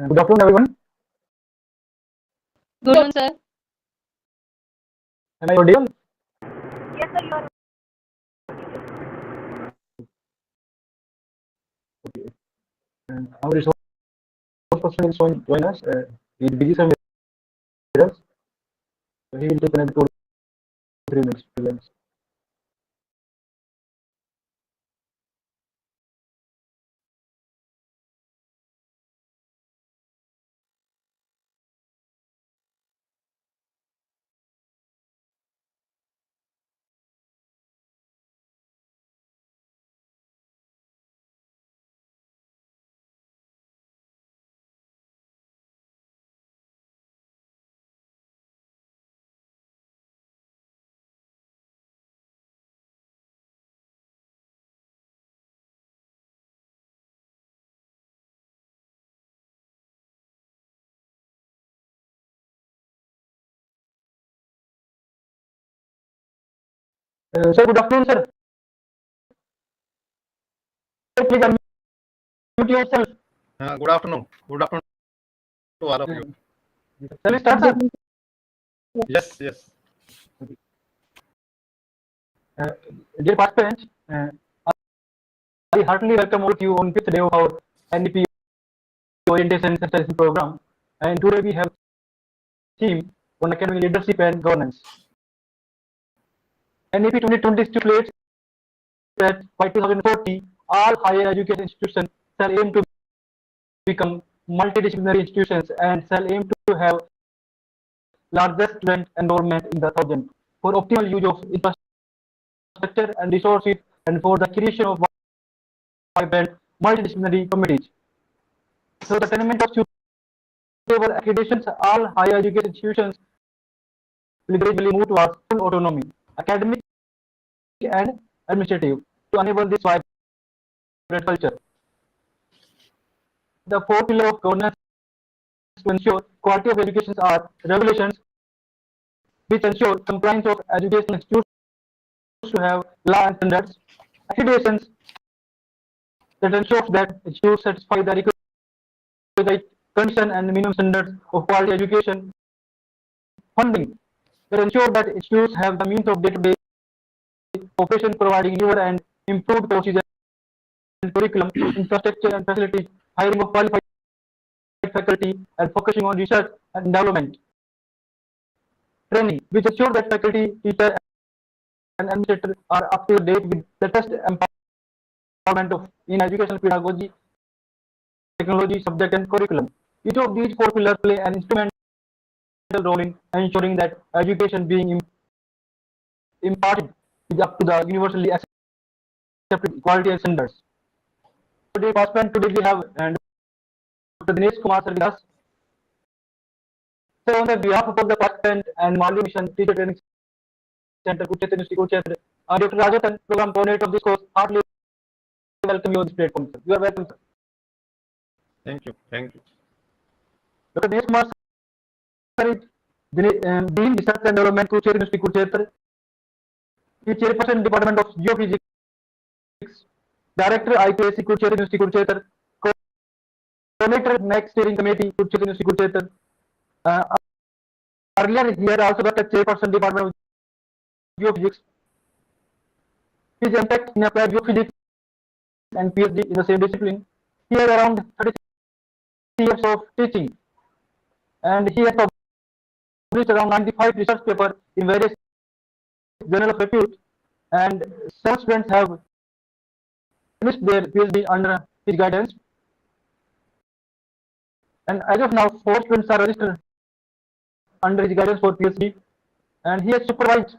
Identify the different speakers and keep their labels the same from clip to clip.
Speaker 1: Good afternoon, everyone.
Speaker 2: Good afternoon, sir.
Speaker 1: Am I audible?
Speaker 3: Yes, sir, you are.
Speaker 1: Okay. Our resource person will join us. He's busy somewhere else. So he will take another 2 to 3 minutes to join us. Sir, good afternoon, sir. Sir, please unmute yourself.
Speaker 4: Good afternoon. Good afternoon to all of you.
Speaker 1: Shall we start, sir?
Speaker 4: Yes, yes.
Speaker 1: Dear participants, I heartily welcome all of you on 5th day of our NDP orientation sensitization program. And today we have theme on academic leadership and governance. NDP 2020 stipulates that by 2040, all higher education institutions shall aim to become multidisciplinary institutions and shall aim to have largest student enrollment in the thousand for optimal use of infrastructure and resources and for the creation of vibrant multidisciplinary communities. So the attainment of suitable accreditations, all higher education institutions will gradually move towards full autonomy, academic and administrative, to enable this vibrant culture. The four pillars of governance to ensure quality of education are regulations which ensure compliance of educational institutions to have law and standards, accreditations that ensures that institutes satisfy the requisite condition and minimum standards of quality education, funding that ensure that institutes have the means of day-to-day operation, providing newer and improved courses and curriculum, infrastructure and facilities, hiring of qualified faculty, and focusing on research and development. Training, which ensure that faculty, teachers, and administrators are up to date with the latest empowerment of in educational pedagogy, technology, subject, and curriculum. Each of these four pillars play an instrumental role in ensuring that education being imparted is up to the universally accepted quality and standards. Today, we have Dr. Dinesh Kumar sir with us. So on the behalf of the participant and Malvi Mission Teacher Training Center, Kurukshetra University, Kurukshetra, Dr. Rajatan, Program Coordinator of this course, heartily welcome you on this platform, sir. You are welcome, sir.
Speaker 4: Thank you. Thank you.
Speaker 1: Dr. Dinesh Kumar sir is Dean Research and Development, Kurukshetra University, Kurukshetra. He is Chairperson Department of Geophysics, Director IPSC, Kurukshetra University, Kurukshetra, Coordinator Next Steering Committee, Kurukshetra University, Kurukshetra. Earlier he had also worked as Chairperson Department of Geophysics. His impact in applied geophysics and PhD in the same discipline. He has around 30 years of teaching, and he has published around 95 research papers in various journals of repute, and some students have finished their PhD under his guidance. And as of now, 4 students are registered under his guidance for PhD, and he has supervised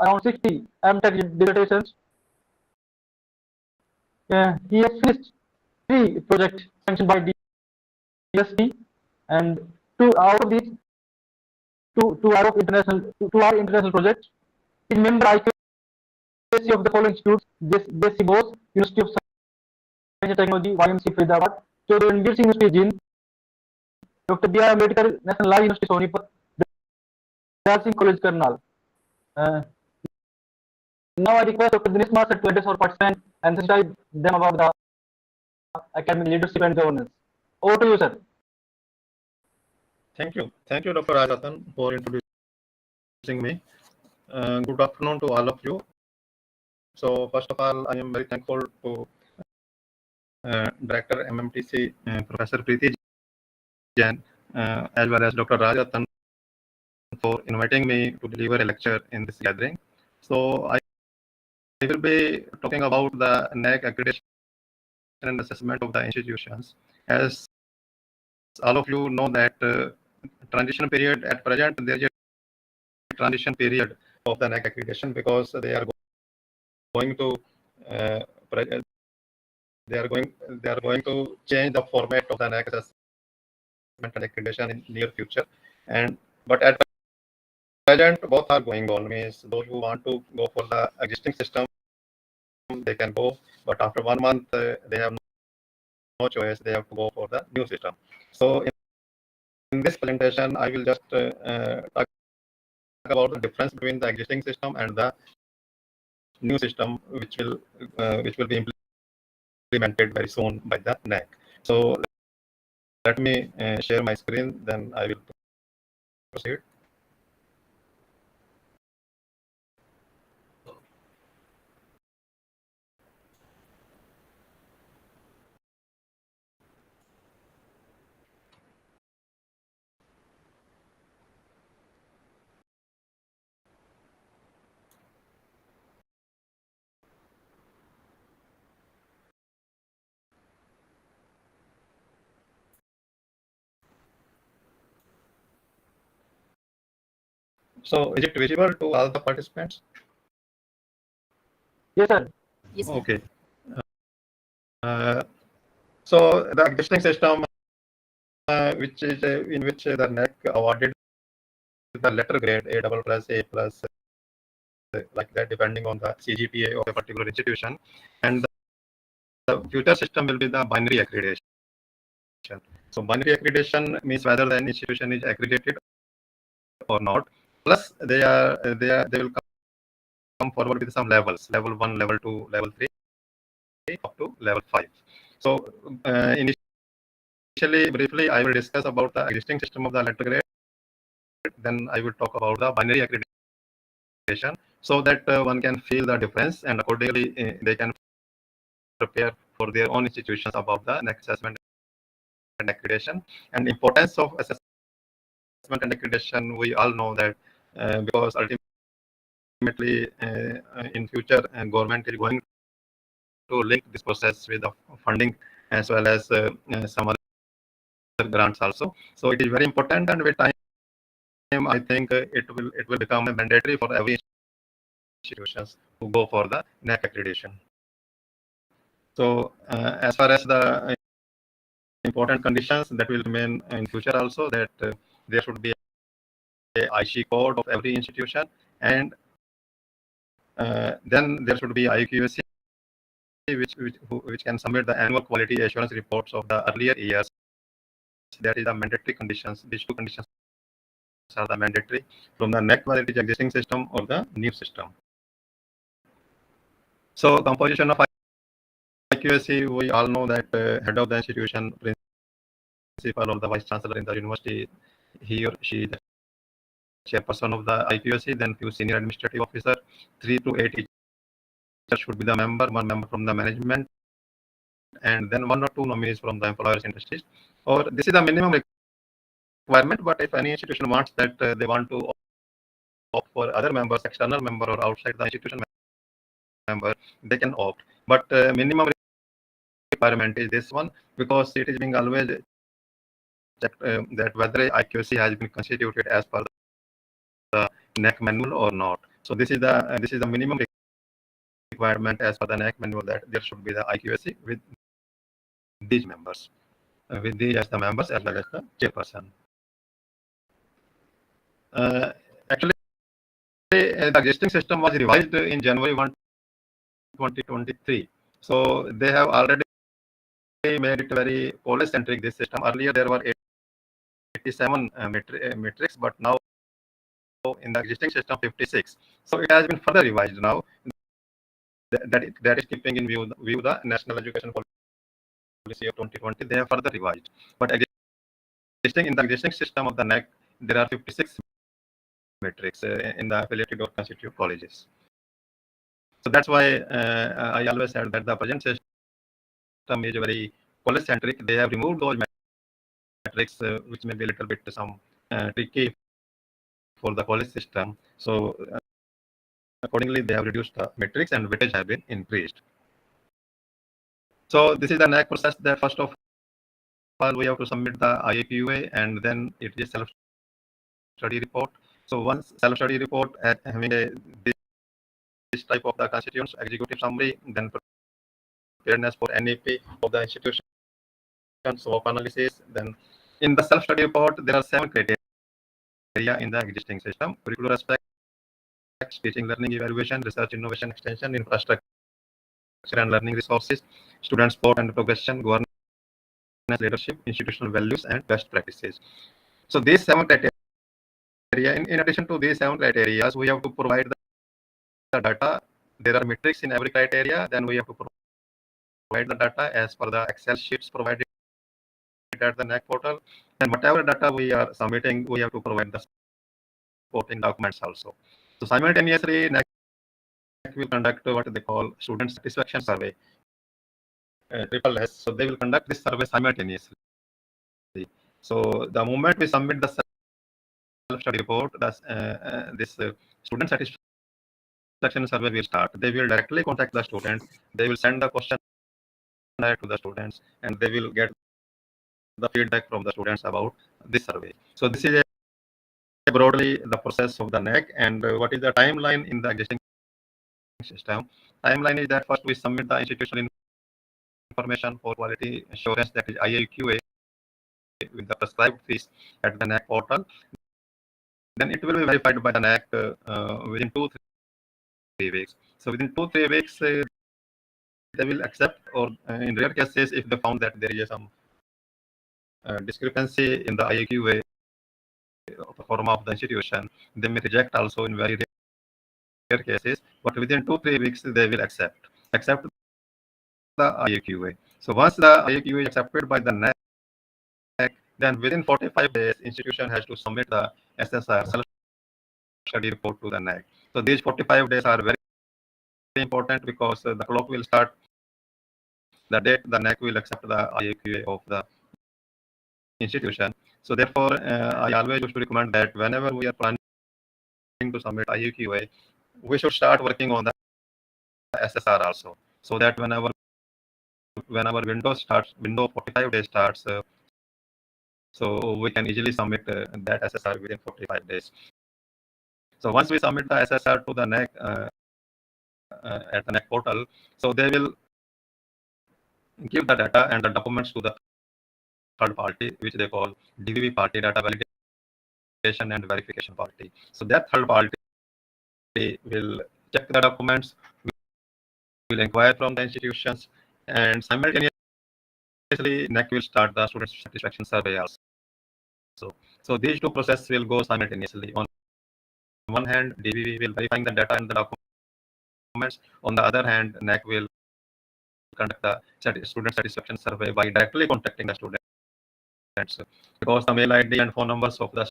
Speaker 1: around 60 MTech dissertations. He has finished 3 projects sanctioned by DST, and 2 out of these, 2 are international projects. He is member IPSC of the following institutes: JC Bose, University of Science and Technology, YMC Faridabad, Chaudhry Ranveer Singh University, Jind, Dr. B.R. Ambedkar National Law University, Sonipat, Dayal Singh College, Karnal. Now I request Dr. Dinesh Kumar to address our participants and sensitize them about the academic leadership and governance. Over to you, sir.
Speaker 4: Thank you, Dr. Rajatan, for introducing me. Good afternoon to all of you. So, first of all, I am very thankful to Director MMTC, Professor Preeti Jain, as well as Dr. Rajatan for inviting me to deliver a lecture in this gathering. So, I will be talking about the NAC accreditation and assessment of the institutions. As all of you know that transition period at present, there is a transition period of the NAC accreditation because they are going to uh, pre- they are going to change the format of the NAC assessment and accreditation in near future. And but at present, both are going on. Means those who want to go for the existing system, they can go. But after 1 month, they have no choice. They have to go for the new system. So in this presentation, I will just talk about the difference between the existing system and the new system, which will be implemented very soon by the NAC. So let me share my screen, then I will proceed. So is it visible to all the participants?
Speaker 1: Yes, sir.
Speaker 2: Yes, sir.
Speaker 4: Okay. So the existing system, which is in which the NAC awarded the letter grade A double plus A plus, like that, depending on the CGPA of a particular institution, and the future system will be the binary accreditation. So binary accreditation means whether the institution is accredited or not. Plus, they will come forward with some levels: level 1, level 2, level 3, up to level 5. So initially, briefly, I will discuss about the existing system of the letter grade. Then I will talk about the binary accreditation, so that one can feel the difference, and accordingly they can prepare for their own institutions about the NAC assessment and accreditation. And importance of assessment and accreditation, we all know that because ultimately in future government is going to link this process with the funding as well as some other grants also. So it is very important, and with time I think it will become mandatory for every institutions to go for the NAC accreditation. So as far as the important conditions that will remain in future also, that there should be a IC code of every institution, and then there should be IQAC, which can submit the annual quality assurance reports of the earlier years. That is the mandatory conditions. These two conditions are the mandatory from the NAC, whether it is existing system or the new system. So composition of IQAC, we all know that head of the institution, principal or the vice chancellor in the university, he or she is the chairperson of the IQAC, then few senior administrative officer, 3 to 8 teachers should be the member, one member from the management, and then 1 or 2 nominees from the employers industries. Or this is the minimum requirement, but if any institution wants that they want to opt for other members, external member or outside the institution member, they can opt. But minimum requirement is this one, because it is being always checked that whether IQAC has been constituted as per the NAC manual or not. So this is the minimum requirement as per the NAC manual, that there should be the IQAC with these members, with these as the members as well as the chairperson. Actually, the existing system was revised in January 1, 2023. So they have already made it very policy centric, this system. Earlier there were 87 metrics, but now in the existing system 56. So it has been further revised now. That is keeping in view the National Education Policy of 2020. They have further revised. But in the existing system of the NAC, there are 56 metrics in the affiliated or constituted colleges. So that's why I always said that the present system is very college centric. They have removed those metrics, which may be a little bit some tricky for the college system. So accordingly, they have reduced the metrics and weightage have been increased. So this is the NAC process. That first of all, we have to submit the IAQA and then it is self-study report. So once self-study report having this type of the constituents, executive summary, then preparedness for NAP of the institution, SWOT analysis. Then in the self-study report, there are 7 criteria in the existing system: curricular aspects, teaching, learning, evaluation, research, innovation, extension, infrastructure and learning resources, student support and progression, governance, leadership, institutional values, and best practices. So these 7 criteria. In addition to these 7 criteria, we have to provide the data. There are metrics in every criteria. Then we have to provide the data as per the Excel sheets provided at the NAC portal. And whatever data we are submitting, we have to provide the supporting documents also. So simultaneously, NAC will conduct what they call student satisfaction survey, triple S. So they will conduct this survey simultaneously. So the moment we submit the self-study report, this student satisfaction survey will start. They will directly contact the students. They will send the question to the students, and they will get the feedback from the students about this survey. So this is broadly the process of the NAC. And what is the timeline in the existing system? Timeline is that first we submit the institutional information for quality assurance, that is IAQA, with the prescribed fees at the NAC portal. Then it will be verified by the NAC within 2-3 weeks. So within 2-3 weeks, they will accept, or in rare cases, if they found that there is some discrepancy in the IAQA form of the institution, they may reject also in very rare cases. But within 2-3 weeks, they will accept the IAQA. So once the IAQA is accepted by the NAC, then within 45 days, institution has to submit the SSR, self-study report, to the NAC. So these 45 days are very important because the clock will start the date the NAC will accept the IAQA of the institution. So therefore, I always used to recommend that whenever we are planning to submit IAQA, we should start working on the SSR also, so that whenever window 45 days starts, so we can easily submit that SSR within 45 days. So once we submit the SSR to the NAC at the NAC portal, so they will give the data and the documents to the third party, which they call DVV party, data validation and verification party. So that third party will check the documents, will inquire from the institutions, and simultaneously NAC will start the student satisfaction survey also. So these two processes will go simultaneously. On one hand, DVV will verifying the data and the documents. On the other hand, NAC will conduct the student satisfaction survey by directly contacting the students, because the mail ID and phone numbers of the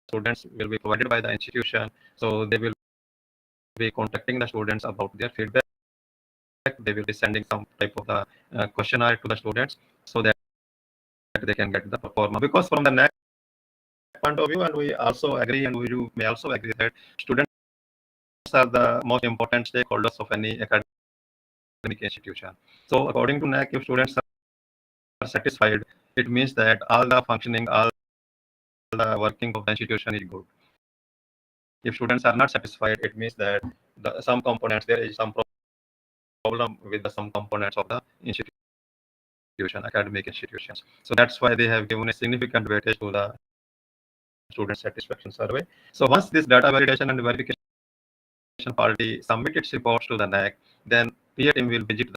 Speaker 4: students will be provided by the institution. So they will be contacting the students about their feedback. They will be sending some type of the questionnaire to the students, so that they can get the performance. Because from the NAC point of view, and we also agree, and you may also agree, that students are the most important stakeholders of any academic institution. So according to NAC, if students are satisfied, it means that all the functioning, all the working of the institution is good. If students are not satisfied, it means that some components, there is some problem with some components of the institution, academic institutions. So that's why they have given a significant weightage to the student satisfaction survey. So once this data validation and verification party submit its reports to the NAC, then peer team will visit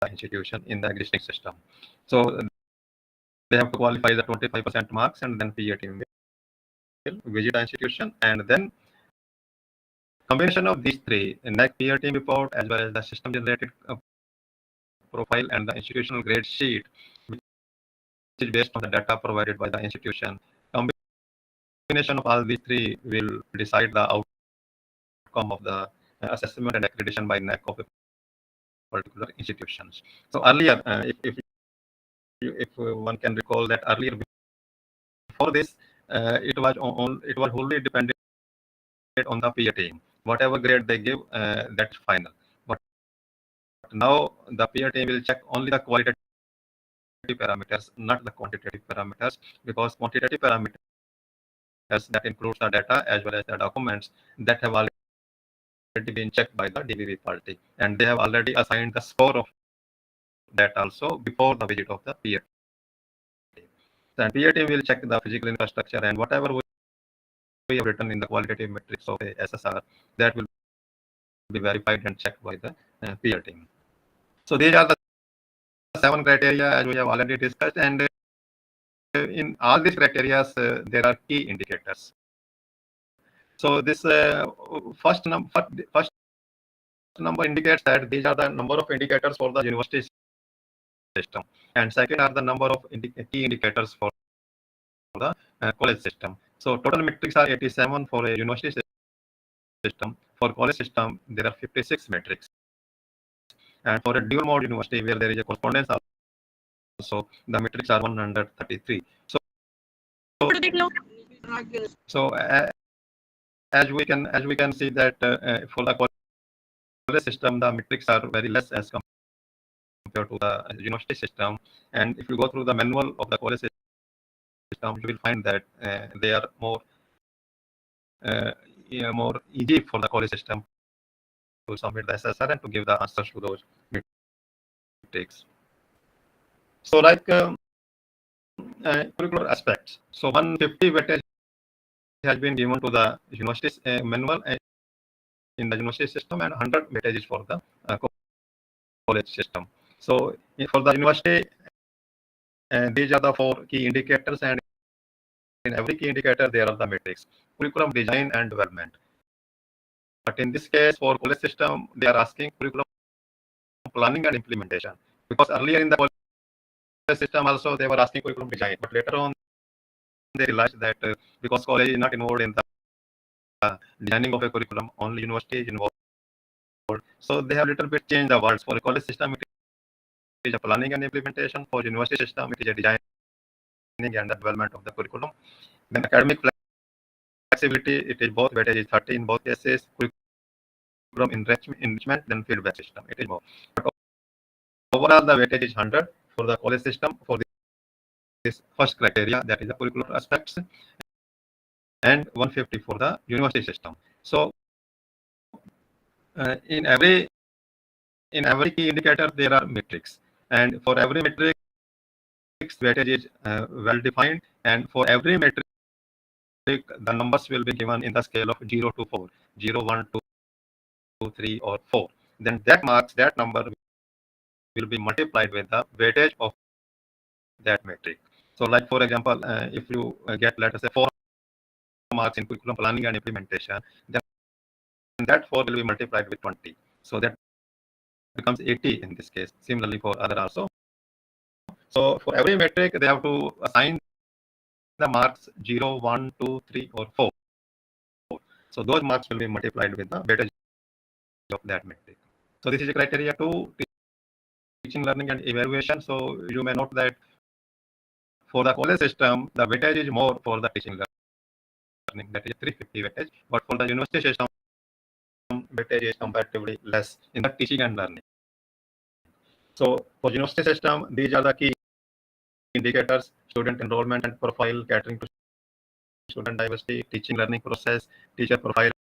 Speaker 4: the institution in the existing system. So they have to qualify the 25% marks, and then peer team will visit the institution, and then combination of these three, NAC peer team report as well as the system generated profile and the institutional grade sheet, is based on the data provided by the institution. Combination of all these three will decide the outcome of the assessment and accreditation by NAC of a particular institutions. So earlier, if one can recall that earlier before this, it was wholly dependent on the peer team. Whatever grade they give, that's final. But now the peer team will check only the qualitative parameters, not the quantitative parameters, because quantitative parameters that includes the data as well as the documents that have already been checked by the DVV party, and they have already assigned the score of that also before the visit of the peer team. The peer team will check the physical infrastructure, and whatever we have written in the qualitative metrics of a SSR, that will be verified and checked by the peer team. So these are the 7 criteria as we have already discussed, and in all these criteria, there are key indicators. So this first number indicates that these are the number of indicators for the university system, and second are the number of key indicators for the college system. So total metrics are 87 for a university system. For college system, there are 56 metrics, and for a dual mode university where there is a correspondence also, the metrics are 133. So as we can see that for the college system, the metrics are very less as compared to the university system. And if you go through the manual of the college system, you will find that they are more easy for the college system to submit the SSR and to give the answers to those metrics. So like curricular aspects. So 150 weightage has been given to the university manual in the university system, and 100 weightage is for the college system. So for the university, these are the 4 key indicators, and in every key indicator there are the metrics: curriculum design and development. But in this case, for college system, they are asking curriculum planning and implementation, because earlier in the college system also they were asking curriculum design, but later on they realized that because college is not involved in the designing of a curriculum, only university is involved. So they have little bit changed the words. For a college system, it is a planning and implementation. For university system, it is a designing and the development of the curriculum. Then academic flexibility, it is both weightage is 30 in both cases. Curriculum enrichment, then feedback system, it is more. But overall, the weightage is 100 for the college system for this first criteria, that is the curricular aspects, and 150 for the university system. So in every key indicator there are metrics, and for every metric weightage is well defined, and for every metric the numbers will be given in the scale of 0 to 4, 0, 1, 2, 3, or 4. Then that number will be multiplied with the weightage of that metric. So like for example, if you get, let us say, 4 marks in curriculum planning and implementation, then that 4 will be multiplied with 20. So that becomes 80 in this case. Similarly for other also. So for every metric, they have to assign the marks 0, 1, 2, 3, or 4. So those marks will be multiplied with the weightage of that metric. So this is a criteria to teaching, learning, and evaluation. So you may note that for the college system, the weightage is more for the teaching learning, that is 350 weightage. But for the university system, weightage is comparatively less in the teaching and learning. So for university system, these are the key indicators: student enrollment and profile, catering to student diversity, teaching learning process, teacher profile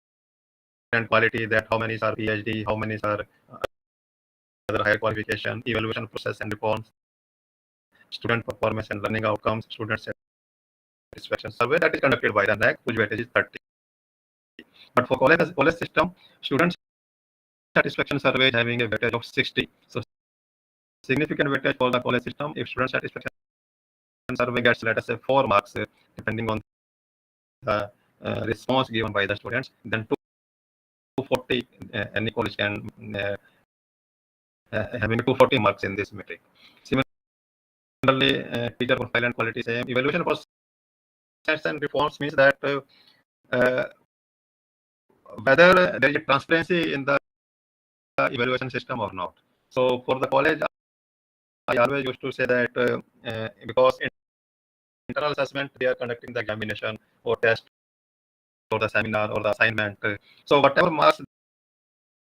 Speaker 4: and quality, that how many are PhD, how many are other higher qualification, evaluation process and reforms, student performance and learning outcomes, student satisfaction survey that is conducted by the NAC, whose weightage is 30. But for college system, student satisfaction survey is having a weightage of 60. So significant weightage for the college system. If student satisfaction survey gets, let us say, 4 marks, depending on the response given by the students, then 240, any college can having 240 marks in this metric. Similarly, Similarly, teacher profile and quality same. Evaluation process and reforms means that whether there is a transparency in the evaluation system or not. So for the college, I always used to say that because in internal assessment they are conducting the examination or test or the seminar or the assignment. So whatever marks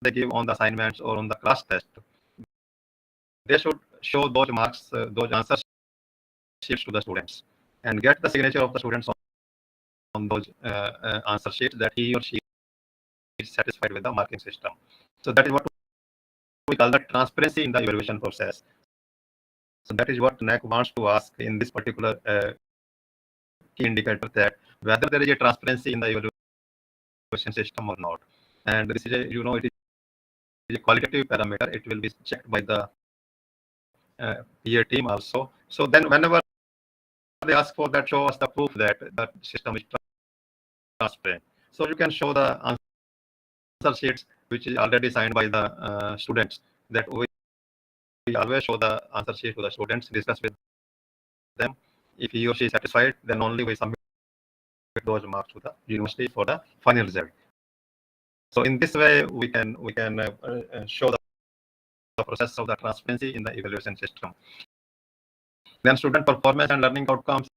Speaker 4: they give on the assignments or on the class test, they should show those marks, those answer sheets to the students and get the signature of the students on those answer sheets that he or she is satisfied with the marking system. So that is what we call the transparency in the evaluation process. So that is what NAC wants to ask in this particular key indicator, that whether there is a transparency in the evaluation system or not. And this is a, it is a qualitative parameter. It will be checked by the peer team also. So then whenever they ask for that, show us the proof that the system is transparent. So you can show the answer sheets which is already signed by the students, that we always show the answer sheet to the students, discuss with them. If he or she is satisfied, then only we submit those marks to the university for the final result. So in this way, we can show the process of the transparency in the evaluation system. Then student performance and learning outcomes.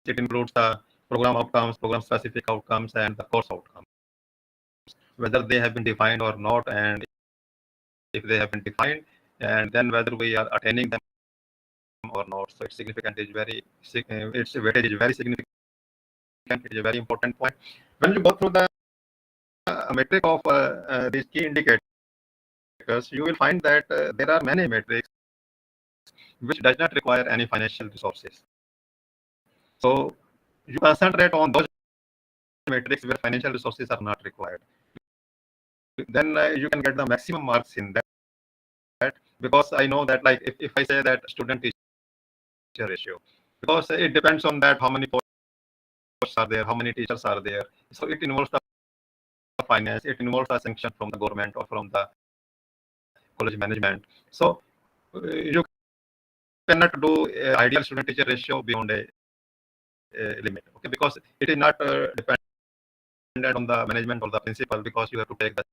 Speaker 4: It includes the program outcomes, program specific outcomes, and the course outcomes, whether they have been defined or not, and if they have been defined, and then whether we are attaining them or not. So its significant is its weightage is very significant. It is a very important point. When you go through the metric of these key indicators, you will find that there are many metrics which does not require any financial resources. So you concentrate on those metrics where financial resources are not required. Then you can get the maximum marks in that, because I know that, like, if I say that student teacher ratio, because it depends on that how many posts are there, how many teachers are there. So it involves the finance, it involves the sanction from the government or from the college management. So you cannot do ideal student teacher ratio beyond a limit, okay, because it is not dependent on the management or the principal, because you have to take the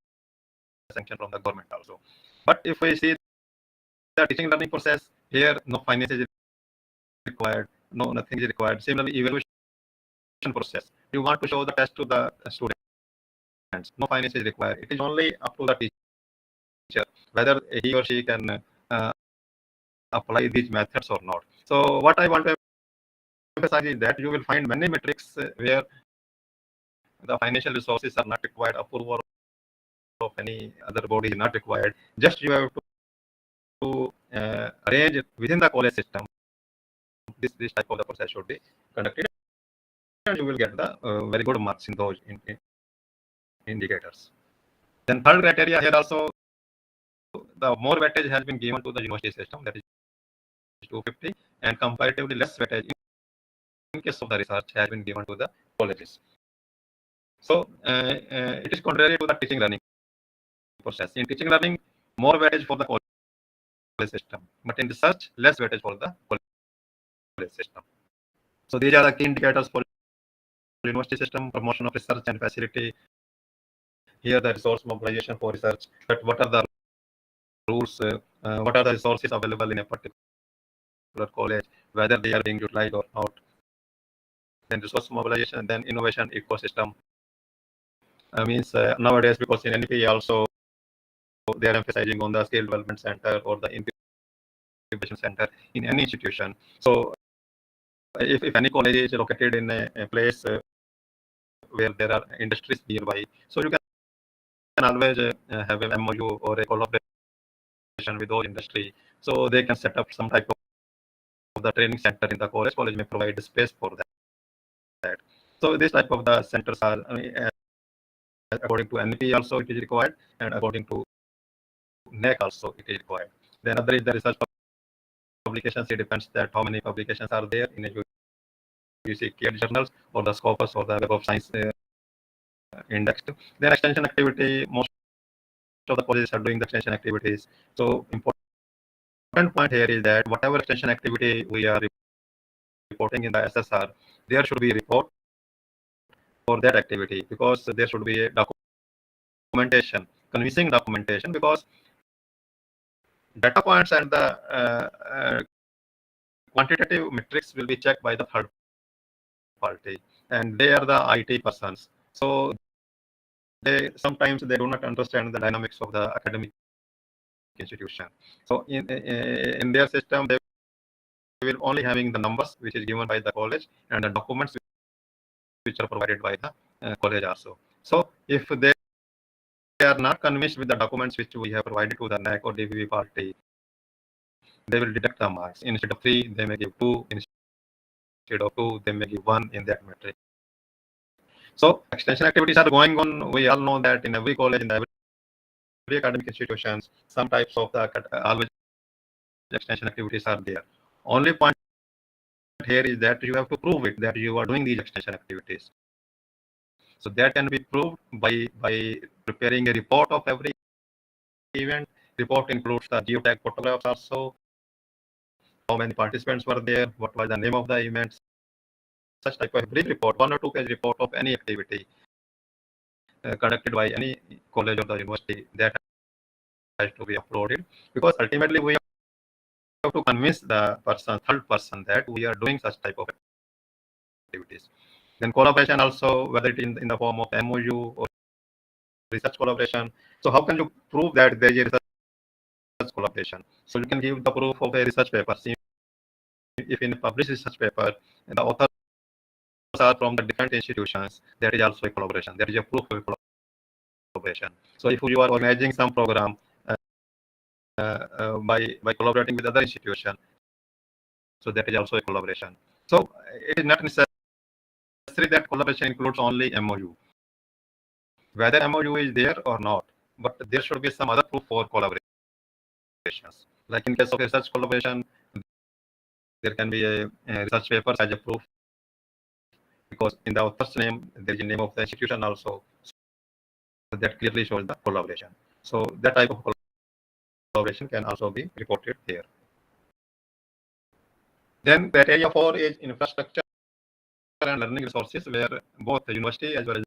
Speaker 4: sanction from the government also. But if we see the teaching learning process, here no finance is required, nothing is required. Similarly, evaluation process, you want to show the test to the students, no finance is required. It is only up to the teacher whether he or she can apply these methods or not. So what I want to emphasize is that you will find many metrics where the financial resources are not required, approval of any other body is not required. Just you have to arrange within the college system. This type of the process should be conducted, and you will get the very good marks in those indicators. Then third criteria here also, the more weightage has been given to the university system, that is 250, and comparatively less weightage in case of the research has been given to the colleges. So it is contrary to the teaching learning process. In teaching learning, more weightage for the college system, but in research, less weightage for the college system. So these are the key indicators for university system: promotion of research and facility. Here the resource mobilization for research, but what are the rules, what are the resources available in a particular college, whether they are being utilized or not. Then resource mobilization, and then innovation ecosystem. Means nowadays, because in NEP also they are emphasizing on the skill development center or the incubation center in any institution. So if any college is located in a place where there are industries nearby, so you can always have a MOU or a collaboration with those industry, so they can set up some type of the training center in the college. College may provide space for that. So this type of the centers are, according to NEP also it is required, and according to NAC also it is required. Then other is the research publications. It depends that how many publications are there in a UGC journals or the Scopus or the Web of Science indexed. Then extension activity, most of the colleges are doing the extension activities. So important important point here is that whatever extension activity we are reporting in the SSR, there should be a report for that activity, because there should be a documentation, convincing documentation, because data points and the quantitative metrics will be checked by the third party, and they are the IT persons. So they sometimes they do not understand the dynamics of the academic institution. So in their system, they will only having the numbers which is given by the college and the documents which are provided by the college also. So if they are not convinced with the documents which we have provided to the NAC or DVV party, they will deduct the marks. Instead of 3, they may give 2. Instead of 2, they may give 1 in that metric. So extension activities are going on. We all know that in every college, in every academic institutions, some types of the always extension activities are there. Only point here is that you have to prove it that you are doing these extension activities. So that can be proved by preparing a report of every event. Report includes the geotag photographs also, how many participants were there, what was the name of the events, such type of brief report, 1 or 2 page report of any activity conducted by any college or the university, that has to be uploaded, because ultimately we have to convince the third person that we are doing such type of activities. Then collaboration also, whether it in the form of MOU or research collaboration. So how can you prove that there is a research collaboration? So you can give the proof of a research paper. See, if in a published research paper, the authors are from the different institutions, that is also a collaboration. There is a proof of a collaboration. So if you are organizing some program by collaborating with other institutions, so that is also a collaboration. So it is not necessary that collaboration includes only MOU. Whether MOU is there or not, but there should be some other proof for collaborations. Like in case of research collaboration, there can be a research paper as a proof, because in the author's name, there is a name of the institution also. So that clearly shows the collaboration. So that type of collaboration can also be reported here. Then criteria 4 is infrastructure and learning resources, where both the university as well as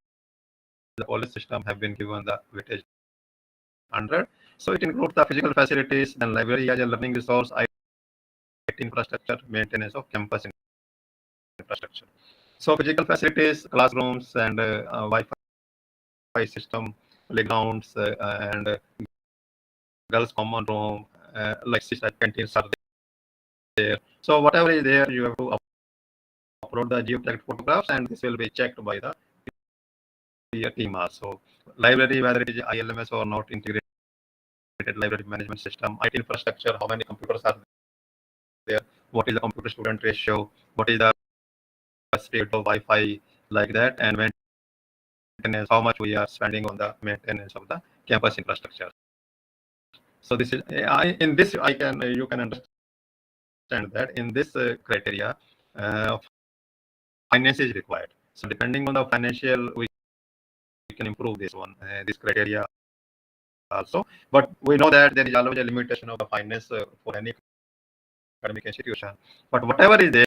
Speaker 4: the college system have been given the weightage 100. So it includes the physical facilities, then library as a learning resource, IT infrastructure, maintenance of campus infrastructure. So physical facilities, classrooms, and Wi-Fi system, playgrounds, and girls' common room, like canteens are there. So whatever is there, you have to upload the geotagged photographs, and this will be checked by the team also. Library, whether it is ILMS or not, integrated library management system, IT infrastructure, how many computers are there, what is the computer student ratio, what is the speed of Wi-Fi, like that, and maintenance, how much we are spending on the maintenance of the campus infrastructure. So this is in this I can you can understand that in this criteria, finance is required. So depending on the financial, we can improve this one, this criteria also. But we know that there is always a limitation of the finance for any academic institution. But whatever is there,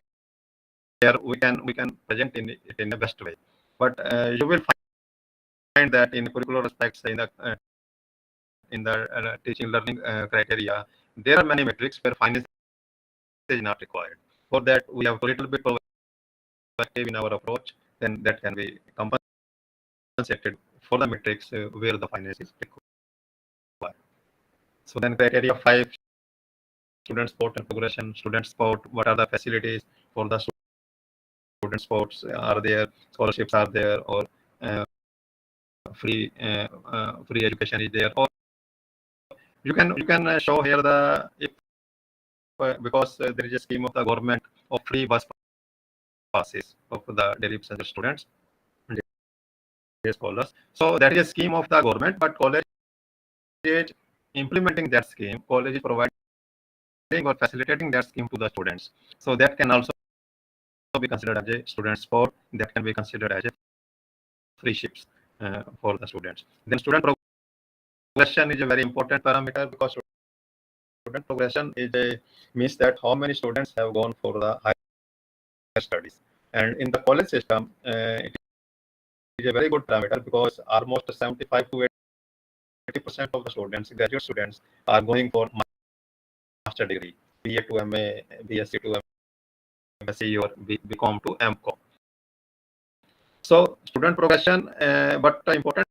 Speaker 4: we can present it in the best way. But you will find that in curricular aspects, in the teaching learning criteria, there are many metrics where finance is not required. For that, we have a little bit proactive in our approach. Then that can be compensated for the metrics where the finance is required. So then criteria 5, student sport and progression. Student sport, what are the facilities for the student sports? Are there scholarships? Are there, or free education is there? Or you can show here the if because there is a scheme of the government of free bus passes of the daily passenger students and day scholars. So that is a scheme of the government, but college is implementing that scheme. College is providing or facilitating that scheme to the students. So that can also be considered as a student sport. That can be considered as a free ships for the students. Then student progression is a very important parameter, because student progression means that how many students have gone for the higher studies. And in the college system, it is a very good parameter because almost 75 to 80% of the students, graduate students, are going for master degree, BA to MA, BSc to MSc, or BCom to MCom. So student progression, but the important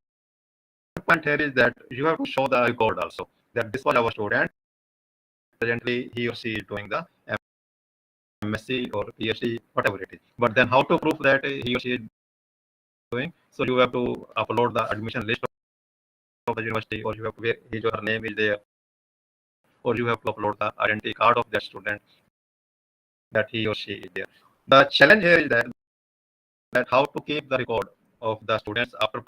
Speaker 4: point here is that you have to show the record also that this was our student. Presently, he or she is doing the MSc or PhD, whatever it is. But then, how to prove that he or she is doing? So you have to upload the admission list of the university, or you have to where his or her name is there, or you have to upload the identity card of that student that he or she is there. The challenge here is that how to keep the record of the students after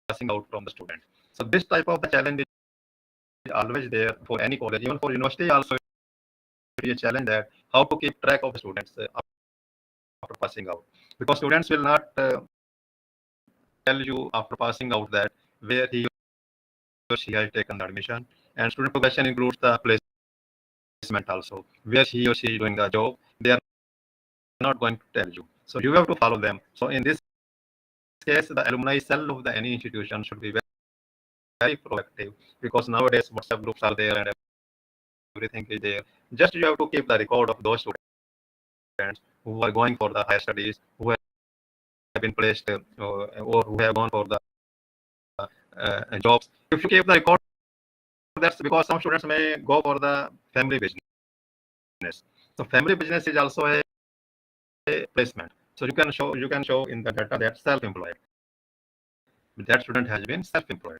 Speaker 4: passing out from the student. So this type of the challenge is always there for any college, even for university also. It is a challenge that how to keep track of the students after passing out, because students will not tell you after passing out that where he or she has taken the admission. And student progression includes the placement also, where he or she is doing the job. They are not going to tell you, so you have to follow them. So in this case, the alumni cell of the any institution should be very proactive, because nowadays WhatsApp groups are there and everything is there. Just you have to keep the record of those students who are going for the higher studies, who have been placed or who have gone for the jobs. If you keep the record, that's because some students may go for the family business. So family business is also a placement. So you can show in the data that self-employed. That student has been self-employed,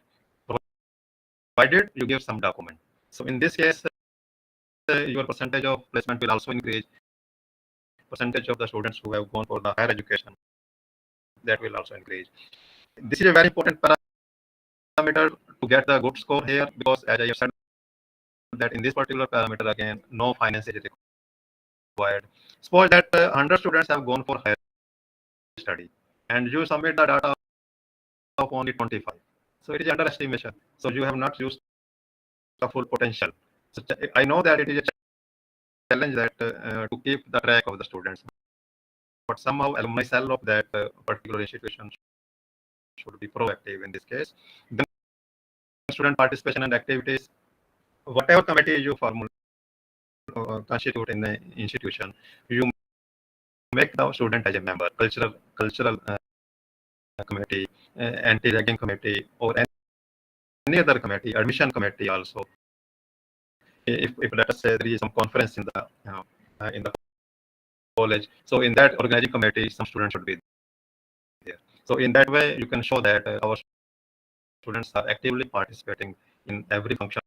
Speaker 4: provided you give some document. So in this case, your percentage of placement will also increase. Percentage of the students who have gone for the higher education, that will also increase. This is a very important parameter to get the good score here, because as I have said that in this particular parameter, again, no finance is required. Suppose that 100 students have gone for higher study and you submit the data of only 25. So it is underestimation. So you have not used the full potential. So I know that it is a challenge that to keep the track of the students, but somehow alumni cell of that particular institution should be proactive in this case. Then student participation and activities, whatever committee you constitute in the institution, you make the student as a member, cultural committee, anti-ragging committee, or any other committee, admission committee also. If let us say there is some conference in the college, so in that organizing committee, some students should be there. So in that way, you can show that our students are actively participating in every function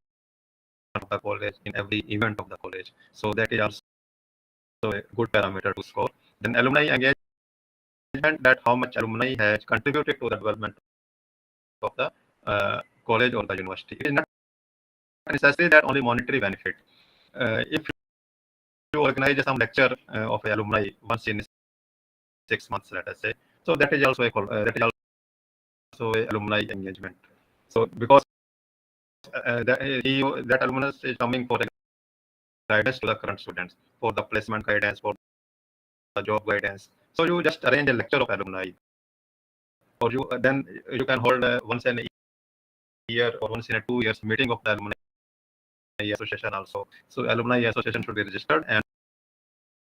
Speaker 4: of the college, in every event of the college. So that is also a good parameter to score. Then alumni engagement, that how much alumni has contributed to the development of the college or the university. It is not necessary that only monetary benefit. If you organize some lecture of alumni once in 6 months, let us say, so that is also a alumni engagement. So because that alumnus is coming for the guidance to the current students, for the placement guidance, for the job guidance. So you just arrange a lecture of alumni, or then you can hold once in a year or once in a 2 years meeting of the alumni association also. So alumni association should be registered, and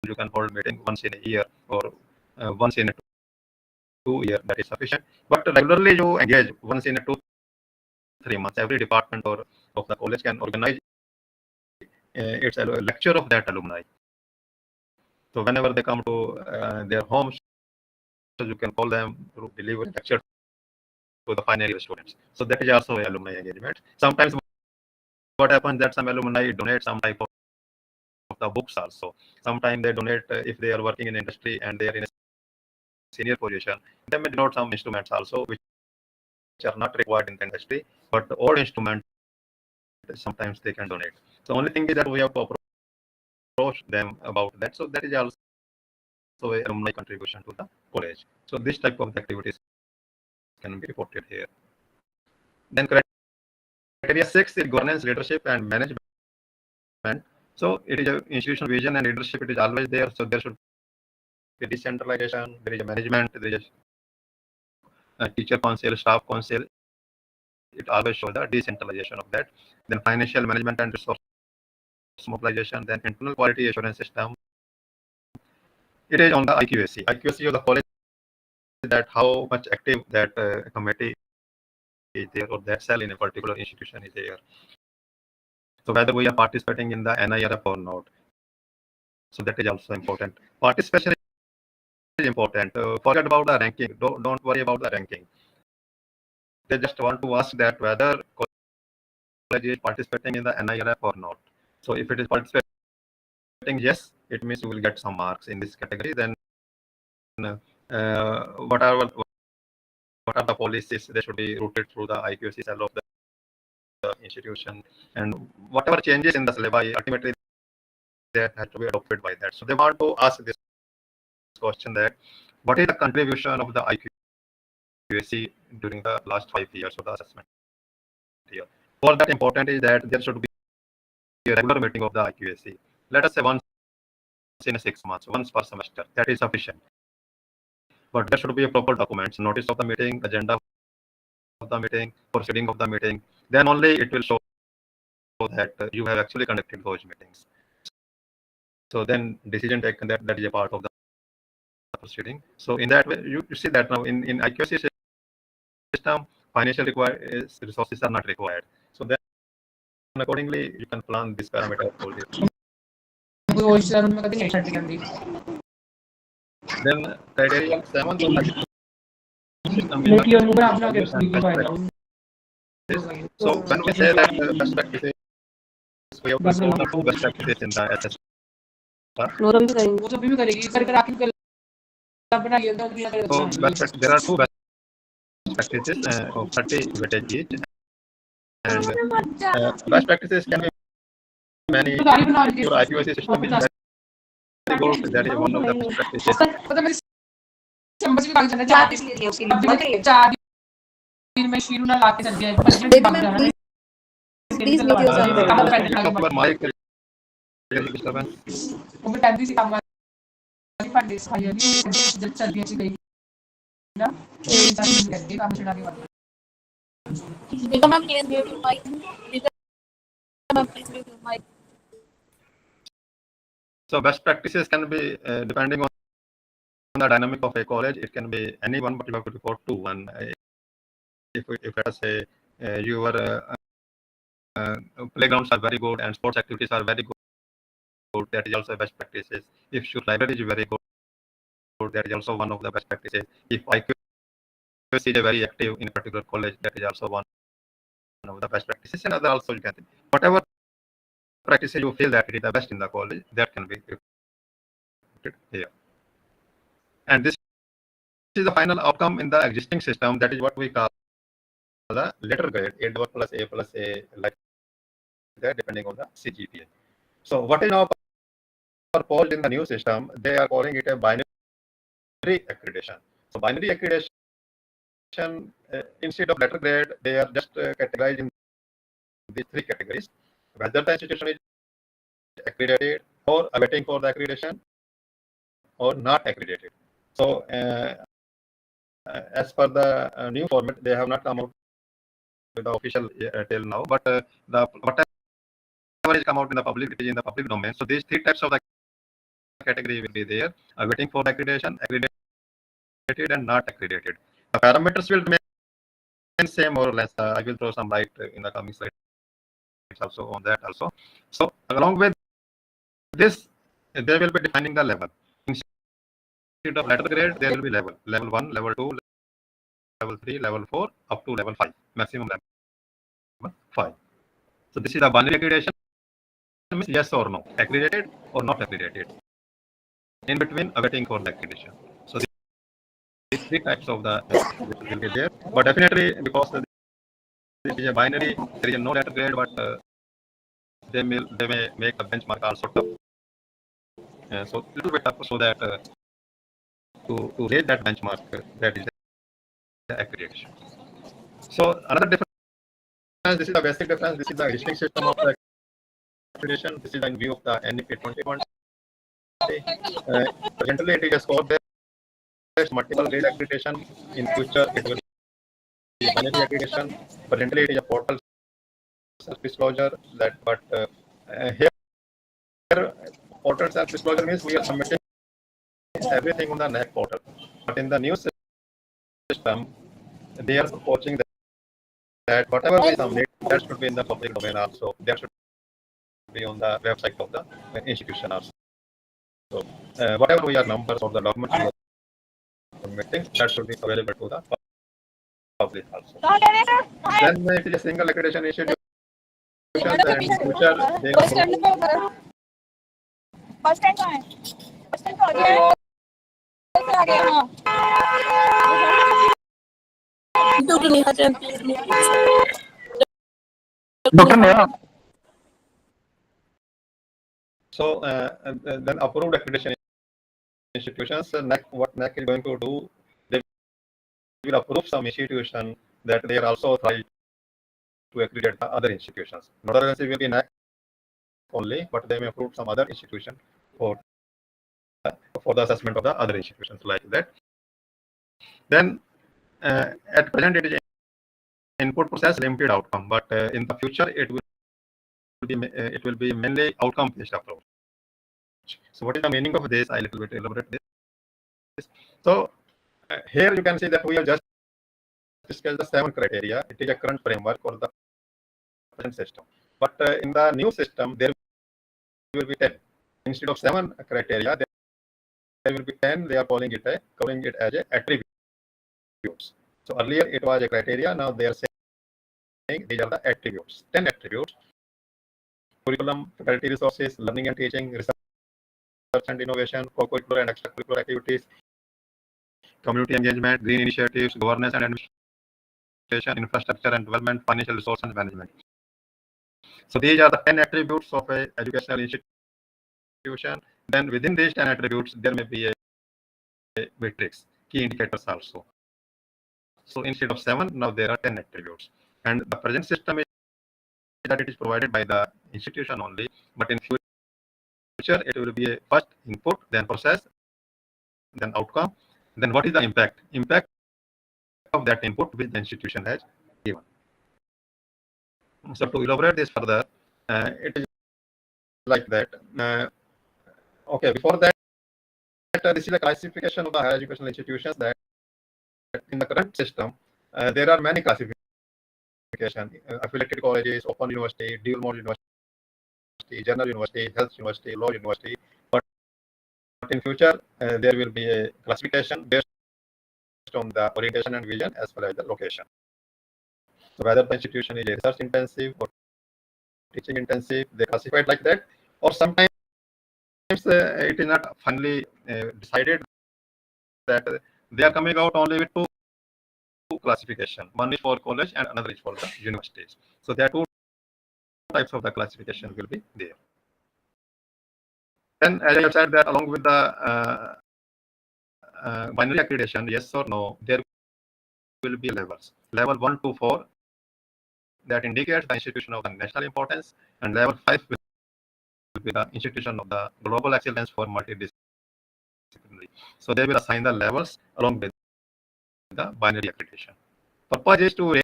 Speaker 4: you can hold meeting once in a year or once in a 2 year. That is sufficient. But regularly you engage once in a 2-3 months. Every department or of the college can organize its a lecture of that alumni. So whenever they come to their homes, so you can call them to deliver a lecture to the final year students. So that is also alumni engagement. Sometimes what happens that some alumni donate some type of the books also. Sometimes they donate if they are working in industry and they are in a senior position, they may donate some instruments also which are not required in the industry, but the old instruments sometimes they can donate. So only thing is that we have to approach them about that. So that is also a alumni contribution to the college. So this type of activities can be reported here. Then criteria 6 is governance, leadership, and management. So it is a institutional vision and leadership. It is always there. So there should be decentralization. There is a management. There is a teacher council, staff council. It always shows the decentralization of that. Then financial management and resource mobilization. Then internal quality assurance system. It is on the IQAC. IQAC of the college, that how much active that committee is there or that cell in a particular institution is there. So whether we are participating in the NIRF or not. So that is also important. Participation is important. Forget about the ranking. Don't worry about the ranking. They just want to ask that whether college is participating in the NIRF or not. So if it is participating, yes, it means you will get some marks in this category. Then what are the policies? They should be routed through the IQAC cell of the institution, and whatever changes in the syllabi, ultimately that has to be adopted by that. So they want to ask this question that what is the contribution of the IQAC during the last 5 years of the assessment year. For that, important is that there should be a regular meeting of the IQAC. Let us say once in 6 months, once per semester. That is sufficient. But there should be a proper documents, notice of the meeting, agenda of the meeting, proceeding of the meeting. Then only it will show that you have actually conducted those meetings. So then decision taken, that is a part of the proceeding. So in that way, you see that now in IQAC system, financial resources are not required. So then accordingly, you can plan this parameter for this. Then criteria 7 system is so when we say that best practices, we have to show the two best practices in the assessment. So there are two best practices of 30 weightage each, and best practices can be many. Your IQAC system is very good. That is one of the best practices.
Speaker 2: Please mute yourself.
Speaker 4: Mic disturbance.
Speaker 2: Ma'am, please mute your mic. Ma'am, please mute your mic.
Speaker 4: So best practices can be depending on the dynamic of a college. It can be anyone, but you have to report to one. If let us say your playgrounds are very good and sports activities are very good, that is also best practices. If your library is very good, that is also one of the best practices. If IQAC is very active in a particular college, that is also one of the best practices. And other also you can think. Whatever practices you feel that it is the best in the college, that can be reported here. And this is the final outcome in the existing system. That is what we call the letter grade, A plus A, like that, depending on the CGPA. So what is now proposed in the new system? They are calling it a binary accreditation. So binary accreditation, instead of letter grade, they are just categorized in these 3 categories: whether the institution is accredited, or awaiting for the accreditation, or not accredited. So as per the new format, they have not come out with the official till now, but the whatever is come out in the public, it is in the public domain. So these 3 types of the category will be there: awaiting for the accreditation, accredited, and not accredited. The parameters will remain same more or less. I will throw some light in the coming slides also on that also. So along with this, they will be defining the level. Instead of letter grade, there will be level 1, level 2, level 3, level 4, up to level 5, maximum level 5. So this is the binary accreditation, means yes or no, accredited or not accredited. In between, awaiting for the accreditation. So these 3 types of the will be there, but definitely because this is a binary, there is no letter grade, but they may make the benchmark also tough. So a little bit tough, so that to raise that benchmark, that is the accreditation. So another difference, this is the basic difference. This is the existing system of the accreditation. This is in view of the NEP 2020. Presently, it is a score-based multiple grade accreditation. In future, it will be binary accreditation. Presently, it is a portal self-disclosure. But here, portal self-disclosure means we are submitting everything on the NAAC portal. But in the new system, they are proposing that whatever we submit, that should be in the public domain also. That should be on the website of the institution also. So whatever we are numbers or the documents we are submitting, that should be available to the public also. Then it is a single accreditation institution. And in future, they
Speaker 2: bus stand पे उतर
Speaker 3: bus stand कहाँ है? Bus stand तो आ गया है।
Speaker 2: से आ गया हाँ doctor Neha Jain please
Speaker 1: doctor Neha
Speaker 4: So then approved accreditation institutions, what NAAC is going to do, they will approve some institution that they are also trying to accredit the other institutions. Not all will be NAAC only, but they may approve some other institution for the assessment of the other institutions like that. Then at present it is input process limited outcome, but in the future it will be mainly outcome based approach. So what is the meaning of this? I little bit elaborate this. So here you can see that we have just discussed the 7 criteria. It is a current framework for the present system. But in the new system, there will be 10. Instead of 7 criteria, there will be 10. They are calling it covering it as a attributes. So earlier it was a criteria. Now they are saying these are the attributes. 10 attributes: curriculum, faculty resources, learning and teaching, research and innovation, co-curricular and extracurricular activities, community engagement, green initiatives, governance and administration, infrastructure and development, financial resource and management. So these are the 10 attributes of a educational institution. Then within these 10 attributes, there may be a matrix, key indicators also. So instead of 7, now there are 10 attributes. And the present system is that it is provided by the institution only, but in future it will be a first input, then process, then outcome, then what is the impact of that input which the institution has given. So to elaborate this further, it is like that. Okay, before that, this is a classification of the higher educational institutions. That in the current system, there are many classifications: affiliated colleges, open university, dual mode university, general university, health university, law university. But in future, there will be a classification based on the orientation and vision as well as the location. So whether the institution is a research intensive or teaching intensive, they classify it like that. Or sometimes it is not finally decided that they are coming out only with 2 classification. One is for college and another is for the universities. So there are 2 types of the classification will be there. Then as I have said that along with the binary accreditation, yes or no, there will be levels. Level 1 to 4 that indicates the institution of the national importance, and level 5 will be the institution of the global excellence for multidisciplinary. So they will assign the levels along with the binary accreditation. Purpose is to raise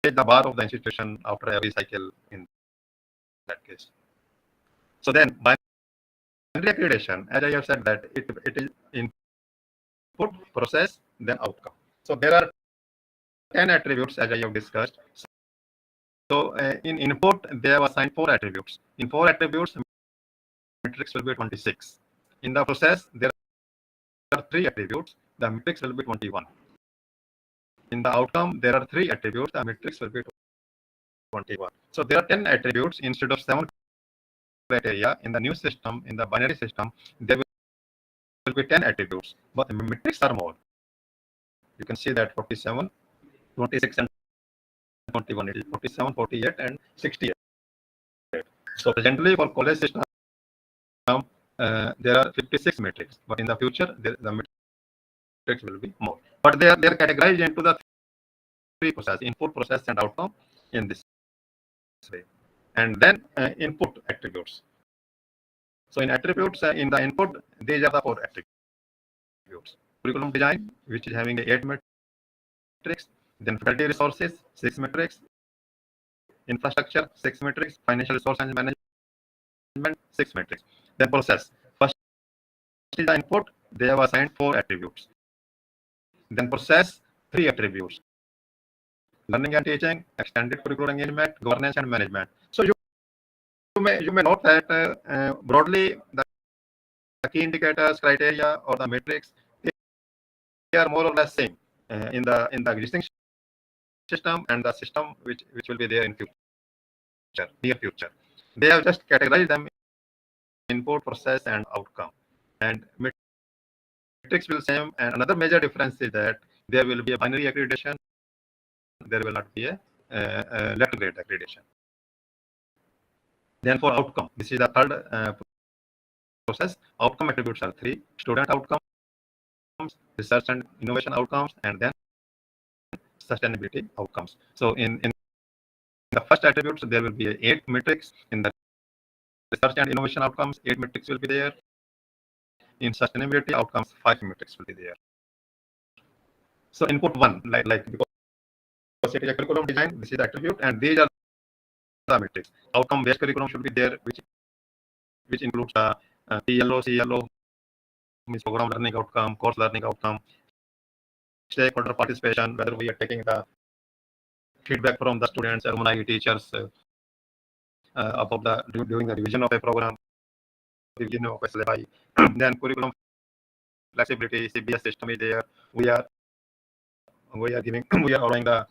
Speaker 4: the bar of the institution after every cycle in that case. So then binary accreditation, as I have said, that it is input, process, then outcome. So there are 10 attributes as I have discussed. So in input, they have assigned 4 attributes. In 4 attributes, matrix will be 26. In the process, there are 3 attributes. The matrix will be 21. In the outcome, there are 3 attributes. The matrix will be 21. So there are 10 attributes instead of 7 criteria. In the new system, in the binary system, there will be 10 attributes, but the matrix are more. You can see that 47, 26, and 21. It is 47, 48, and 68. So presently for college system, there are 56 matrix, but in the future the matrix will be more. But they are categorized into the 3 process: input, process, and outcome in this way. and then input attributes. So in attributes, in the input, these are the 4 attributes. Curriculum design, which is having 8 metrics, then faculty resources, 6 metrics, infrastructure, 6 metrics, financial resource and management, 6 metrics. Then process. First is the input, they have assigned 4 attributes. Then process, 3 attributes. Learning and teaching, extended curricular engagement, governance and management. So you may note that broadly the key indicators, criteria, or the metrics, they are more or less same in the existing system and the system which will be there in near future. They have just categorized them input, process, and outcome. And metrics will same. And another major difference is that there will be a binary accreditation. There will not be a letter grade accreditation. Then for outcome, this is the third process. Outcome attributes are 3: student outcomes, research and innovation outcomes, and then sustainability outcomes. So in the first attributes, there will be 8 metrics. In the research and innovation outcomes, 8 metrics will be there. In sustainability outcomes, 5 metrics will be there. So input 1, like because it is a curriculum design, this is the attribute, and these are the metrics. Outcome based curriculum should be there, which includes the PLO, CLO, means program learning outcome, course learning outcome, stakeholder participation, whether we are taking the feedback from the students, alumni, teachers about during the revision of a program, revision of a syllabi. Then curriculum flexibility, CBS system is there. We are allowing the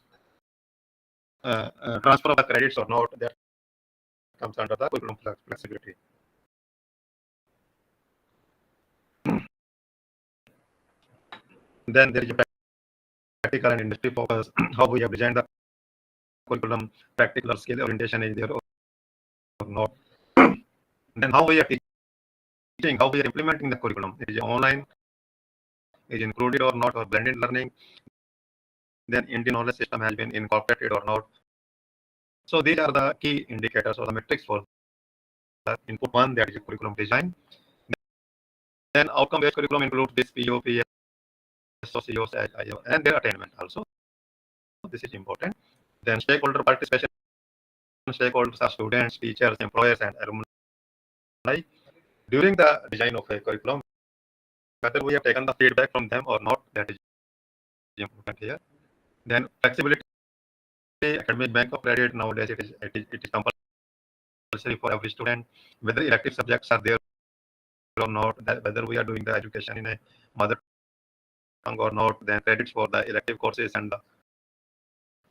Speaker 4: transfer of the credits or not. That comes under the curriculum flexibility. Then there is a practical and industry focus. How we have designed the curriculum, practical skill orientation is there or not. Then how we are teaching, how we are implementing the curriculum. Is it online? Is included or not, or blended learning? Then Indian knowledge system has been incorporated or not. So these are the key indicators or the metrics for the input 1, that is curriculum design. Then outcome-based curriculum includes this PO, PSO, COs, and their attainment also. This is important. Then stakeholder participation. Stakeholders are students, teachers, employers, and alumni. During the design of a curriculum, whether we have taken the feedback from them or not, that is important here. Then flexibility, academic bank of credit, nowadays it is compulsory for every student, whether elective subjects are there or not, whether we are doing the education in a mother tongue or not, then credits for the elective courses and the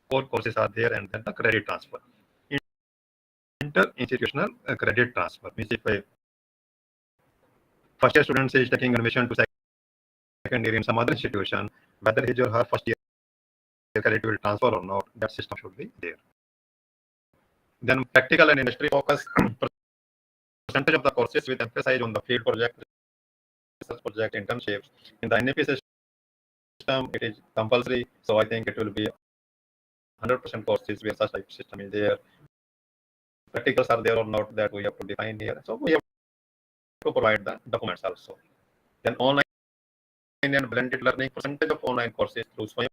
Speaker 4: core courses are there, and then the credit transfer. Inter-institutional credit transfer means if a first year student is taking admission to second year in some other institution, whether his or her first year credit will transfer or not, that system should be there. Then practical and industry focus, percentage of the courses with emphasis on the field project, research project, internships. In the NAP system, it is compulsory, so I think it will be 100% courses where such type system is there. Practicals are there or not, that we have to define here. So we have to provide the documents also. Then online and blended learning, percentage of online courses through Swayam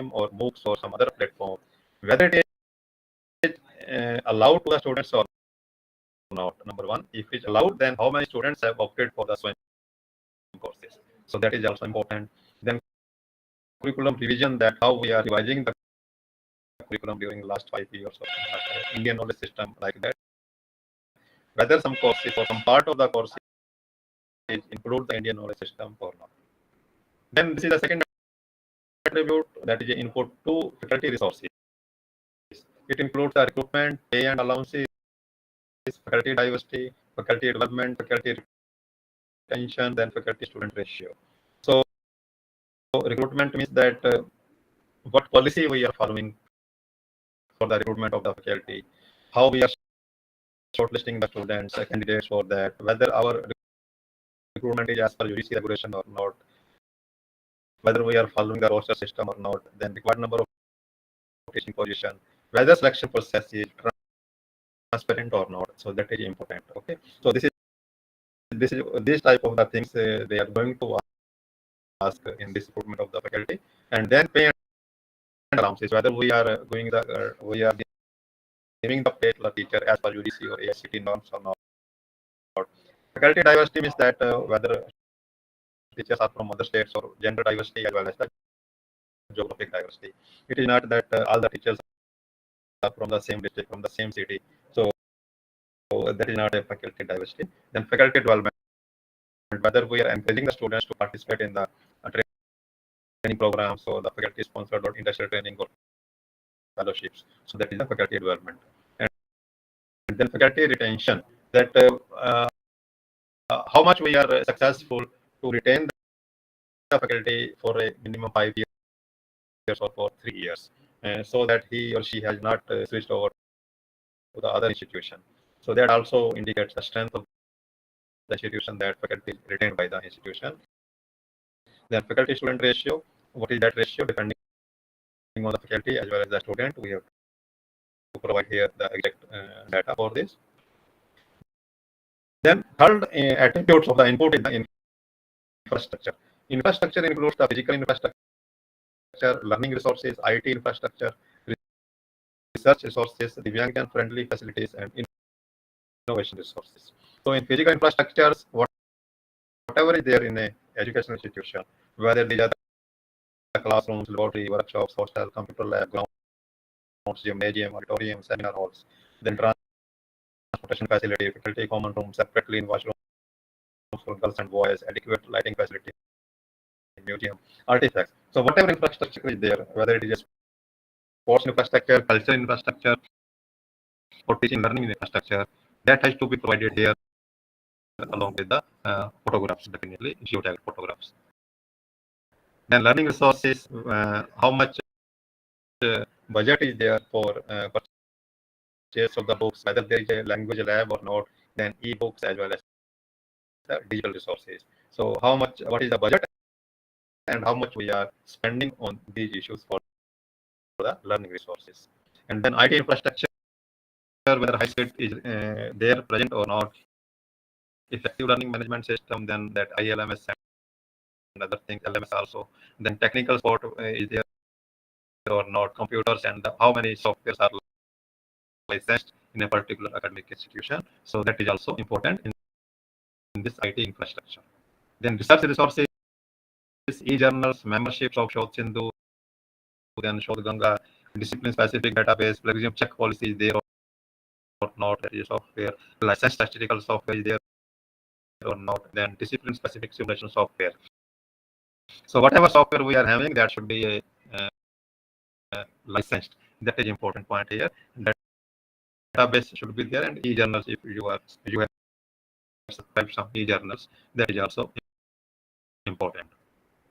Speaker 4: or MOOCs or some other platform, whether it is allowed to the students or not. Number 1, if it's allowed, then how many students have opted for the Swayam courses? So that is also important. Then curriculum revision, that how we are revising the curriculum during the last 5 years of Indian knowledge system, like that. Whether some courses or some part of the courses include the Indian knowledge system or not. Then this is the second attribute, that is input to faculty resources. It includes the recruitment, pay and allowances, faculty diversity, faculty development, faculty retention, then faculty student ratio. So recruitment means that what policy we are following for the recruitment of the faculty, how we are shortlisting the students, candidates for that, whether our recruitment is as per UGC regulation or not, whether we are following the roster system or not, then required number of teaching position, whether selection process is transparent or not. So that is important. Okay. So this type of the things they are going to ask in this recruitment of the faculty, and then pay and allowances, whether we are we are giving the pay to the teacher as per UGC or AICTE norms or not. Faculty diversity means that whether teachers are from other states, or gender diversity as well as the geographic diversity. It is not that all the teachers are from the same district, from the same city. So that is not a faculty diversity. Then faculty development, whether we are encouraging the students to participate in the training programs or the faculty sponsored or industrial training or fellowships. So that is the faculty development. And then faculty retention, that how much we are successful to retain the faculty for a minimum 5 years or for 3 years, so that he or she has not switched over to the other institution. So that also indicates the strength of the institution, that faculty is retained by the institution. Then faculty student ratio, what is that ratio? Depending on the faculty as well as the student, we have to provide here the exact data for this. Then third attributes of the input is the infrastructure. Infrastructure includes the physical infrastructure, learning resources, IT infrastructure, research resources, Divyangjan friendly facilities, and innovation resources. So in physical infrastructures, whatever is there in a educational institution, whether these are the classrooms, laboratory, workshops, hostel, computer lab, grounds, gymnasium, auditorium, seminar halls, then transportation facility, faculty common rooms, separate clean washrooms for girls and boys, adequate lighting facility, museum, artifacts. So whatever infrastructure is there, whether it is sports infrastructure, cultural infrastructure, or teaching learning infrastructure, that has to be provided here along with the photographs, definitely geotag photographs. Then learning resources, how much budget is there for purchase of the books, whether there is a language lab or not, then e-books as well as the digital resources. So what is the budget and how much we are spending on these issues for the learning resources. And then IT infrastructure, whether high speed is there present or not, effective learning management system, then that ILMS and other things, LMS also. Then technical support is there or not, computers, and how many softwares are licensed in a particular academic institution. So that is also important in this IT infrastructure. Then research resources, e-journals, memberships of Shodh Sindhu, then Shodh Ganga, discipline specific database, plagiarism check policy is there or not, that is software, licensed statistical software is there or not, then discipline specific simulation software. So whatever software we are having, that should be licensed. That is important point here. That database should be there, and e-journals, if you have subscribed some e-journals, that is also important.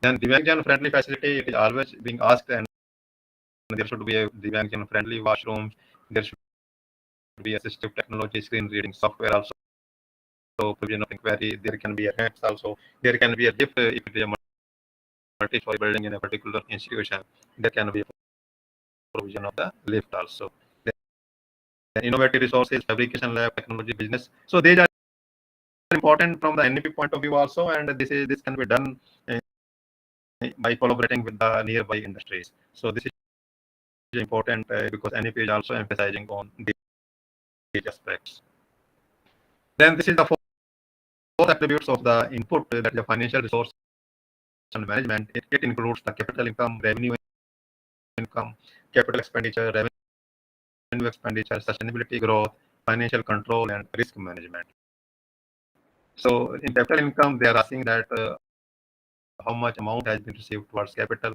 Speaker 4: Then Divyangjan friendly facility, it is always being asked, and there should be a Divyangjan friendly washroom. There should be assistive technology, screen reading software also. So provision of inquiry, there can be a ramps also. There can be a lift if it is a multi-story building in a particular institution. There can be a provision of the lift also. Then innovative resources, fabrication lab, technology business. So these are important from the NEP point of view also, and this can be done by collaborating with the nearby industries. So this is important because NEP is also emphasizing on these aspects. Then this is the fourth attributes of the input, that is the financial resource and management. It includes the capital income, revenue income, capital expenditure, revenue expenditure, sustainability growth, financial control, and risk management. So in capital income, they are asking that how much amount has been received towards capital,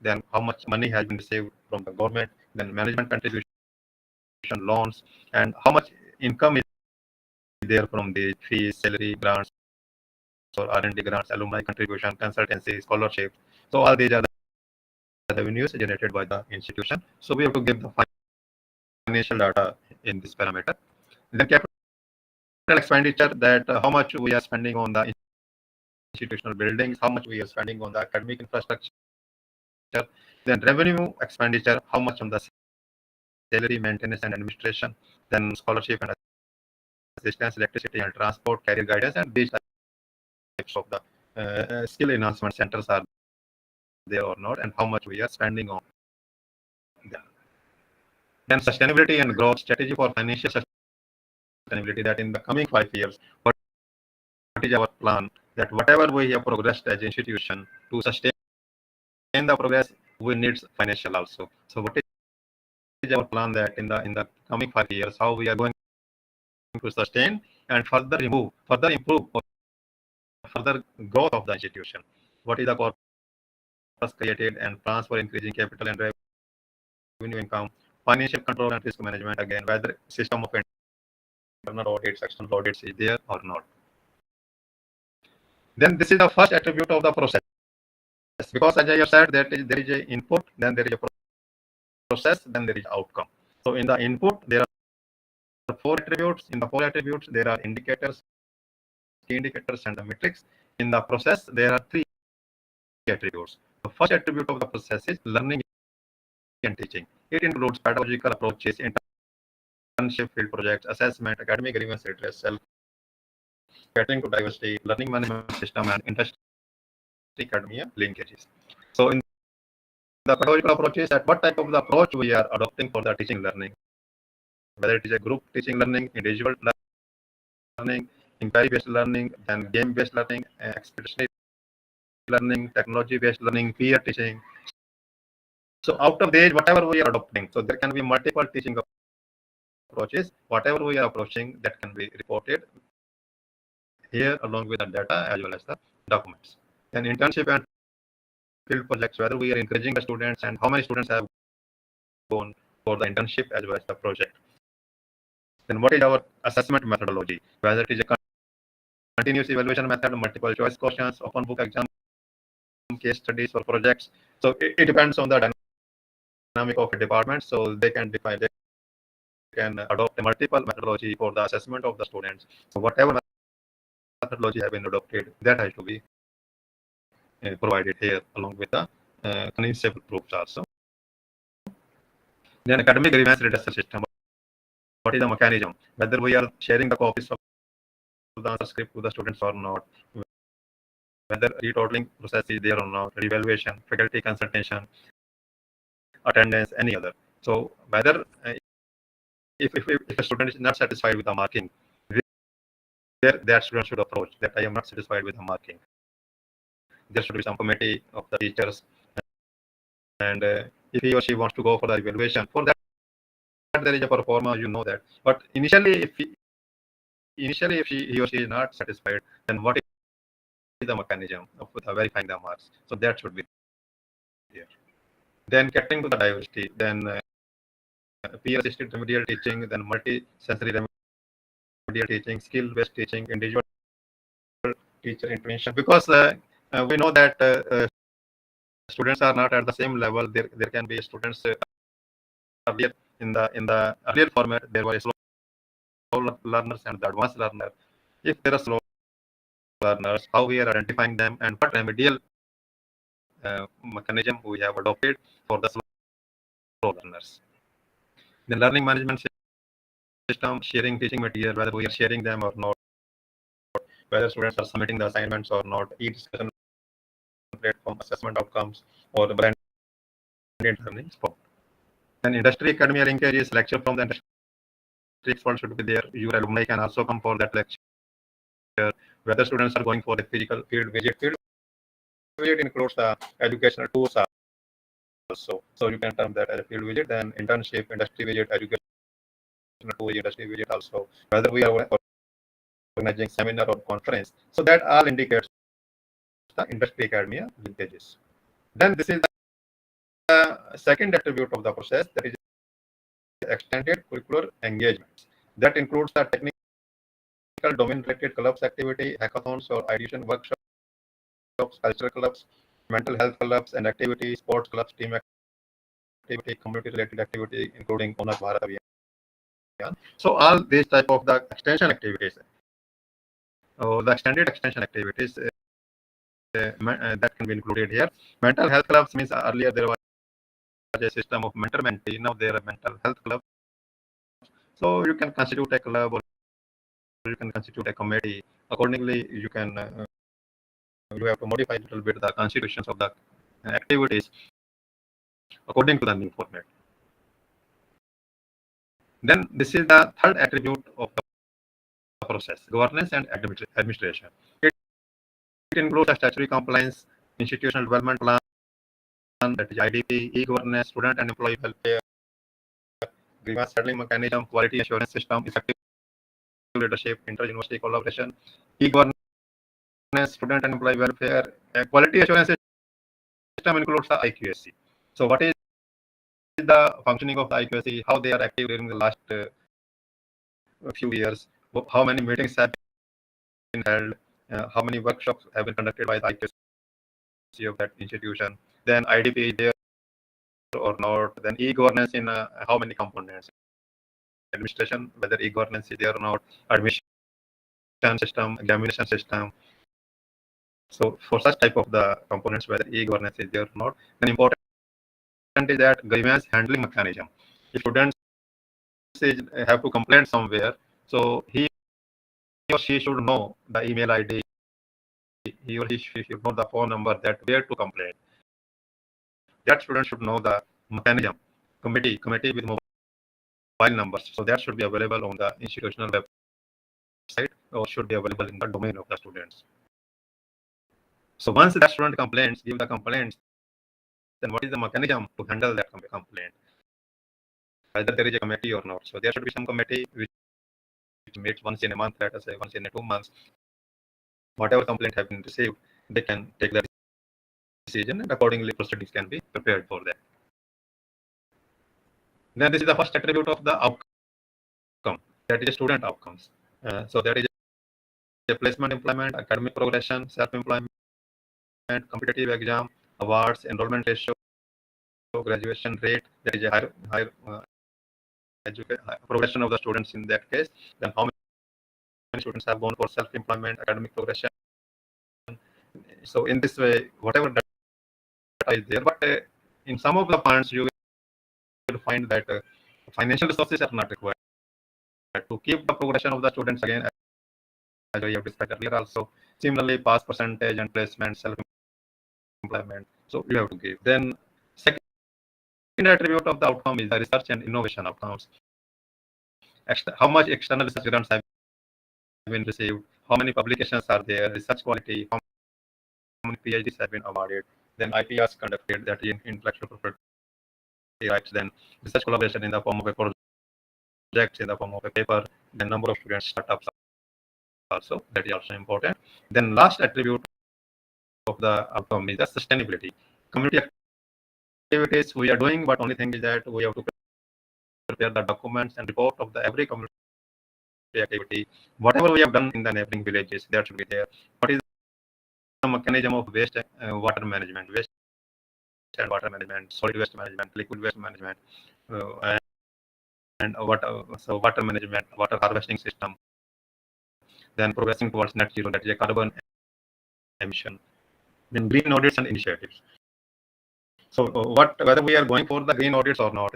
Speaker 4: then how much money has been received from the government, then management contribution, loans, and how much income is there from the fees, salary, grants, or R&D grants, alumni contribution, consultancy, scholarship. So all these are the revenues generated by the institution. So we have to give the financial data in this parameter. Then capital expenditure, that how much we are spending on the institutional buildings, how much we are spending on the academic infrastructure. Then revenue expenditure, how much on the salary, maintenance, and administration, then scholarship and assistance, electricity and transport, career guidance, and these types of the skill enhancement centers are there or not, and how much we are spending on them. Then sustainability and growth strategy for financial sustainability, that in the coming 5 years, what is our plan, that whatever we have progressed as institution, to sustain the progress, we need financial also. So what is our plan, that in the coming 5 years, how we are going to sustain and further improve, or further growth of the institution? What is the corpus created and plans for increasing capital and revenue income, financial control and risk management, again, whether system of internal audits, external audits is there or not. Then this is the first attribute of the process, because as I have said, that there is a input, then there is a process, then there is outcome. So in the input, there are 4 attributes. In the 4 attributes, there are indicators, key indicators, and the metrics. In the process, there are 3 attributes. The first attribute of the process is learning and teaching. It includes pedagogical approaches, internship, field projects, assessment, academic grievance redressal, catering to diversity, learning management system, and industry academia linkages. So in the pedagogical approaches, at what type of the approach we are adopting for the teaching learning, whether it is a group teaching learning, individual learning, inquiry-based learning, then game-based learning, expeditionary learning, technology-based learning, peer teaching. So out of these, whatever we are adopting, so there can be multiple teaching approaches. Whatever we are approaching, that can be reported here along with the data as well as the documents. Then internship and field projects, whether we are encouraging the students and how many students have gone for the internship as well as the project. Then what is our assessment methodology, whether it is a continuous evaluation method, multiple choice questions, open book exam, case studies, or projects. So it depends on the dynamic of a department. So they can adopt a multiple methodology for the assessment of the students. So whatever methodology have been adopted, that has to be provided here along with the concept proofs also. Then academic grievance redressal system. What is the mechanism? Whether we are sharing the copies of the answer script to the students or not, whether retotaling process is there or not, revaluation, faculty consultation, attendance, any other. So whether if a student is not satisfied with the marking, that student should approach that I am not satisfied with the marking. There should be some committee of the teachers, and if he or she wants to go for the evaluation, for that there is a performer, you know that. But initially, if he or she is not satisfied, then what is the mechanism of verifying the marks? So that should be there. Then getting to the diversity, then peer-assisted remedial teaching, then multi-sensory remedial teaching, skill-based teaching, individual teacher intervention. Because we know that students are not at the same level. There can be students earlier in the earlier format. There were slow learners and the advanced learner. If there are slow learners, how we are identifying them, and what remedial mechanism we have adopted for the slow learners. The learning management system, sharing teaching material, whether we are sharing them or not, whether students are submitting the assignments or not, e-discussion platform, assessment outcomes, or the blended learning spot. And industry academia linkages, lecture from the industry expert should be there. Your alumni can also come for that lecture. Whether students are going for the physical field visit includes the educational tours also. So you can term that as a field visit, then internship, industry visit, educational tour, industry visit also. Whether we are organizing seminar or conference, so that all indicates the industry academia linkages. Then this is the second attribute of the process, that is extended curricular engagements. That includes the technical domain-related clubs activity, hackathons or ideation workshops, cultural clubs, mental health clubs and activities, sports clubs, team activity, community-related activity, including Honor Bharat Abhiyan. So all these type of the extension activities, or the extended extension activities, that can be included here. Mental health clubs means earlier there was a system of mentor-mentee. Now there are mental health clubs. So you can constitute a club or you can constitute a committee. Accordingly, you have to modify a little bit the constitutions of the activities according to the new format. Then this is the third attribute of the process: governance and administration. It includes a statutory compliance, institutional development plan, that is IDP, e-governance, student and employee welfare, grievance settling mechanism, quality assurance system, effective leadership, inter-university collaboration, e-governance, student and employee welfare. Quality assurance system includes the IQSC. So what is the functioning of the IQSC? How they are active during the last few years? How many meetings have been held? How many workshops have been conducted by the IQSC of that institution? Then IDP is there or not? Then e-governance in how many components? Administration, whether e-governance is there or not, admission system, examination system. So for such type of the components, whether e-governance is there or not, then important is that grievance handling mechanism. If students have to complain somewhere, so he or she should know the email ID, he or she should know the phone number that where to complain. That student should know the mechanism, committee with mobile numbers. So that should be available on the institutional website or should be available in the domain of the students. So once the student complains, give the complaints, then what is the mechanism to handle that complaint? Whether there is a committee or not. So there should be some committee which meets once in a month, let us say once in 2 months. Whatever complaint have been received, they can take the decision and accordingly proceedings can be prepared for that. Then this is the first attribute of the outcome, that is student outcomes. So that is a placement, employment, academic progression, self-employment, competitive exam, awards, enrollment ratio, graduation rate, that is a higher progression of the students in that case. Then how many students have gone for self-employment, academic progression. So in this way, whatever data is there, but in some of the points you will find that financial resources are not required to keep the progression of the students again, as we have described earlier also. Similarly, pass percentage and placement, self-employment. So you have to give. Then second attribute of the outcome is the research and innovation outcomes. How much external research grants have been received, how many publications are there, research quality, how many PhDs have been awarded, then IPRs conducted, that is intellectual property rights, then research collaboration in the form of a project, in the form of a paper, then number of students, startups also, that is also important. Then last attribute of the outcome is the sustainability. Community activities we are doing, but only thing is that we have to prepare the documents and report of the every community activity. Whatever we have done in the neighboring villages, that should be there. What is the mechanism of waste water management, waste and water management, solid waste management, liquid waste management, and water management, water harvesting system. Then progressing towards net zero, that is a carbon emission. Then green audits and initiatives. So whether we are going for the green audits or not,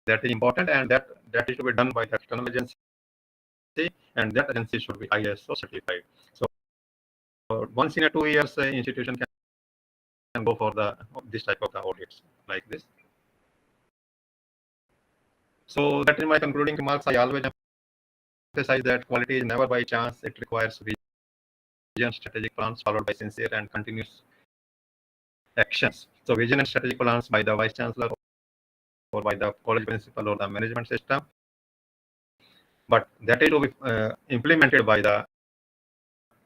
Speaker 4: that is important, and that is to be done by the external agency, and that agency should be ISO certified. So once in a 2 years, institution can go for this type of the audits like this. So that is my concluding remarks. I always emphasize that quality is never by chance. It requires vision, strategic plans followed by sincere and continuous actions. So vision and strategic plans by the vice chancellor or by the college principal or the management system, but that is to be implemented by the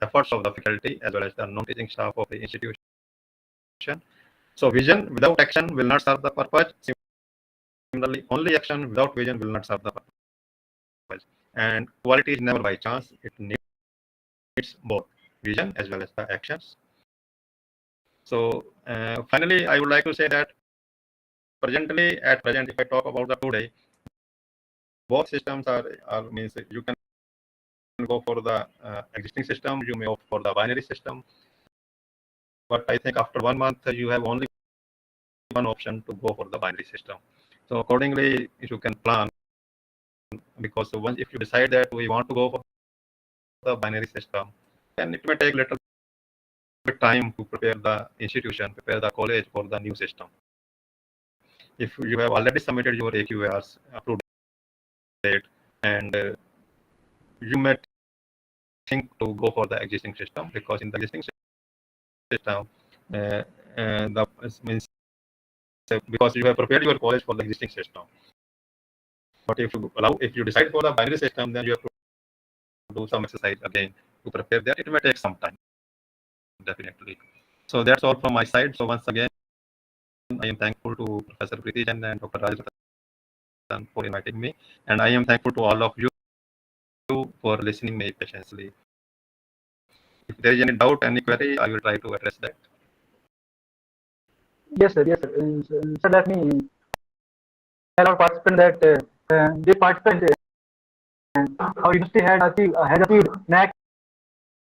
Speaker 4: efforts of the faculty as well as the non-teaching staff of the institution. So vision without action will not serve the purpose. Similarly, only action without vision will not serve the purpose. And quality is never by chance. It needs both vision as well as the actions. So finally, I would like to say that at present, if I talk about the today, both systems are means you can go for the existing system, you may opt for the binary system. But I think after 1 month, you have only one option to go for the binary system. So accordingly, you can plan, because once if you decide that we want to go for the binary system, then it may take little bit time to prepare the institution, prepare the college for the new system. If you have already submitted your AQARs approved date, and you may think to go for the existing system, because in the existing system, the means because you have prepared your college for the existing system. But if you decide for the binary system, then you have to do some exercise again to prepare that. It may take some time, definitely. So that's all from my side. So once again, I am thankful to Professor Preeti Jain and Dr. Raj for inviting me, and I am thankful to all of you for listening me patiently. If there is any doubt, any query, I will try to address that.
Speaker 1: Yes, sir. Yes, sir. So let me tell our participant that the participant our university had achieved NAC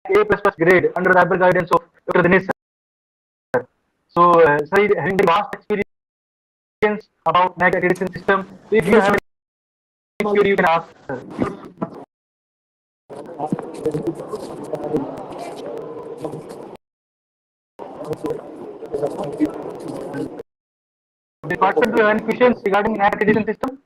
Speaker 1: A++ grade under the able guidance of Dr. Dinesh sir. So, sir, having the vast experience about NAC accreditation system, if you have any query, you can ask, sir. The participant, do you have any questions regarding NAC accreditation system?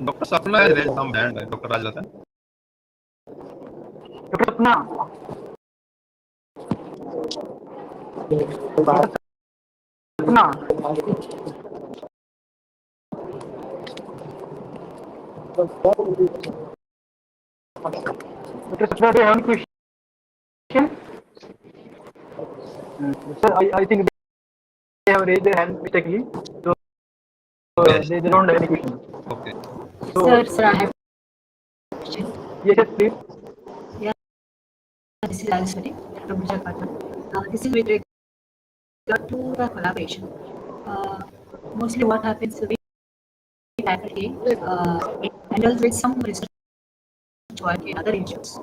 Speaker 4: Dr. Sapna has raised some hand. Dr. Rajratan.
Speaker 1: Dr. Sapna. Sapna. Dr. Sapna, do you have any question? Sir, I think they have raised their hand mistakenly. So,
Speaker 4: Yes.
Speaker 1: they don't have any question.
Speaker 4: Okay.
Speaker 1: So,
Speaker 2: Sir, I have a question.
Speaker 1: yes, please.
Speaker 2: This is Aliswari from Visakhapatnam. This is with regard to the collaboration. Mostly what happens with faculty, it handles with some research work in other institutes.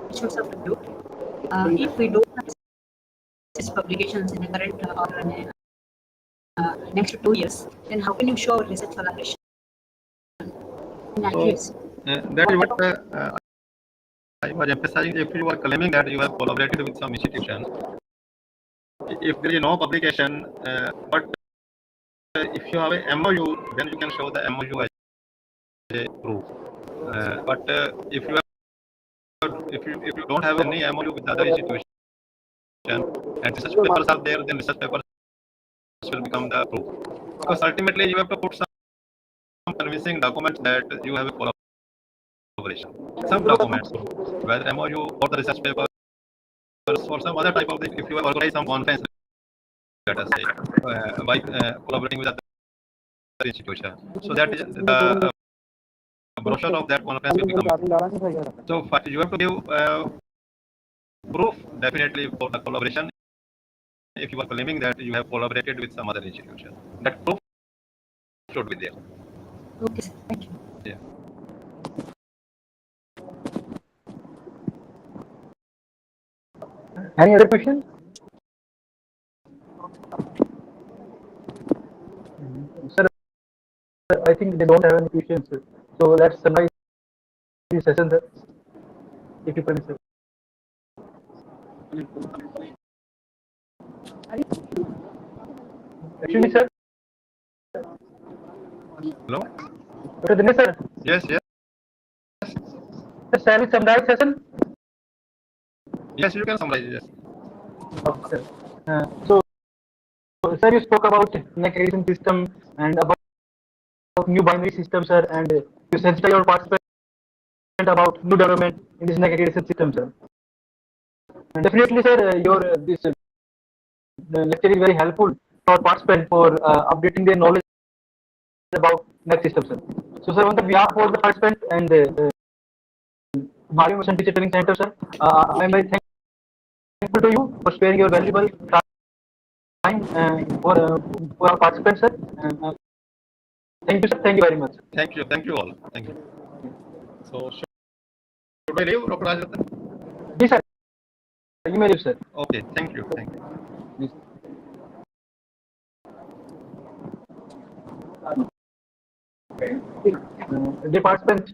Speaker 2: Institutes of repute. If we don't have these publications in the current or in next 2 years, then how can you show our research collaboration in accuracy?
Speaker 4: That is what I was emphasizing. If you are claiming that you have collaborated with some institutions, if there is no publication, but if you have a MOU, then you can show the MOU as a proof. But if you don't have any MOU with other institution and research papers are there, then research papers will become the proof. Because ultimately you have to put some convincing documents that you have a collaboration. Some documents, whether MOU or the research papers or some other type of thing. If you have organized some conference, let us say, by collaborating with other institution, so that is the brochure of that conference will become. So you have to give proof definitely for the collaboration. If you are claiming that you have collaborated with some other institution, that proof should be there.
Speaker 2: Okay, sir. Thank you.
Speaker 4: Yeah.
Speaker 1: Any other question? Sir, I think they don't have any questions. Sir. So let's summarize this session, sir. If you permit, sir. Excuse me, sir.
Speaker 4: Hello.
Speaker 1: Dr. Dinesh, sir.
Speaker 4: Yes.
Speaker 1: Sir, shall we summarize session?
Speaker 4: Yes, you can summarize. Yes.
Speaker 1: Okay, sir. So, sir, you spoke about NAC accreditation system and about new binary system, sir, and you sensitized your participant about new development in this NAC accreditation system, sir. And definitely, sir, your this lecture is very helpful for participants for updating their knowledge about NAC system, sir. So, sir, on the behalf of the participant and Mario Mission Teacher Training Center, sir, I am very thankful to you for sparing your valuable time for our participants, sir. Thank you, sir. Thank you very much.
Speaker 4: Thank you all. Thank you. So. Should I leave, Dr. Rajratan?
Speaker 1: Yes, sir. You may leave, sir.
Speaker 4: Okay, thank you. Thank you.
Speaker 1: Yes. The participant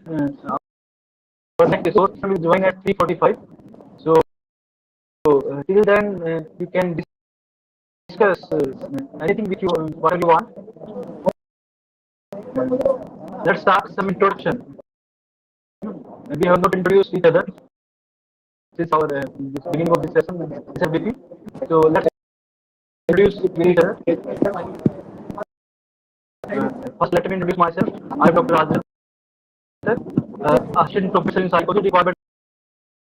Speaker 1: for next resource will join at 3:45. So till then you can discuss anything which you whatever you want. Let's start some introduction. We have not introduced each other since our this beginning of this session, this SFDP. So let's introduce each other. First, let me introduce myself. I'm Dr. Rajat, assistant professor in psychology, department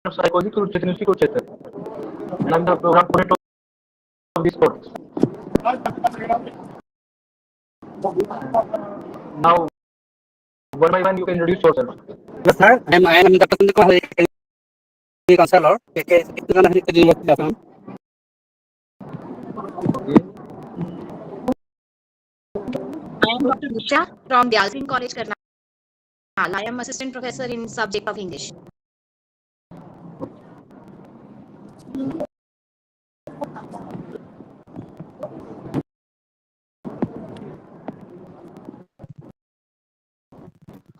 Speaker 1: of psychology, Kurukshetra University, Kurukshetra, and I'm the program coordinator of this course. Now, one by one, you can introduce yourself.
Speaker 5: Yes, sir. I am Dr. Sandeep Kumar, counselor, University of Assam.
Speaker 6: I am Dr. Gupta from the Alvin College, Karnal. I am assistant professor in subject of English.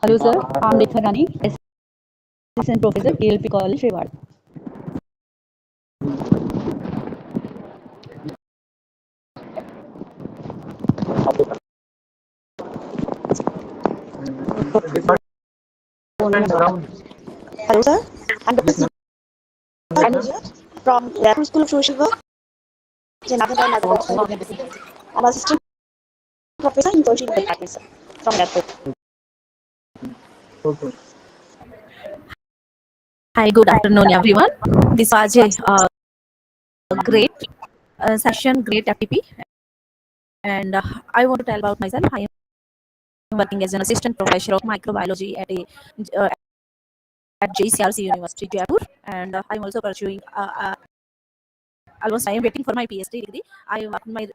Speaker 7: Hello, sir. I'm Rekha Rani, assistant professor, KLP College, Reward.
Speaker 3: Hello, sir. I'm Dr. Anuja from Raipur School of Social Work. I'm assistant professor in social department, sir, from Raipur.
Speaker 1: Okay.
Speaker 8: Hi, good afternoon, everyone. This was a great session, great FTP, and I want to tell about myself. I am working as an assistant professor of microbiology at JCRC University, Jaipur, and I'm also pursuing. Almost, I am waiting for my PhD degree. I am completed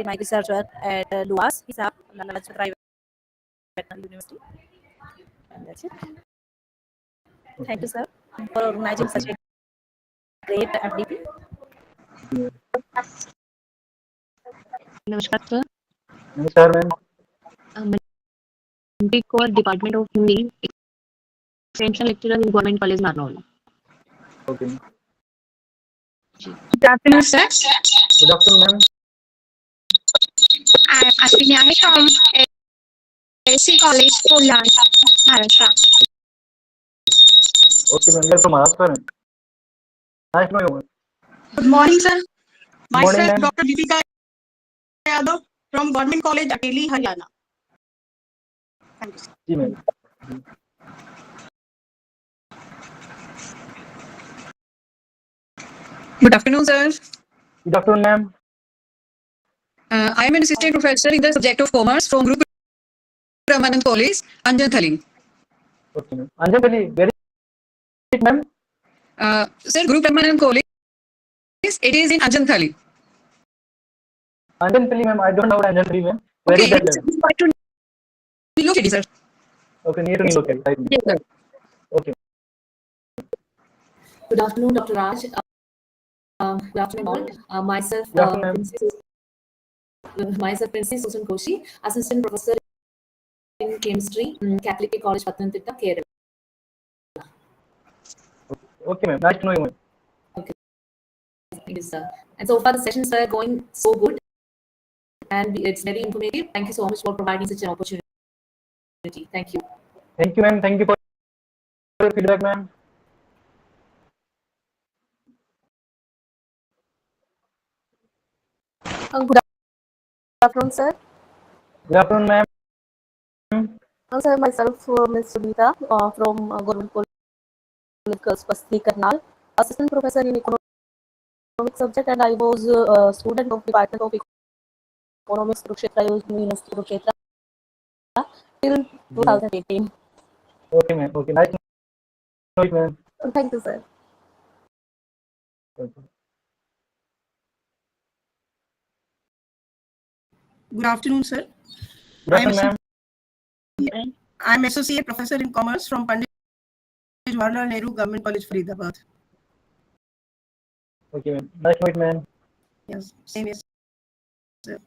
Speaker 8: my research work at LUAS, Hisab, Lala Lajpat Rai Veterinary University, and that's it. Thank you, sir, for organizing such a great FDP.
Speaker 6: Namaskar, sir.
Speaker 1: Namaskar, ma'am.
Speaker 6: Manpreet Kaur, Department of Hindi, Extension Lecturer in Government College, Narnaul.
Speaker 1: Okay.
Speaker 3: Good afternoon, sir.
Speaker 1: Good afternoon, ma'am.
Speaker 3: I am Ashwini Ahe from AC College, Pune, Maharashtra.
Speaker 1: Okay, ma'am. You are from Maharashtra, ma'am. Nice to know you, ma'am.
Speaker 9: Good morning, sir.
Speaker 1: Morning,
Speaker 9: Myself,
Speaker 1: ma'am.
Speaker 9: Dr. Deepika Yadav from Government College, Ateli, Haryana. Thank you.
Speaker 1: Ji, ma'am.
Speaker 9: Good afternoon, sir.
Speaker 1: Good afternoon, ma'am.
Speaker 9: I am an assistant professor in the subject of commerce from Group Ramanand College, Anjanthali.
Speaker 1: Okay, ma'am. Anjali, where is it, ma'am?
Speaker 9: Sir, Group Ramanand College, it is in Anjanthali.
Speaker 1: Anjali, ma'am. I don't know Anjali, ma'am. Where is that, ma'am?
Speaker 9: Quite to Niloketi, sir.
Speaker 1: Okay, near to me, okay. Right.
Speaker 9: Yes, sir.
Speaker 1: Okay.
Speaker 2: Good afternoon, Dr. Raj. Good afternoon, all. Myself,
Speaker 1: Good afternoon.
Speaker 2: Princess Susan Koshi, assistant professor in chemistry, Catholic College, Pathanamthitta, Kerala.
Speaker 1: Okay, ma'am. Nice to know you, ma'am.
Speaker 2: Thank you, sir. And so far, the sessions are going so good, and it's very informative. Thank you so much for providing such an opportunity. Thank you.
Speaker 1: Thank you, ma'am. Thank you for your feedback, ma'am.
Speaker 10: Good afternoon, sir.
Speaker 1: Good afternoon, ma'am.
Speaker 10: Sir, myself, Ms. Sunita from Government College, Pasti, Karnal, assistant professor in economics subject, and I was a student of Department of Economics, Kurukshetra University, Kurukshetra, till 2018.
Speaker 1: Okay, ma'am. Okay, nice to know you, ma'am.
Speaker 10: Thank you, sir.
Speaker 1: Okay.
Speaker 9: Good afternoon, sir.
Speaker 1: Good afternoon, ma'am.
Speaker 9: I am associate professor in commerce from Pandit Jawaharlal Nehru Government College, Faridabad.
Speaker 1: Okay, ma'am. Nice to meet, ma'am.
Speaker 9: Yes, same as. Sir.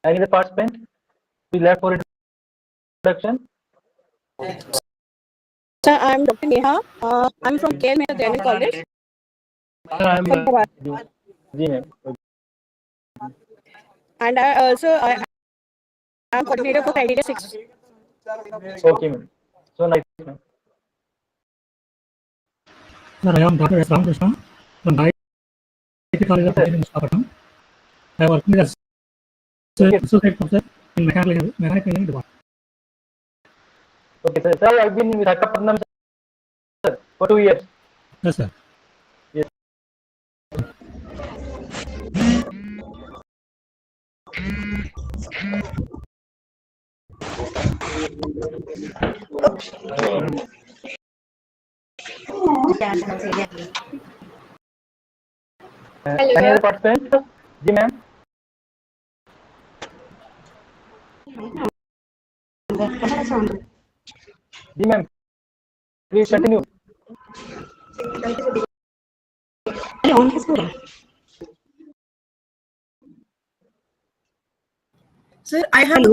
Speaker 1: Any other participant? We left for introduction.
Speaker 3: Sir, I'm Dr. Neha. I'm from KL Mehta General College.
Speaker 1: जी ma'am.
Speaker 3: And I am coordinator for criteria 6.
Speaker 1: Okay, ma'am. So nice, ma'am.
Speaker 5: Sir, I am Dr. S. Ramakrishna from IIT College of Engineering, Visakhapatnam. I work as associate professor in mechanical engineering department.
Speaker 1: Okay, sir. Sir, I've been in Visakhapatnam, sir, for 2 years.
Speaker 5: Yes, sir.
Speaker 1: Yes. Any other participant? जी ma'am. जी ma'am. Please continue.
Speaker 9: Sir, I have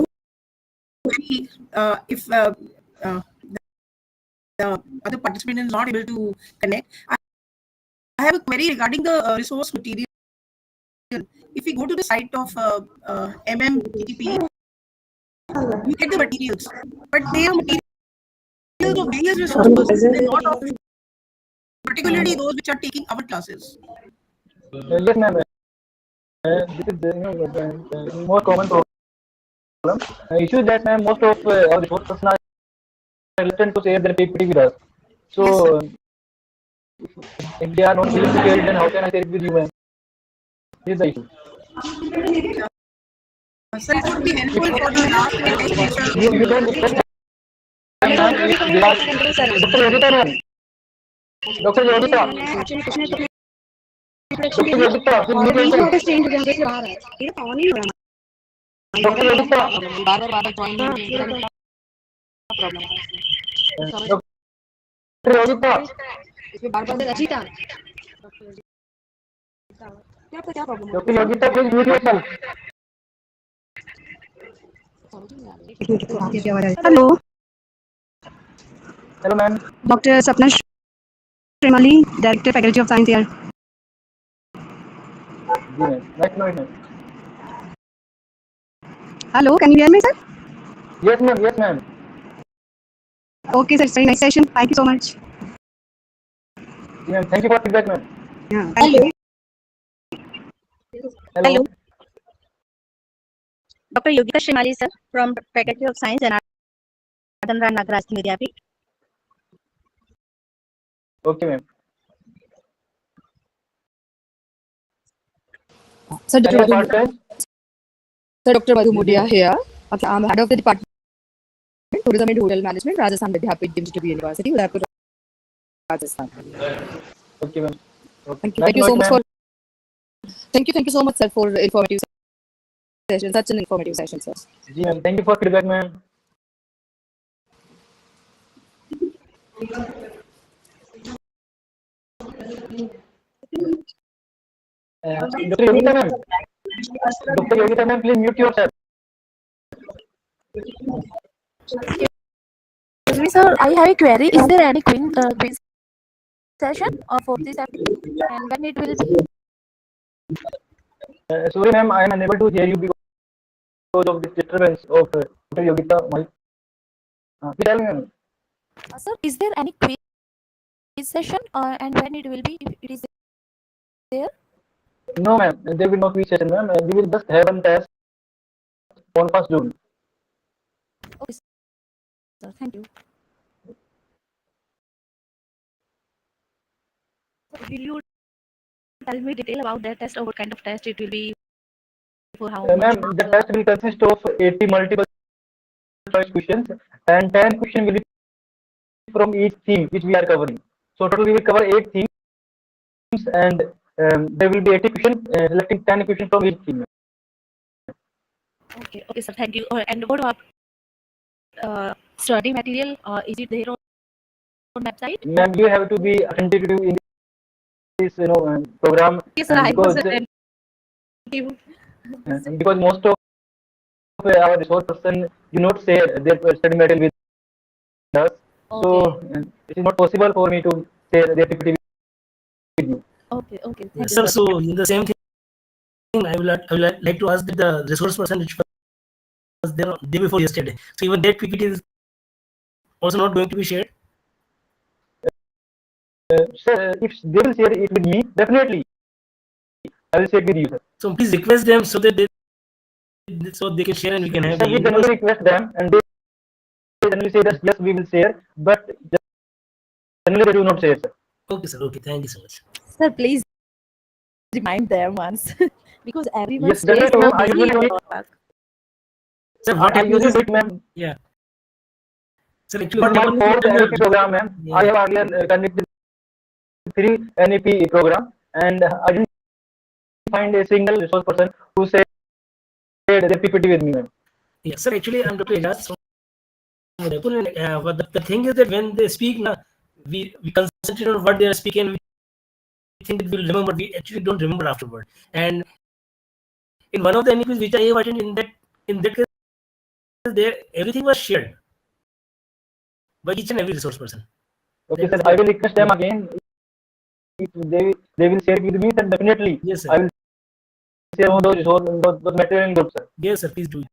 Speaker 9: very, if the other participant is not able to connect, I have a query regarding the resource material. If we go to the site of MMTTP, you get the materials, but they are materials of various resources, and not of particularly those which are taking our classes.
Speaker 1: Yes, ma'am. This is the more common problem. Issue is that, ma'am, most of our resources are reluctant to share their PPT with us. So, if they are not willing to share it, then how can I share it with you, ma'am? This is the issue.
Speaker 9: Sir, it would be helpful for the last lecture.
Speaker 1: You can request, Dr. Yogita, ma'am. Dr. Yogita. Dr. Yogita, please mute yourself. Dr. Yogita. Dr. Yogita. Dr. Yogita, please mute yourself.
Speaker 7: Hello,
Speaker 1: Hello, ma'am.
Speaker 7: Dr. Sapna Shrimali, Director, Faculty of Science here.
Speaker 1: जी ma'am. Nice to meet, ma'am.
Speaker 7: Hello, can you hear me, sir?
Speaker 1: Yes, ma'am. Yes, ma'am.
Speaker 7: Okay, sir, it's a very nice session. Thank you so much.
Speaker 1: जी ma'am. Thank you for feedback, ma'am.
Speaker 7: Yeah, thank you.
Speaker 1: Hello.
Speaker 6: Dr. Yogita Shrimali, sir, from Faculty of Science and Janardhan Nagaraj Vidyapeeth.
Speaker 1: Okay, ma'am.
Speaker 11: Sir,
Speaker 1: Any other participant?
Speaker 11: Dr. Madhu Mudia here. I'm head of the Department of Tourism and Hotel Management, Rajasthan Vidyapeeth, Jim's University, Udaipur, Rajasthan.
Speaker 1: Okay, ma'am. Okay.
Speaker 11: Thank you.
Speaker 1: Nice
Speaker 11: Thank you
Speaker 1: to
Speaker 11: so
Speaker 1: meet,
Speaker 11: much
Speaker 1: ma'am.
Speaker 11: Thank you so much, sir, for informative session. Such an informative session, sir.
Speaker 1: जी ma'am. Thank you for feedback, ma'am. Dr. Yogita, ma'am. Dr. Yogita, ma'am, please mute yourself.
Speaker 8: Excuse me, sir. I have a query. Is there any quiz session for this activity, and when it will be?
Speaker 1: Sorry, ma'am, I am unable to hear you because of this disturbance of Dr. Yogita. Please tell me, ma'am.
Speaker 8: Sir, is there any quiz session, and when it will be? If it is there?
Speaker 1: No, ma'am. There will not be session, ma'am. We will just have one test on 1st June.
Speaker 8: Okay, sir. Thank you. Will you tell me detail about that test, or what kind of test it will be? For how much?
Speaker 1: Ma'am, the test will consist of 80 multiple choice questions, and 10 questions will be from each theme which we are covering. So total we will cover 8 themes, and there will be 80 questions, selecting 10 questions from each theme.
Speaker 8: Okay, okay, sir. Thank you. And what about study material? Is it there on website?
Speaker 1: Ma'am, you have to be authenticated in this program,
Speaker 8: Yes, sir.
Speaker 1: and
Speaker 8: I was attentive.
Speaker 1: because most of our resource person do not share their study material with us, so
Speaker 8: Okay,
Speaker 1: it is not possible for me to share their PPT with you.
Speaker 8: okay, okay. Thank you,
Speaker 12: Sir,
Speaker 8: sir.
Speaker 12: so in the same thing, I would like to ask that the resource person which was there day before yesterday. So even that PPT is also not going to be shared.
Speaker 1: Sir, if they will share it with me, definitely I will share with you, sir.
Speaker 12: So please request them so that they can share and we can have
Speaker 1: Sir,
Speaker 12: the
Speaker 1: we generally request them, and they generally say that yes, we will share, but generally they do not share, sir.
Speaker 12: Okay, sir. Okay, thank you so much.
Speaker 8: Sir, please remind them once because everyone
Speaker 1: Yes, generally
Speaker 8: stays
Speaker 1: to
Speaker 8: now
Speaker 1: him, I
Speaker 8: busy
Speaker 1: usually
Speaker 8: in
Speaker 1: do
Speaker 8: their
Speaker 1: it.
Speaker 8: work.
Speaker 12: Sir, what
Speaker 1: I
Speaker 12: happens
Speaker 1: usually
Speaker 12: is,
Speaker 1: do it, ma'am.
Speaker 12: yeah. Sir, actually,
Speaker 1: This
Speaker 12: what
Speaker 1: is my
Speaker 12: happens is
Speaker 1: fourth
Speaker 12: that
Speaker 1: NEP program, ma'am. I
Speaker 12: yeah.
Speaker 1: have earlier conducted 3 NEP program, and I didn't find a single resource person who shared their PPT with me, ma'am.
Speaker 12: Yeah, sir, actually, I'm Dr. Ejaz from Udaipur, and but the thing is that when they speak, now we concentrate on what they are speaking. We think that we'll remember. We actually don't remember afterward. And in one of the NEPs which I have attended, in that case, there everything was shared by each and every resource person.
Speaker 1: Okay,
Speaker 12: That
Speaker 1: sir.
Speaker 12: is
Speaker 1: I
Speaker 12: the
Speaker 1: will request them again. If they will share with me, then definitely
Speaker 12: yes, sir.
Speaker 1: I will share all those resources, those material in group, sir.
Speaker 12: Yes, sir. Please do it.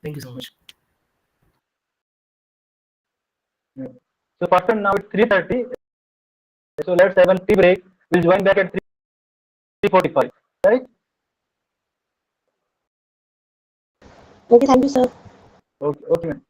Speaker 12: Thank you so much.
Speaker 1: Yeah. So, first now it's 3:30. So let's have a tea break. We'll join back at 3:45. Right?
Speaker 3: Okay, thank you, sir.
Speaker 1: Okay, okay, ma'am.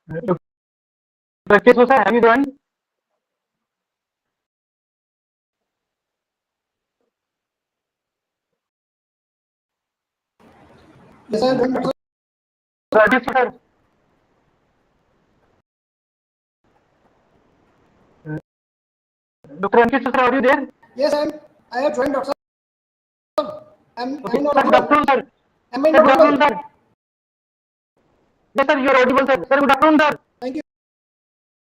Speaker 1: Dr. Rakesh Sosa, have you joined?
Speaker 13: Yes, I am joined, Dr.
Speaker 1: Rakesh Sosa. Dr. Ankit Sosa, are you there?
Speaker 13: Yes, I have joined, Dr. I'm
Speaker 1: Okay,
Speaker 13: not
Speaker 1: sir, good
Speaker 13: audible.
Speaker 1: afternoon, sir.
Speaker 13: Am I
Speaker 1: Sir,
Speaker 13: not
Speaker 1: good afternoon,
Speaker 13: audible?
Speaker 1: sir. Yes, sir, you are audible, sir. Sir, good afternoon, sir.
Speaker 13: Thank you.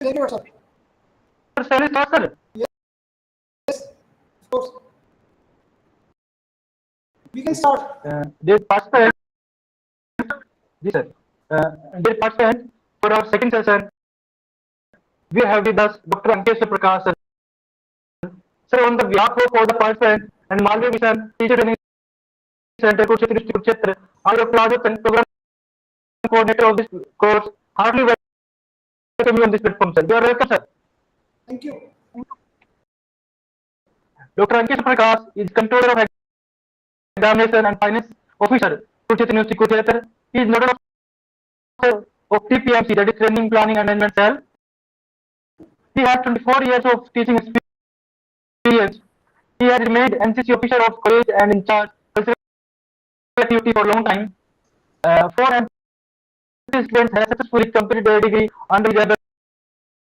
Speaker 13: Thank you, Dr.
Speaker 1: Sir, service start, sir.
Speaker 13: Yes, of course. We can start.
Speaker 1: Dear participant, yes, sir. Dear participant, for our second session, we have with us Dr. Ankit Prakash, sir. Sir, on the behalf of all the participants and Malvi Mission Teacher Training Center, Kurukshetra, I, Dr. Rajat, and program coordinator of this course, heartily welcome you on this platform, sir. You are welcome, sir.
Speaker 13: Thank you.
Speaker 1: Dr. Ankit Prakash is controller of examination and finance officer, Kurukshetra University, Kurukshetra. He is nodal officer of TPMC, that is Training, Planning and Management Cell. He has 24 years of teaching experience. He has remained NCC officer of college and in charge cultural activity for a long time. Four NCC students have successfully completed their degree under his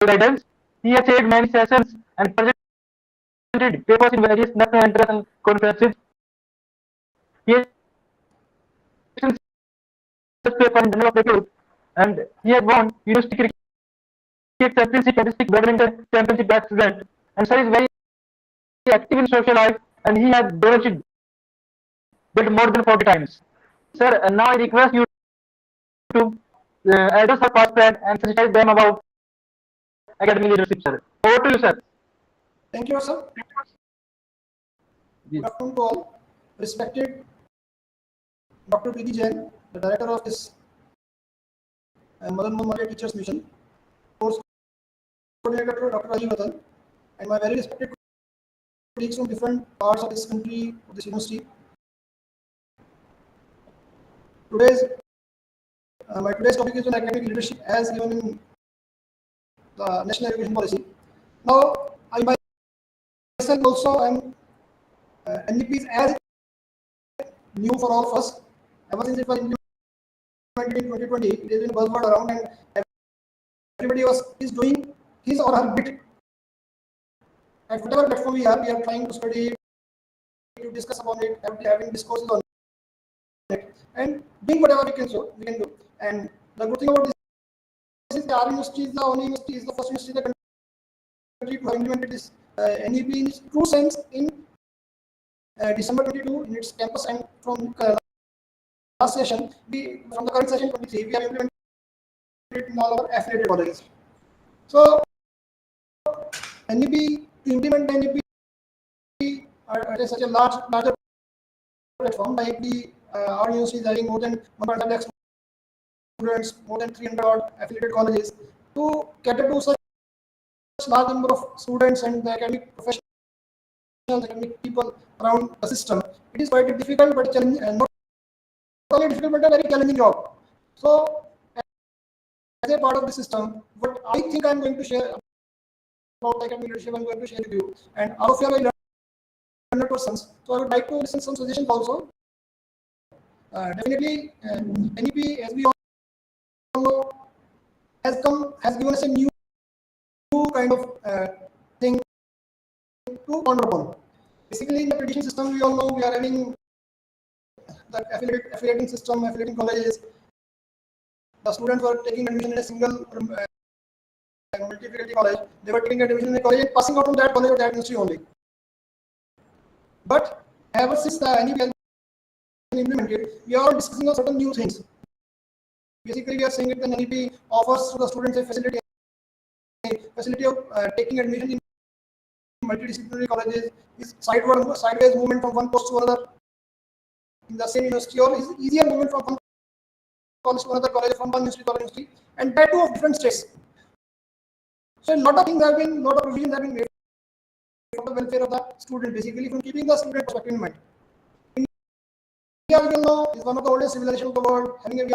Speaker 1: guidance. He has chaired many sessions and presented papers in various national and international conferences. He has written papers in Journal of Recruit, and he has won University Cricket Championship and District Badminton Championship by student. And sir is very active in social life, and he has donated bid more than 40 times. Sir, now I request you to address our participant and sensitize them about academic leadership, sir. Over to you, sir.
Speaker 13: Thank you, sir. Good afternoon to all. Respected Dr. Preeti Jain, the director of this Madan Mohan Teachers Mission, course coordinator Dr. Rajiv Vatan, and my very respected colleagues from different parts of this country, of this university. My today's topic is on academic leadership as given in the National Education Policy. Now, I myself also am NEPs as new for all of us. Ever since it was implemented in 2020, it has been a buzzword around, and everybody is doing his or her bit. At whatever platform we are trying to study, to discuss upon it, having discourses on it, and doing whatever we can do. And the good thing about this is our university is the only university, is the first university in the country to have implemented this NEP in its true sense in December 22 in its campus, and from last session, from the current session 23, we have implemented it in all our affiliated colleges. So, NEP, to implement the NEP at such a larger platform, like our university is having more than 1.5 lakh students, more than 300 odd affiliated colleges, to cater to such large number of students and the academic professionals, academic people around the system. It is quite a difficult but challenging, and not only difficult but a very challenging job. So, as a part of the system, what I think I am going to share about academic leadership, I am going to share with you, and all of you are very learned persons. So, I would like to listen some suggestions also. Definitely, NEP, as we all know, has given us a new kind of thing to ponder upon. Basically, in the traditional system, we all know we are having the affiliating system, affiliating colleges. The students were taking admission in a single multi-faculty college. They were taking admission in a college and passing out from that college or that university only. But ever since the NEP has been implemented, we are discussing on certain new things. Basically, we are saying that the NEP offers to the students a facility of taking admission in multidisciplinary colleges, is sideways movement from one post to another in the same university, or is easier movement from one college to another college, from one university to another university, and that too of different states. So a lot of provisions have been made for the welfare of the student, basically from keeping the student perspective in mind. India, we know, is one of the oldest civilizations of the world, having a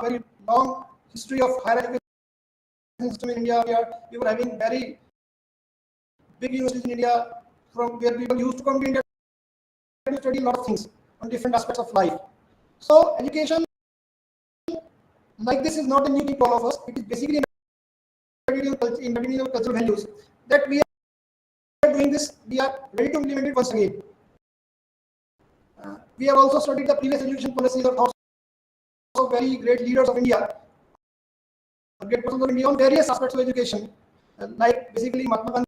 Speaker 13: very long history of higher education system in India. We were having very big universities in India from where people used to come to India to study a lot of things on different aspects of life. So education like this is not a new thing for all of us. It is basically embedded in cultural values that we are doing this. We are ready to implement it once again. We have also studied the previous education policies of very great leaders of India, great persons of India on various aspects of education. Like basically Mahatma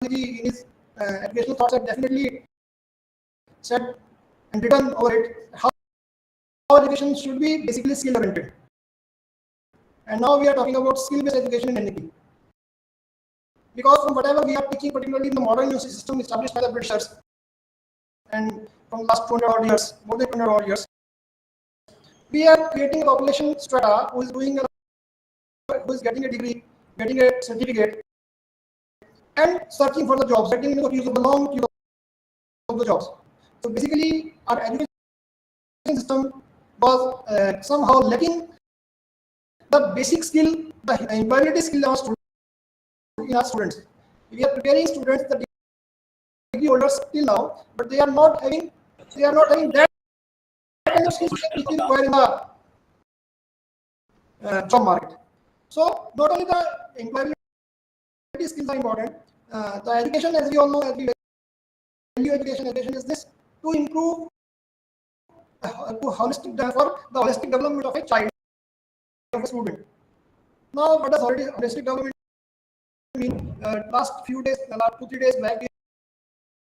Speaker 13: Gandhi in his educational thoughts have definitely said and written over it how education should be basically skill oriented. And now we are talking about skill-based education in NEP. Because from whatever we are teaching, particularly in the modern university system established by the Britishers, and from last 200 odd years, more than 200 odd years, we are creating a population strata who is getting a degree, getting a certificate, and searching for the jobs, getting into the queues of the long queue of the jobs. So basically, our education system was somehow lacking the basic skill, the employability skill in our students. We are preparing students, the degree holders till now, but they are not having that kind of skills which we require in the job market. So not only the employability skills are important, the education, as we all know, as we value education is this to improve for the holistic development of a child, of a student. Now, what does holistic development mean? Last 2-3 days back, we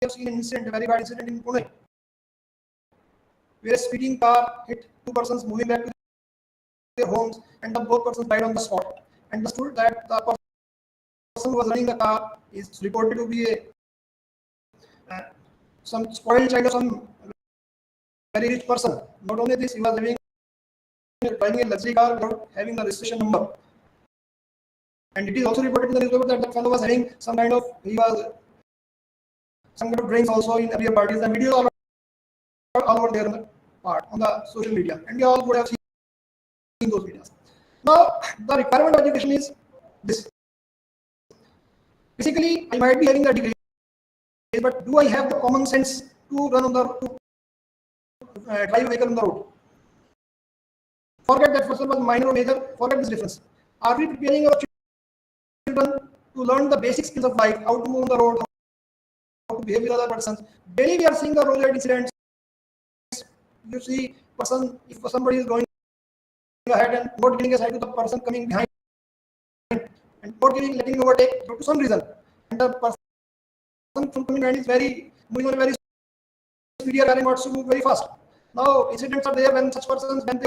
Speaker 13: have seen an incident, a very bad incident in Pune, where a speeding car hit two persons moving back to their homes, and both persons died on the spot. And the person who was running the car is reported to be some spoiled child of some very rich person. Not only this, he was driving a luxury car without having the registration number. And it is also reported in the newspaper that the fellow was having some kind of drinks also in every parties. The videos are all over there on the social media, and we all would have seen those videos. Now, the requirement of education is this. Basically, I might be having the degree, but do I have the common sense to run on the drive a vehicle on the road? Forget that first was minor or major. Forget this difference. Are we preparing our children to learn the basic skills of life, how to move on the road, how to behave with other persons? Daily we are seeing the road incidents. You see, if somebody is going ahead and not giving a side to the person coming behind, and not letting him overtake due to some reason, and the person from coming behind is moving on a very speedy and wants to move very fast. Now, incidents are there when such persons, when they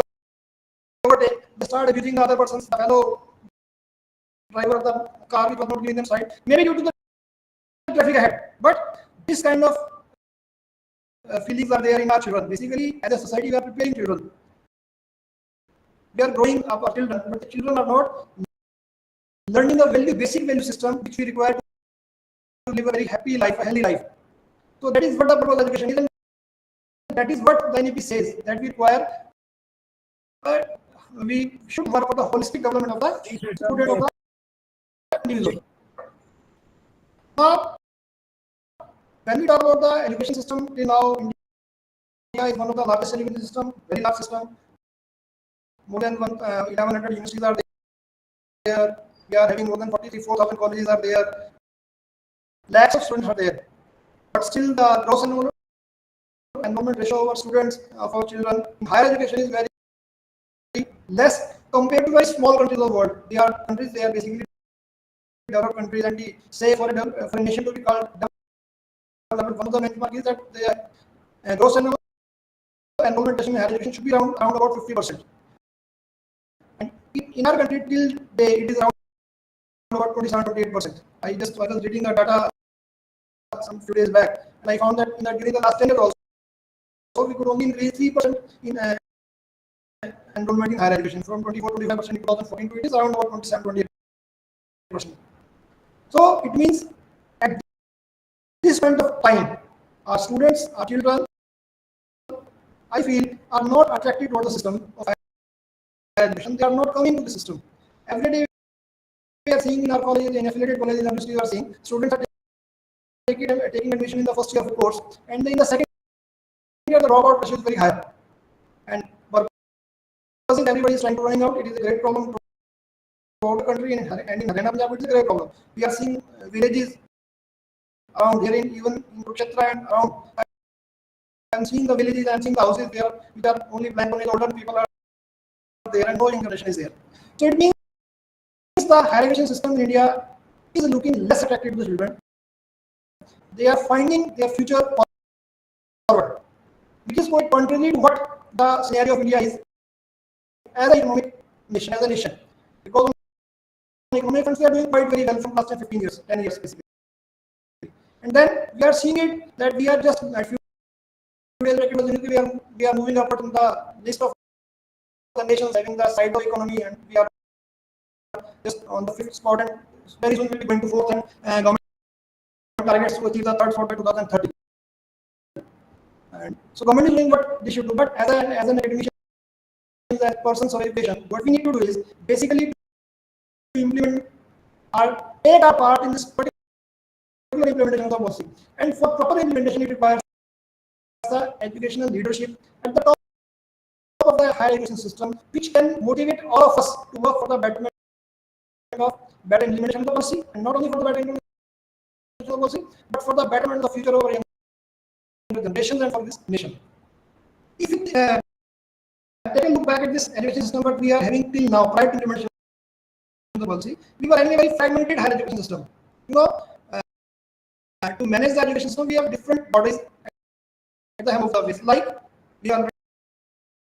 Speaker 13: overtake, they start abusing the other persons, the fellow driver of the car which was not giving them side, maybe due to the traffic ahead. But this kind of feelings are there in our children. Basically, as a society, we are preparing children. We are growing up our children, but the children are not learning the basic value system which we require to live a very happy life, a healthy life. So that is what the purpose of education is, and that is what the NEP says, that we require. We should work for the holistic development of the student, of the individual. Now, when we talk about the education system, till now, India is one of the largest education system, very large system. More than 1,100 universities are there. We are having more than 4,000 colleges are there. Lakhs of students are there. But still, the gross enrollment ratio of our students, of our children in higher education is very less compared to very small countries of the world. They are basically developed countries, and we say for a nation to be called developed, one of the benchmarks is that the gross enrollment ratio in higher education should be around about 50%. And in our country till day it is around about 27-28%. I was reading the data some few days back, and I found that during the last 10 years also, we could only increase 3% in enrollment in higher education from 24-25% in 2014 to it is around about 27-28%. So it means at this point of time, our students, our children, I feel, are not attracted towards the system of higher education, they are not coming to the system. Every day we are seeing in our colleges, in affiliated colleges, universities, we are seeing students are taking admission in the first year of a course, and then in the second year the dropout ratio is very high. And because everybody is trying to running out, it is a great problem throughout the country, and in Haryana, Punjab, it is a great problem. We are seeing villages around here, even in Kurukshetra and around. I am seeing the villages, I am seeing the houses there, which are only blank, only older people are there, and no young generation is there. So it means the higher education system in India is looking less attractive to the children. They are finding their future forward, which is quite contrary to what the scenario of India is as an economic nation, as a nation. Because on economic fronts, we are doing quite very well from last 15 years, 10 years basically. And then we are seeing it that we are just a few days back, we are moving up in the list of the nations having the side of economy, and we are just on the 5th spot, and very soon we will be going to 4th, and government targets to achieve the 3rd spot by 2030. And so government is doing what they should do, but as an academician, as persons of education, what we need to do is basically to implement take our part in this particular implementation of the policy. And for proper implementation, it requires the educational leadership at the top of the higher education system, which can motivate all of us to work for the betterment of better implementation of the policy, and not only for the better implementation of the policy, but for the betterment of the future of our younger generations and for this nation. If we take a look back at this education system that we are having till now, prior to implementation of the policy, we were having a very fragmented higher education system. You know, to manage the education system, we have different bodies at the hem of the office. Like we already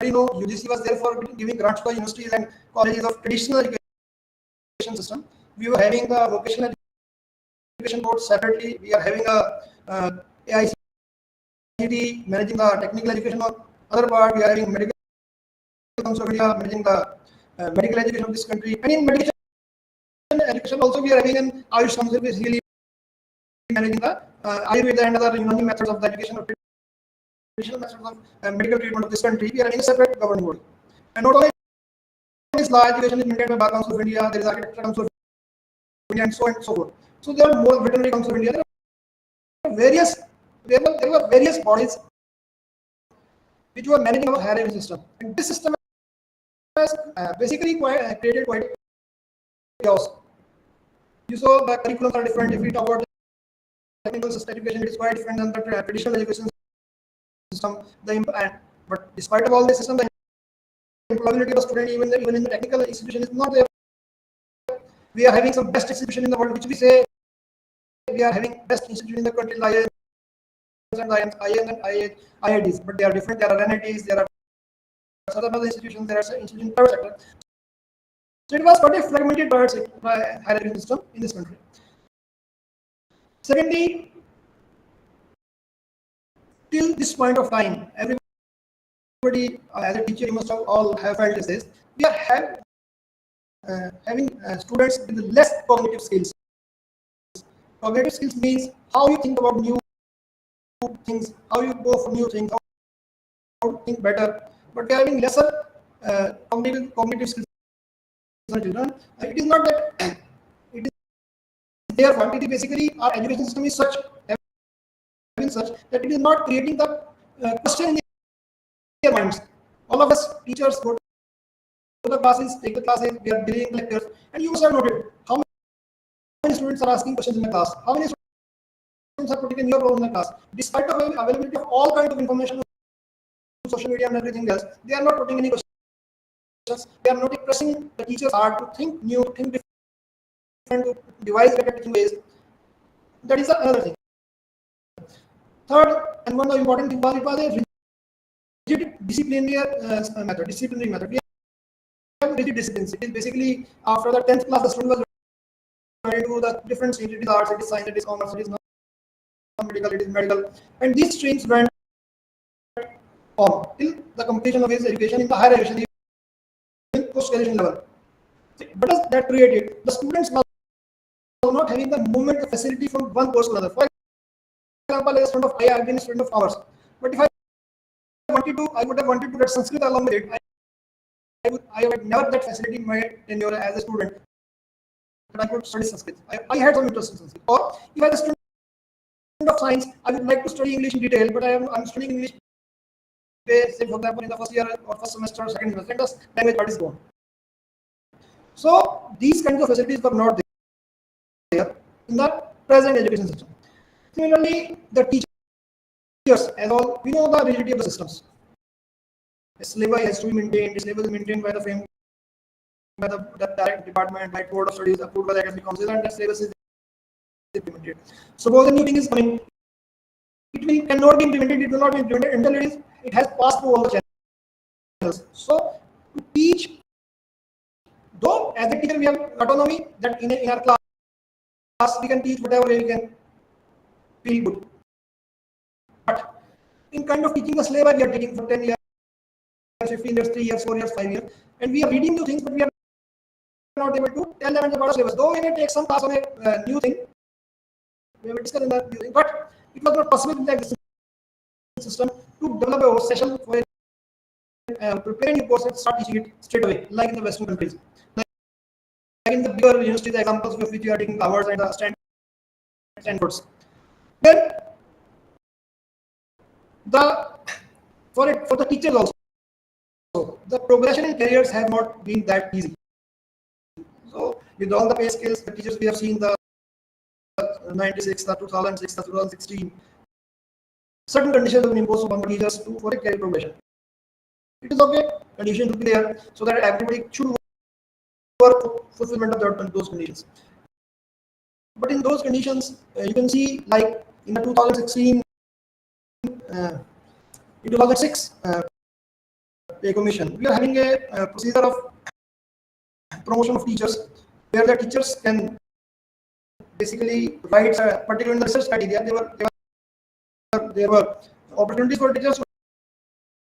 Speaker 13: know, UGC was there for giving grants to universities and colleges of traditional education system. We were having the vocational education board separately. We are having a AICTE managing the technical education on other part. We are having medical council of India managing the medical education of this country. And in medical education also, we are having an Ayush council basically managing the Ayurveda and other Unani methods of the education of traditional methods of medical treatment of this country. We are having a separate governing body. And not only this, law education is maintained by Bar Council of India, there is Architecture Council of India, and so on and so forth. So there are more Veterinary Council of India. There were various bodies which were managing our higher education system. And this system has basically created quite chaos. You saw the curriculums are different. If we talk about the technical system education, it is quite different than the traditional education system. But despite of all this system, the employability of a student even in the technical institution is not there. We are having some best institution in the world, which we say we are having best institution in the country, like IIMs and IITs, but they are different. There are NITs, there are other institutions, there are institutions in the private sector. So it was quite a fragmented higher education system in this country. Secondly, till this point of time, everybody as a teacher, you must have all have felt this. We are having students with less cognitive skills. Cognitive skills means how you think about new things, how you go for new things, how to think better. But we are having lesser cognitive skills in children. It is not that it is their fault. It is basically our education system is such that it is not creating the question in their minds. All of us teachers go to the classes, take the classes, we are delivering lectures, and you must have noted how many students are asking questions in the class, how many students are putting in your role in the class. Despite the availability of all kinds of information on social media and everything else, they are not putting any questions. They are not pressing the teachers hard to think new, think different, to devise better teaching ways. That is another thing. Third, and one of the important things was it was a rigid disciplinary method. We have rigid disciplines. It is basically after the 10th class, the student was ready to do the different streams. It is arts, it is science, it is commerce, it is non-medical, it is medical, and these streams went on till the completion of his education in the higher education, in post-graduation level. What does that created? The students were not having the movement, the facility from one course to another. For example, as a student of I have been a student of commerce, but if I would have wanted to get Sanskrit along with it, I had never that facility in my tenure as a student that I could study Sanskrit. I had some interest in Sanskrit. Or if I was a student of science, I would like to study English in detail, but I'm studying English, say for example, in the first year or first semester or second semester, the language part is gone. So these kinds of facilities were not there in the present education system. Similarly, the teachers, as all, we know the rigidity of the systems. The syllabus has to be maintained. The syllabus is maintained by the direct department, by board of studies, approved by the academic council, and the syllabus is implemented. Suppose a new thing is coming, cannot be implemented. It will not be implemented until it has passed through all the channels. So to teach, though as a teacher we have autonomy that in our class we can teach whatever we can feel good. But in kind of teaching the syllabus we are taking for 10 years, 15 years, 3 years, 4 years, 5 years, and we are reading new things, but we are not able to tell them about the syllabus. Though we may take some class on a new thing, we will discuss in that new thing, but it was not possible in the existing system to develop a whole session for preparing new course and start teaching it straight away, like in the Western countries. Like in the bigger universities, examples of which you are taking Harvard and the Stanfords. Then for the teachers also, the progression in careers have not been that easy. So with all the pay scales, the teachers we have seen the 96, the 2006, the 2016, certain conditions have been imposed upon the teachers for a career progression. It is okay, condition to be there so that everybody should work for fulfillment of those conditions. But in those conditions, you can see like in the 2016, in 2006 pay commission, we are having a procedure of promotion of teachers where the teachers can basically write, particularly in the research criteria, there were opportunities for teachers to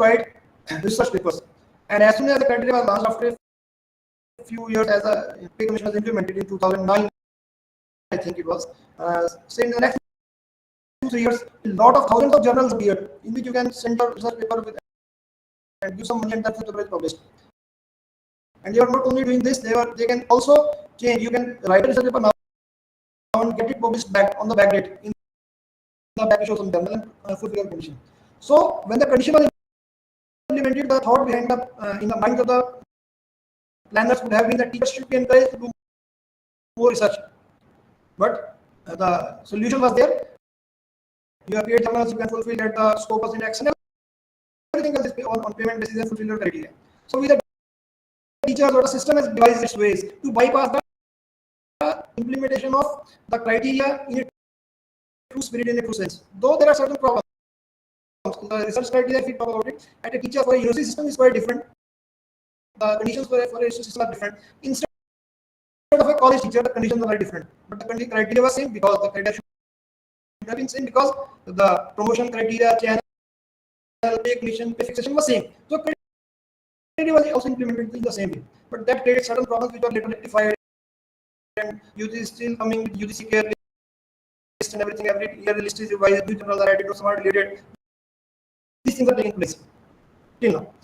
Speaker 13: write research papers. And as soon as the criteria was launched after a few years, as a pay commission was implemented in 2009, I think it was, say in the next 2-3 years, a lot of thousands of journals appeared in which you can send your research paper with and give some money and that paper is published. And you are not only doing this, they can also change. You can write a research paper now and get it published back on the back date in the back issue of some journal and fulfill your condition. So when the condition was implemented, the thought behind in the minds of the planners would have been that teachers should be encouraged to do more research. But the solution was there. You have paid journals, you can fulfill that the scope was in action. Everything else is on payment basis and fulfill your criteria. So with the teachers or the system has devised its ways to bypass the implementation of the criteria in a true spirit, in a true sense. Though there are certain problems. The research criteria, if we talk about it, at a teacher for a university system is quite different. The conditions for a university system are different. Instead of a college teacher, the conditions are very different. But the criteria was same because the criteria should have been same because the promotion criteria, channel, pay condition, pay fixation was same. So criteria was also implemented in the same way. But that created certain problems which are later rectified. And UGC is still coming with UGC care list and everything. Every year the list is revised, new journals are added or some are deleted. These things are taking place till now.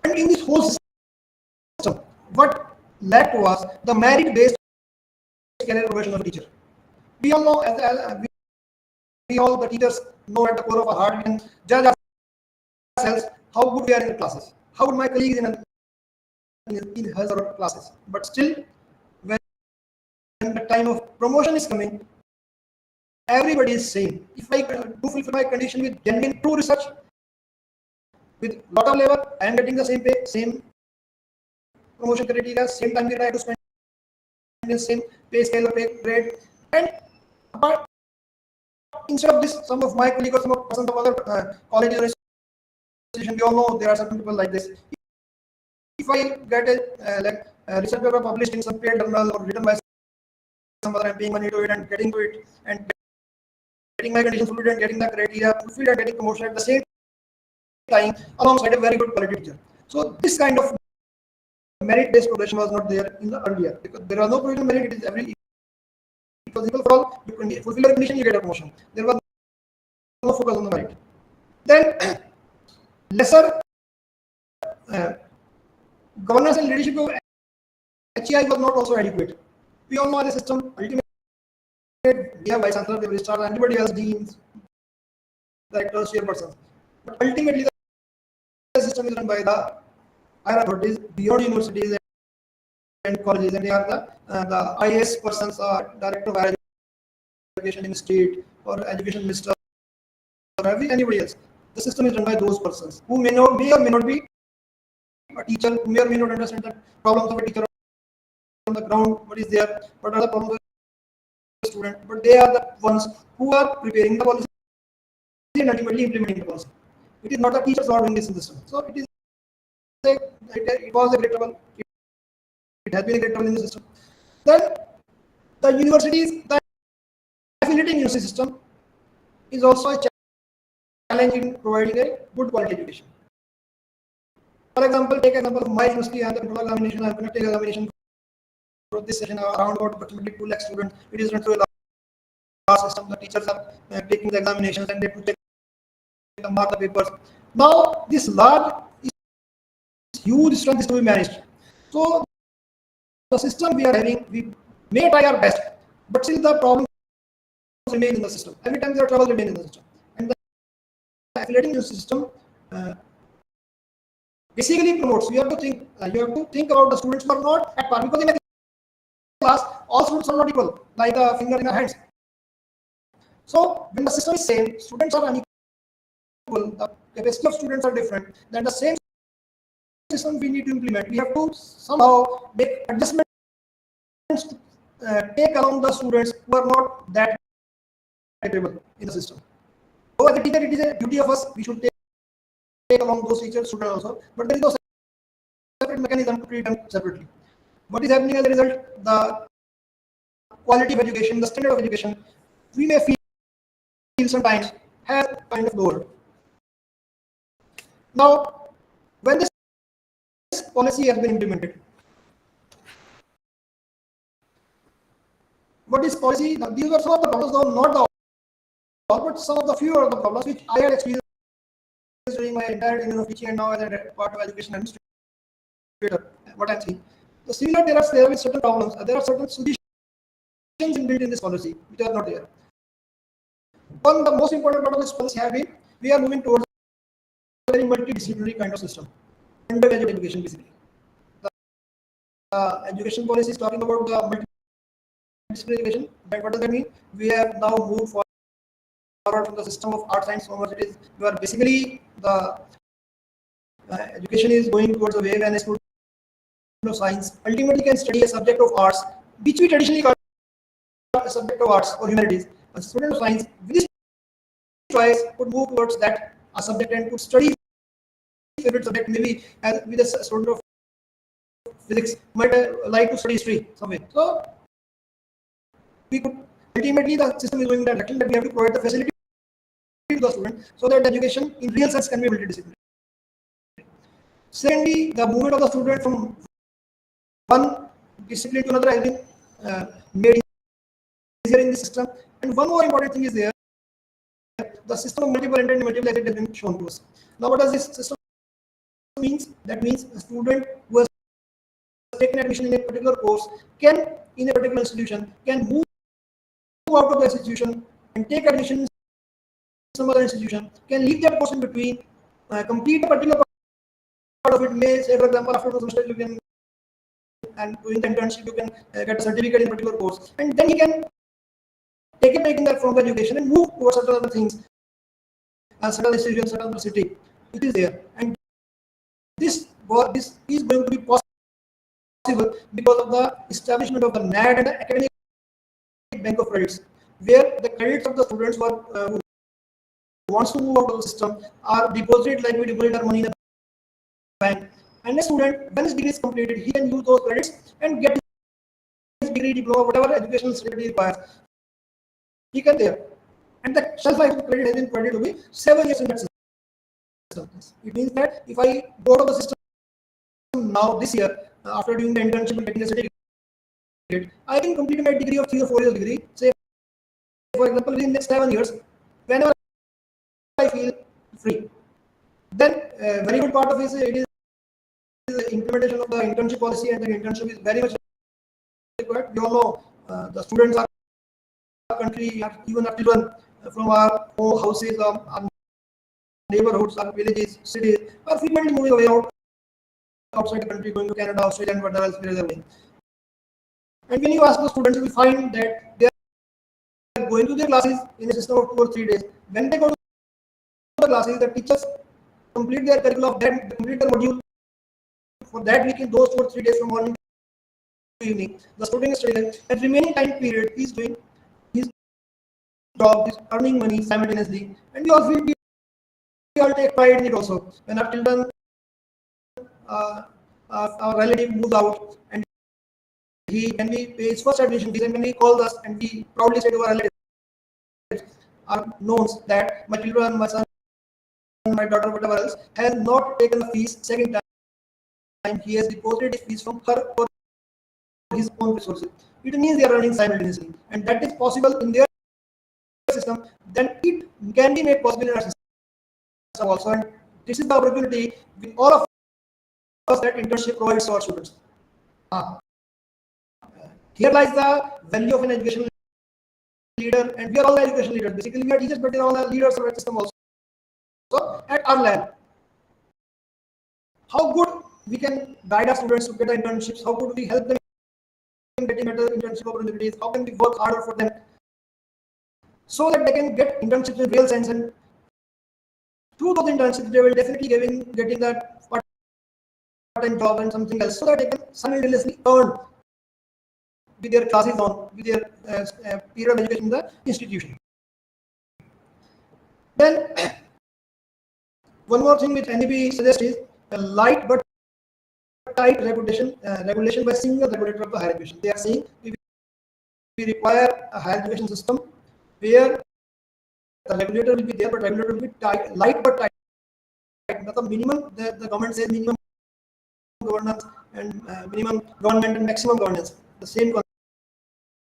Speaker 13: And in this whole system, what led to us the merit-based career progression of a teacher. We all know, we all the teachers know at the core of our heart, we can judge ourselves how good we are in the classes, how good my colleagues in his or her classes. But still, when the time of promotion is coming, everybody is saying, if I do fulfill my condition with genuine true research, with lot of labor, I am getting the same pay, same promotion criteria, same time that I have to spend in the same pay scale or pay grade. And but instead of this, some of my colleagues or some of other colleges or institutions, we all know there are certain people like this. If I get a research paper published in some paid journal or written by some other, I'm paying money to it and getting to it and getting my conditions fulfilled and getting the criteria fulfilled and getting promotion at the same time alongside a very good quality teacher. So this kind of merit-based progression was not there in the earlier because there was no provision merit. It was equal for all. You fulfill your condition, you get a promotion. There was no focus on the merit. Then lesser governance and leadership of HEI was not also adequate. We all know the system. Ultimately, we have vice chancellor, we have registrar, anybody else, deans, directors, chairpersons. But ultimately, the system is run by the higher authorities beyond universities and colleges, and they are the IAS persons, or director of higher education in the state, or education minister, or anybody else. The system is run by those persons who may or may not be a teacher, who may or may not understand the problems of a teacher on the ground, what is there, what are the problems of a student, but they are the ones who are preparing the policy and ultimately implementing the policy. It is not the teachers who are doing this in the system. So it was a great trouble. It has been a great trouble in the system. Then the universities, the affiliating university system is also a challenge in providing a good quality education. For example, take example of my university and the control examination. I am conducting examination for this session around about approximately 2 lakh students. It is run through a large system. The teachers are taking the examinations and they have to take the mark the papers. Now this large, huge strength is to be managed. So the system we are having, we may try our best, but still the problems remain in the system. Every time there are troubles remain in the system. And the affiliating system basically promotes. You have to think about the students who are not at par, because in a class all students are not equal, like a finger in a hands. So when the system is same, students are unequal, the capacity of students are different, then the same system we need to implement. We have to somehow make adjustments to take along the students who are not that capable in the system. So as a teacher, it is a duty of us, we should take along those teachers, students also, but there is no separate mechanism to treat them separately. What is happening as a result? The quality of education, the standard of education, we may feel sometimes has kind of lowered. Now, when this policy has been implemented, what is policy? Now, these are some of the problems, though not the all, but some of the few of the problems which I had experienced during my entire tenure of teaching and now as a part of education administrator. What I'm saying, the similar there are certain problems. There are certain solutions inbuilt in this policy which are not there. One of the most important part of this policy have been, we are moving towards a very multidisciplinary kind of system, undergraduate education basically. The education policy is talking about the multidisciplinary education. But what does that mean? We have now moved forward from the system of art science commerce. You are basically the education is going towards a way when a student of science ultimately can study a subject of arts, which we traditionally call a subject of arts or humanities. A student of science with this choice could move towards that a subject and could study favorite subject, maybe as with a student of physics might like to study history somewhere. So we could ultimately, the system is going in that direction that we have to provide the facility to the student so that the education in real sense can be multidisciplinary. Secondly, the movement of the student from one discipline to another has been made easier in the system. And one more important thing is there, the system of multiple entry and multiple exit has been shown to us. Now, what does this system means? That means a student who has taken admission in a particular course can, in a particular institution, can move out of the institution and take admission in some other institution, can leave that course in between, complete a particular part of it. May say, for example, after 2 semesters you can, and doing the internship you can get a certificate in a particular course, and then he can taking that from the education and move towards certain other things, certain institutions, certain other city. It is there, and this is going to be possible because of the establishment of the NAD and the academic bank of credits, where the credits of the students who wants to move out of the system are deposited like we deposit our money in the bank. And a student, when his degree is completed, he can use those credits and get his degree, diploma, whatever educational certificate requires. He can there. And the shelf life of the credit has been provided to be 7 years in that system. It means that if I go to the system now this year, after doing the internship and getting a certificate, I can complete my degree of 3 or 4 years degree. Say, for example, within the next 7 years, whenever I feel free. Then very good part of it is implementation of the internship policy, and the internship is very much required. We all know the students are country, even our children from our home houses, our neighborhoods, our villages, cities, are frequently moving away outside the country, going to Canada, Australia, and whatever else where they are going. And when you ask the students, you will find that they are going to their classes in a system of 2 or 3 days. When they go to the classes, the teachers complete their curriculum, complete their module for that week in those 2 or 3 days from morning to evening. The student is studying, and remaining time period he is doing his job, is earning money simultaneously, and we all take pride in it also. When our children, our relative moves out, and when we pay his first admission fees, and when he calls us and we proudly say to our relatives, our knowns, that my children, my son, my daughter, whatever else, has not taken the fees second time, he has deposited his fees from her or his own resources. It means they are earning simultaneously, and that is possible in their system. Then it can be made possible in our system also, and this is the opportunity with all of us that internship provides to our students. Here lies the value of an educational leader, and we are all the education leaders. Basically, we are teachers, but we are all the leaders of our system also. So, at our level, how good we can guide our students to get the internships? How could we help them in getting better internship opportunities? How can we work harder for them so that they can get internships in real sense, and through those internships they will definitely getting that part-time job and something else, so that they can simultaneously earn with their classes on, with their period of education in the institution. Then one more thing which NEP suggests is a light but tight regulation by single regulator of the higher education. They are saying we require a higher education system where the regulator will be there, but regulator will be tight, light but tight. That's the minimum. The government says minimum governance and minimum government and maximum governance. The same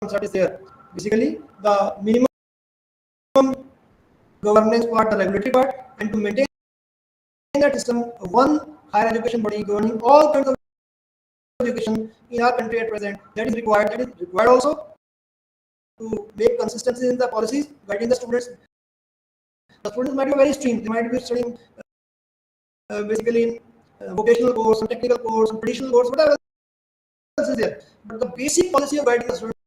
Speaker 13: concept is there. Basically, the minimum governance part, the regulatory part, and to maintain that system, one higher education body governing all kinds of education in our country at present, that is required. That is required also to make consistency in the policies guiding the students. The students might be very streamed. They might be studying basically vocational course, some technical course, some traditional course, whatever else is there. But the basic policy of guiding the students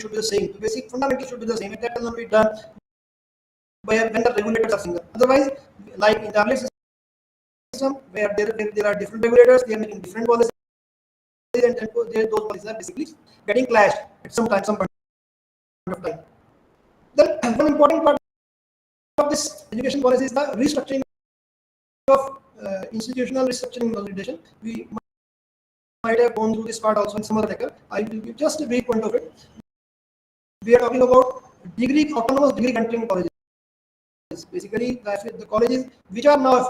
Speaker 13: should be the same. The basic fundamentals should be the same. And that cannot be done by when the regulators are single. Otherwise, like in the earlier system, where there are different regulators, they are making different policies, and those policies are basically getting clashed at some point of time. Then one important part of this education policy is the restructuring of institutional restructuring consolidation. We might have gone through this part also in some other lecture. I will give just a brief point of it. We are talking about autonomous degree granting colleges. Basically, the colleges which are now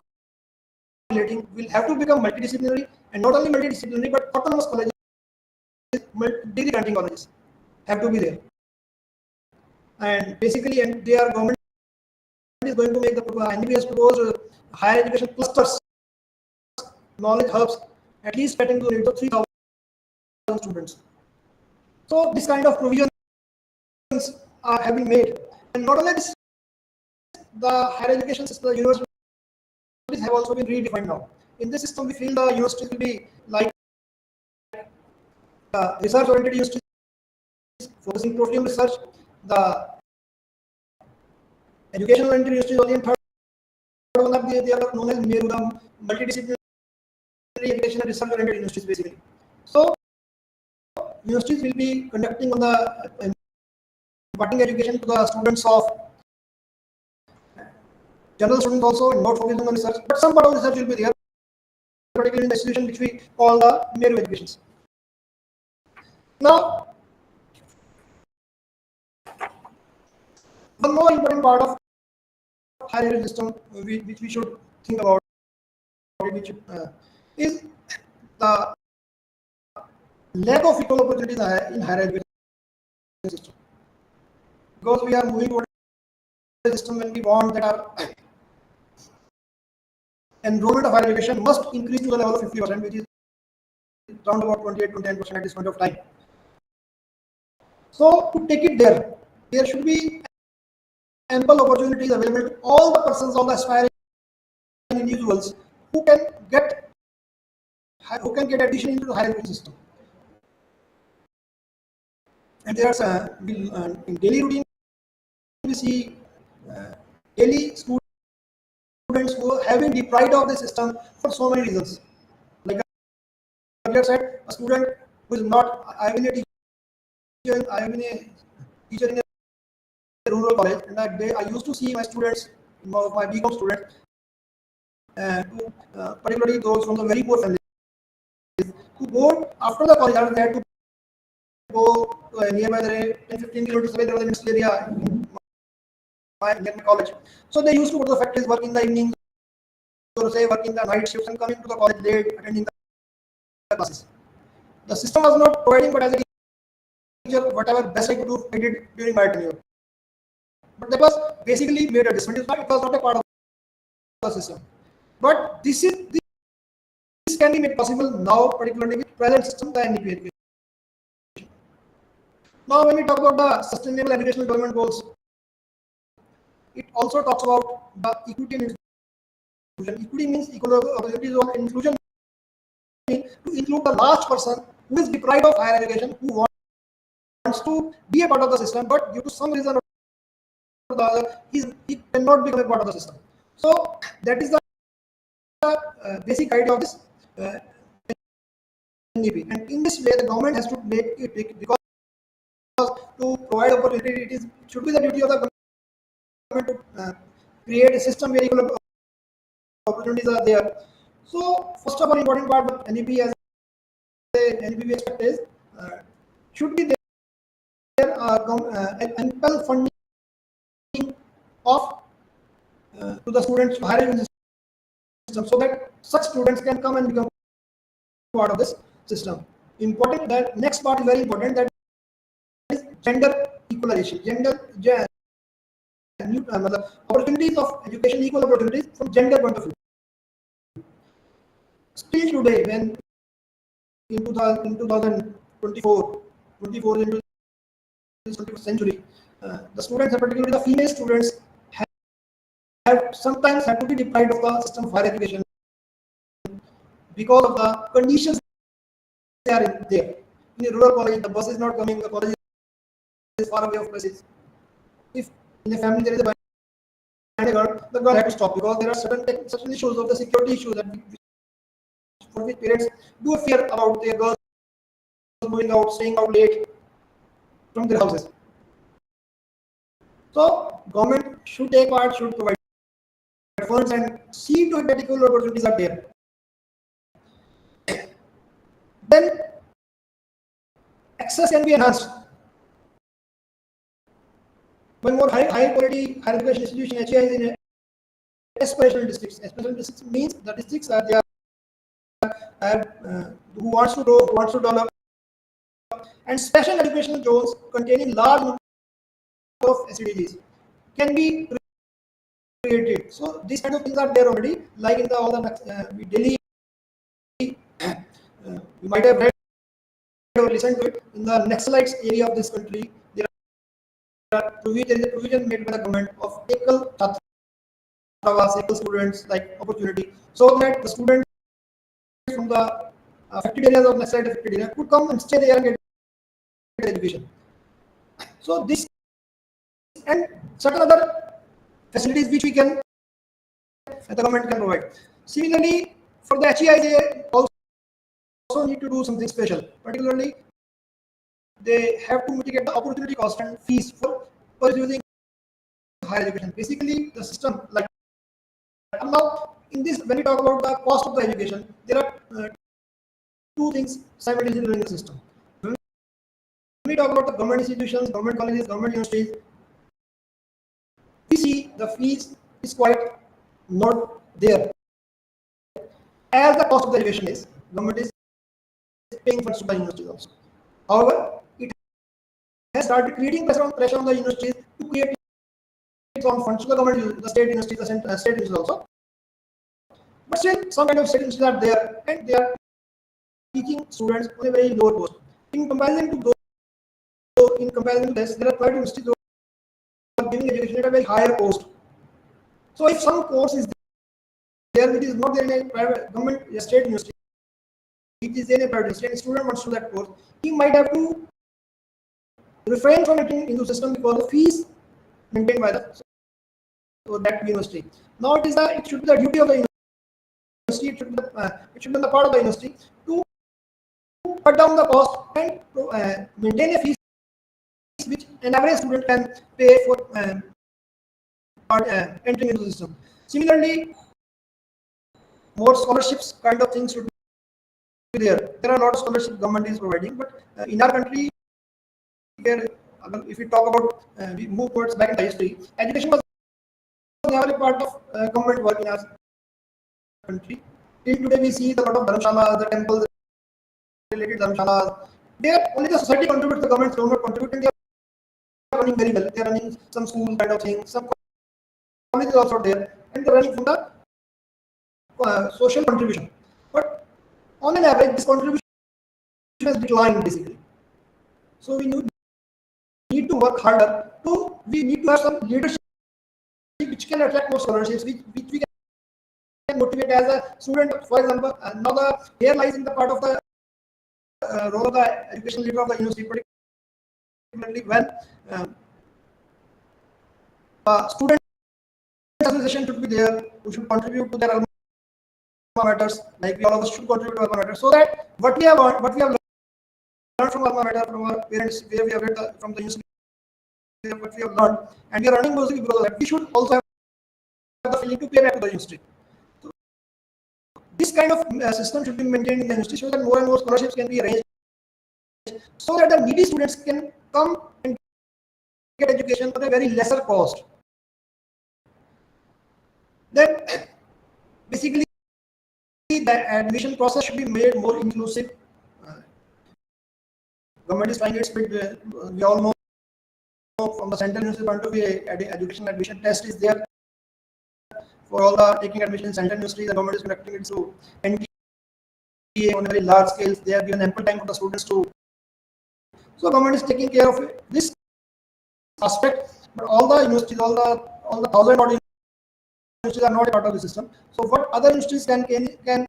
Speaker 13: affiliating will have to become multidisciplinary, and not only multidisciplinary but autonomous colleges, degree granting colleges have to be there. And basically, and their government is going to make the NEP has proposed higher education clusters, knowledge hubs, at least getting to the rate of 3,000 students. So this kind of provisions have been made, and not only this, the higher education system, the universities have also been redefined now. In this system, we feel the universities will be like research-oriented universities, focusing totally on research. The education-oriented universities only in third one, they are known as MERU, multidisciplinary education and research-oriented universities, basically. So universities will be conducting on the imparting education to the students of general students also, not focusing on research, but some part of research will be there, particularly in the institution which we call the MERU educations. Now, one more important part of higher education system which we should think about, which is the lack of equal opportunities in higher education system. Because we are moving toward a system when we want that our enrollment of higher education must increase to the level of 50%, which is around about 28 to 10% at this point of time. So to take it there should be ample opportunities available to all the persons, all the aspiring individuals who can get admission into the higher education system. And there's in daily routine we see daily students who have been deprived of the system for so many reasons. Like I earlier said, a student who is not, I have been a teacher in a rural college, and I used to see my students, my BCom students, particularly those from the very poor families, who go after the college hours, they had to go to a nearby 10-15 kilometers away. There was an industrial area near my college. So they used to go to the factories, work in the evenings, or say work in the night shifts, and coming to the college late, attending the classes. The system was not providing, but as a teacher, whatever best I could do, I did during my tenure. But that was basically made adjustment. It was not a part of the system. But this can be made possible now, particularly with present system, the NEP education. Now, when we talk about the Sustainable Educational Development Goals, it also talks about the equity and inclusion. Equity means equal opportunities, or inclusion means to include the last person who is deprived of higher education, who wants to be a part of the system, but due to some reason or the other, he cannot become a part of the system. So that is the basic idea of this NEP. And in this way, the government has to make it, because to provide opportunity, it should be the duty of the government to create a system where equal opportunities are there. So first of all, important part of NEP as NEP we expect is should be there ample funding of to the students, higher education system, so that such students can come and become part of this system. Important, that next part is very important, that is gender equalization. Opportunities of education, equal opportunities from gender point of view. Still today, when in 2024 into this 21st century, the students, and particularly the female students, have sometimes had to be deprived of the system of higher education because of the conditions they are in there. In a rural college, the bus is not coming, the college is far away of places. If in a family there is a boy and a girl, the girl had to stop because there are certain issues of the security issues that for which parents do fear about their girls going out, staying out late from their houses. So government should take part, should provide funds and see to it that equal opportunities are there. Then access can be enhanced. One more high quality higher education institution, HEIs, in aspirational districts. Aspirational districts means the districts are there who wants to grow, who wants to develop, and special educational zones containing large number of SEDGs can be created. So these kind of things are there already, like in all the Delhi. You might have read or listened to it. In the Naxalites area of this country, there is a provision made by the government of Ekal Chhatravas, Ekal students, like opportunity, so that the students from the affected areas of Naxalite affected area could come and stay there and get education. So this and certain other facilities which the government can provide. Similarly, for the HEIs, they also need to do something special. Particularly, they have to mitigate the opportunity cost and fees for pursuing higher education. Basically, the system, like now in this, when we talk about the cost of the education, there are two things simultaneously during the system. When we talk about the government institutions, government colleges, government universities, we see the fees is quite not there. As the cost of the education is, government is paying funds to the universities also. However, it has started creating pressure on the universities to create its own funds to the government, the state universities, the state universities also. But still, some kind of state universities are there, and they are teaching students on a very low cost. In comparison to this, there are private universities who are giving education at a very higher cost. So if some course is there which is not there in a private government state university, it is in a private university, and a student wants to do that course, he might have to refrain from entering into the system because the fees maintained by that university. Now it should be the duty of the university, it should be the part of the university to cut down the cost and maintain a fees which an average student can pay for entering into the system. Similarly, more scholarships kind of things should be there. There are a lot of scholarships government is providing, but in our country, if we talk about we move towards back in the history, education was never a part of government work in our country. Till today, we see the lot of dharmshalas, the temples related dharmshalas. There only the society contributes, the government do not contribute, and they are running very well. They are running some school kind of things, some colleges also there, and they are running from the social contribution. But on an average, this contribution has declined basically. So we need to work harder. We need to have some leadership which can attract more scholarships, which we can motivate as a student. For example, now here lies in the part of the role of the education leader of the university, particularly when student association should be there, who should contribute to their alma maters, like we all of us should contribute to alma mater, so that what we have learned from alma mater, from our parents, where we have read from the university, what we have learned, and we are running mostly because of that, we should also have the feeling to pay back to the university. So this kind of system should be maintained in the university so that more and more scholarships can be arranged, so that the needy students can come and get education at a very lesser cost. Then basically the admission process should be made more inclusive. Government is trying its bit. We all know from the central university point of view, education admission test is there for all the taking admission in central university. The government is conducting it through NTA on a very large scale. They have given ample time for the students to. So government is taking care of this aspect, but all the universities, all the 1,000 odd universities are not a part of the system. So what other universities can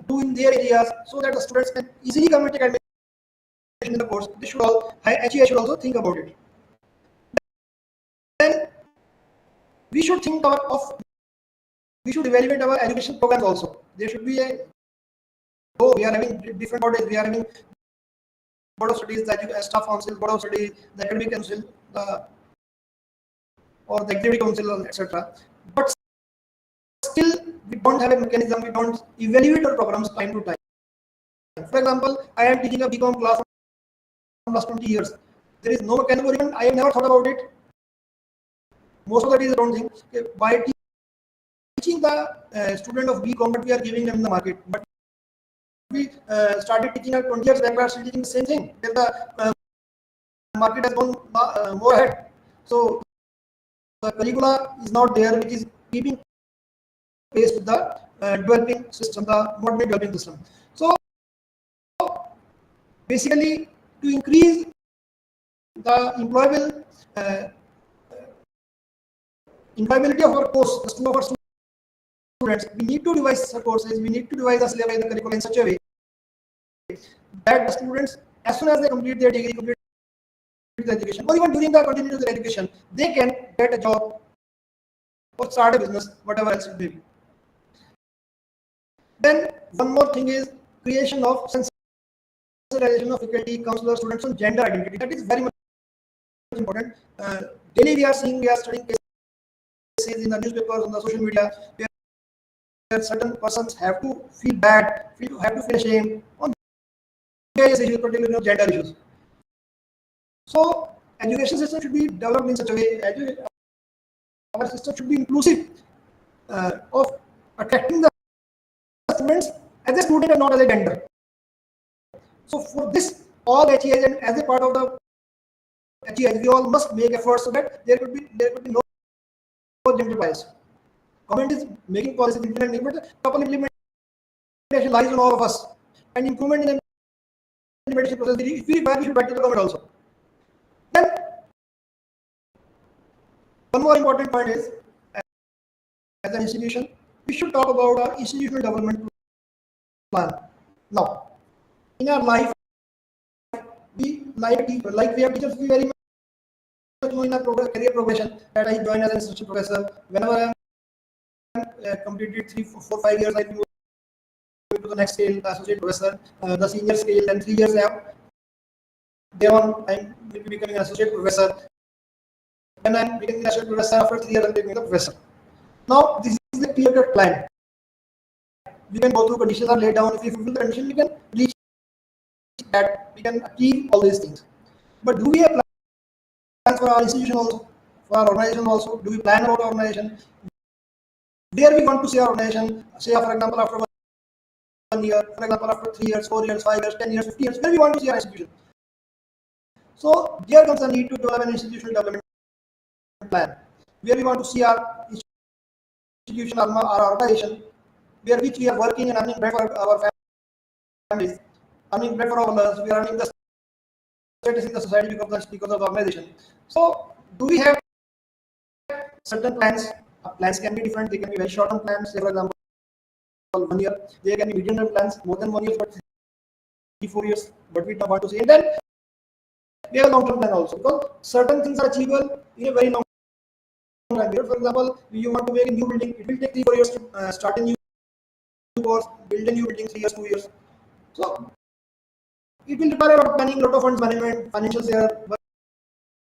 Speaker 13: do in their areas so that the students can easily come and take admission in the course. This should HEI should also think about it. Then we should think we should evaluate our education programs also. There should be we are having different bodies. We are having Board of Studies, the Staff Council, Board of Studies, the Academic Council, or the Executive Council, etc. But still, we don't have a mechanism. We don't evaluate our programs time to time. For example, I am teaching a BCom class from last 20 years. There is no mechanism. Even I have never thought about it. Most of the days I don't think by teaching the student of BCom, but we are giving them the market. But we started teaching 20 years back, we are still teaching the same thing. Then the market has gone more ahead. So the curricula is not there, which is keeping pace with the developing system, the modern developing system. So basically, to increase the employability of our course, of our students, we need to devise the courses, we need to devise the syllabus, the curriculum in such a way that the students, as soon as they complete their degree, complete the education, or even during the continuation of their education, they can get a job or start a business, whatever else it may be. Then one more thing is creation of sensitization of faculty, counselors, students on gender identity. That is very much important. Daily we are studying cases in the newspapers, on the social media, where certain persons have to feel bad, have to feel ashamed on various issues, particularly gender issues. So education system should be developed in such a way. Our system should be inclusive of attracting the students as a student and not as a gender. So for this, all HEIs and as a part of the HEIs, we all must make efforts so that there could be no gender bias. Government is making policies implementing, but the proper implementation lies on all of us and improvement in the implementation process, if we require, we should write to the government also. Then one more important point is, as an institution, we should talk about our institutional development plan. Now, in our life, we like we have teachers, we very much know in our career progression that I joined as an assistant professor. Whenever I am completed 3, 4, 5 years, I move to the next scale, the associate professor, the senior scale, and 3 years there on I will be becoming an associate professor. When I am becoming an associate professor, after 3 years I am becoming a professor. Now, this is the clear-cut plan. We can go through conditions are laid down. If we fulfill the condition, we can reach that, we can achieve all these things. But do we have plans for our institution also, for our organization also? Do we plan about our organization? Where we want to see our organization, say for example after 1 year, for example after 3 years, 4 years, 5 years, 10 years, 15 years, where we want to see our institution? So there comes a need to develop an institutional development plan, where we want to see our institution, our organization, where which we are working and earning bread for our families, earning bread for our owners, we are earning the status in the society because of the organization. So do we have certain plans? Plans can be different. They can be very short-term plans, say for example 1 year. There can be medium-term plans, more than 1 year, but 3, 4 years, but we don't want to see. And then we have a long-term plan also, because certain things are achievable in a very long time period. For example, you want to make a new building, it will take 3, 4 years to start a new course, build a new building, 3 years, 2 years. So it will require a lot of planning, lot of funds management, financials there,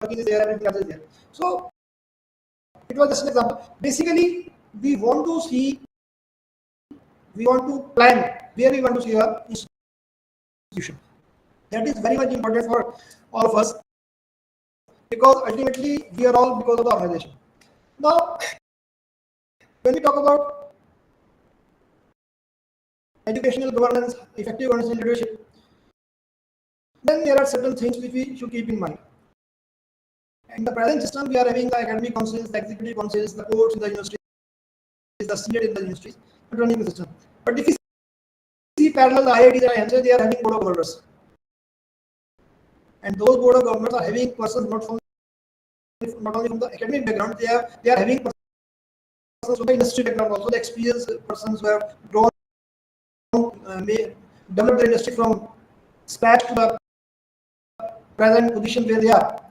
Speaker 13: working is there, everything else is there. So it was just an example. Basically, we want to see, we want to plan where we want to see our institution. That is very much important for all of us, because ultimately we are all because of the organization. Now, when we talk about educational governance, effective governance and leadership, then there are certain things which we should keep in mind. In the present system, we are having the academic councils, the executive councils, the courts in the universities, the senate in the universities, running the system. But if you see parallel, the IITs and IIMs, they are having board of governors. And those board of governors are having persons not only from the academic background, they are having persons from the industry background also, the experienced persons who have grown, developed their industry from scratch to the present position where they are.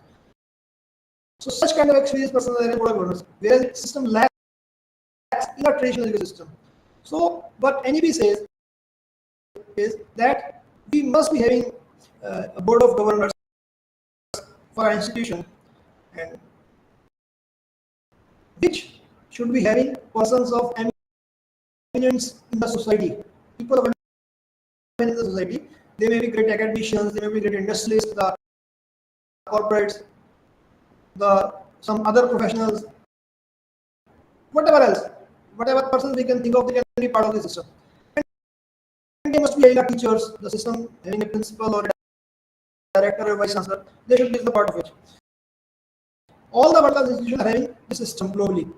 Speaker 13: So such kind of experienced persons are in board of governors, whereas the system lacks in a traditional education system. So what NEP says is that we must be having a board of governors for our institution, and which should be having persons of eminence in the society, people of eminence in the society. They may be great academicians, they may be great industrialists, the corporates, some other professionals, whatever else, whatever persons we can think of, they can be part of the system. And they must be having teachers, the system having a principal or a director or vice chancellor, they should be the part of it. All the world institutions are having the system globally.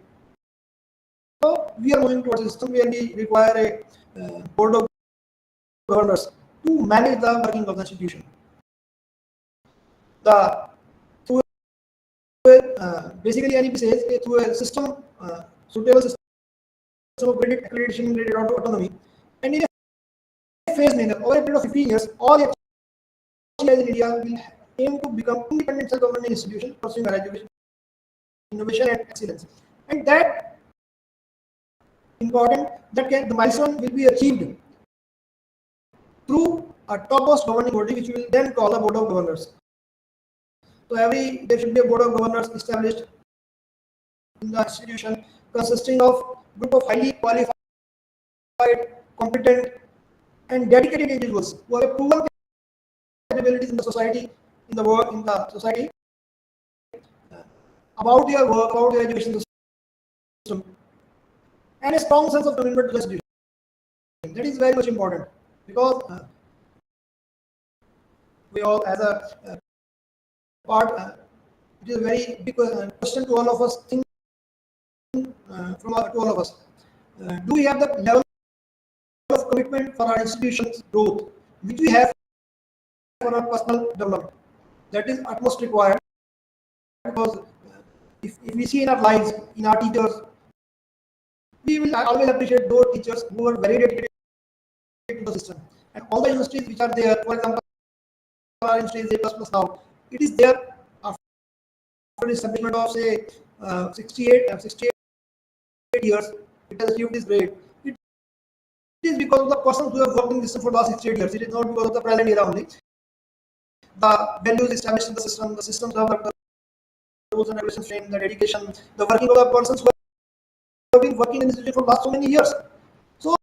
Speaker 13: So we are moving towards a system where we require a board of governors to manage the working of the institution. Basically, NEP says through a system, suitable system of accreditation related to autonomy, and in a phase manner over a period of 15 years, all HIs in India will aim to become independent self-governing institutions pursuing higher education, innovation, and excellence. And that important that the milestone will be achieved through a topmost governing body, which we will then call a board of governors. So there should be a board of governors established in the institution, consisting of a group of highly qualified, competent, and dedicated individuals who have proven capabilities in the society, in the work, in the society, about their work, about their education system, and a strong sense of commitment to the institution. That is very much important, because we all, as a part, it is a very big question to all of us. To all of us, do we have the level of commitment for our institution's growth? which we have for our personal development. That is utmost required, because if we see in our lives, in our teachers, we will always appreciate those teachers who are very dedicated to the system. And all the universities which are there, for example, our university is A++ now, it is there after the establishment of say 68 years, it has achieved this grade. It is because of the persons who have worked in the system for the last 68 years. It is not because of the present era only. The values established in the systems developed, the rules and regulations framed, the dedication, the working of the persons who have been working in the institution for the last so many years. So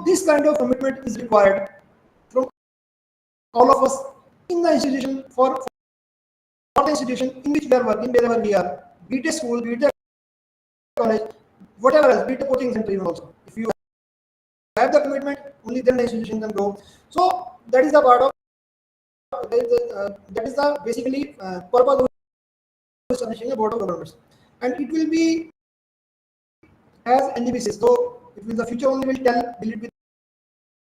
Speaker 13: this kind of commitment is required from all of us in the institution, for the institution in which we are working, wherever we are, be it a school, be it a college, whatever else, be it a coaching center even also. If you have the commitment, only then the institution can grow. So that is the part of that is the basically purpose of establishing a board of governors, and it will be as NDBCs. So it will the future only will tell will it be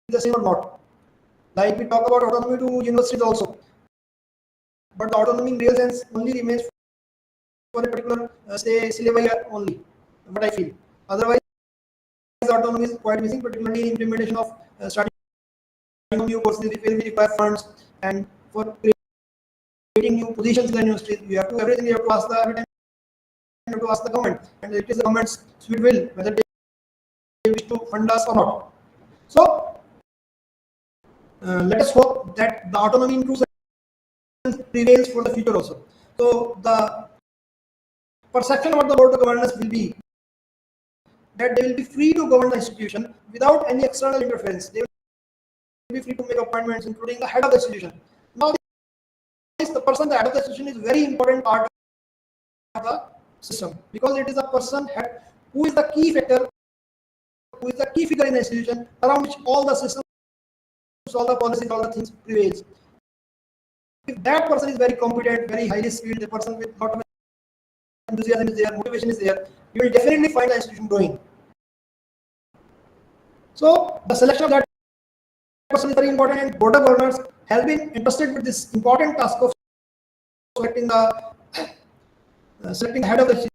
Speaker 13: the same or not. Like we talk about autonomy to universities also, but the autonomy in real sense only remains for a particular say syllabus only. What I feel. Otherwise, autonomy is quite missing, particularly in implementation of starting new courses. It will require funds, and for creating new positions in the university, you have to everything. You have to ask the every time you have to ask the government, and it is the government's sweet will whether they wish to fund us or not. So let us hope that the autonomy in true sense prevails for the future also. So the perception about the board of governors will be that they will be free to govern the institution without any external interference. They will be free to make appointments, including the head of the institution. Now, the person, the head of the institution, is very important part of the system, because it is the person head who is the key factor, who is the key figure in the institution around which all the systems, all the policies, all the things prevails. If that person is very competent, very highly skilled, the person with lot of enthusiasm is there, motivation is there, you will definitely find the institution growing. So the selection of that person is very important, and board of governors have been entrusted with this important task of selecting the head of the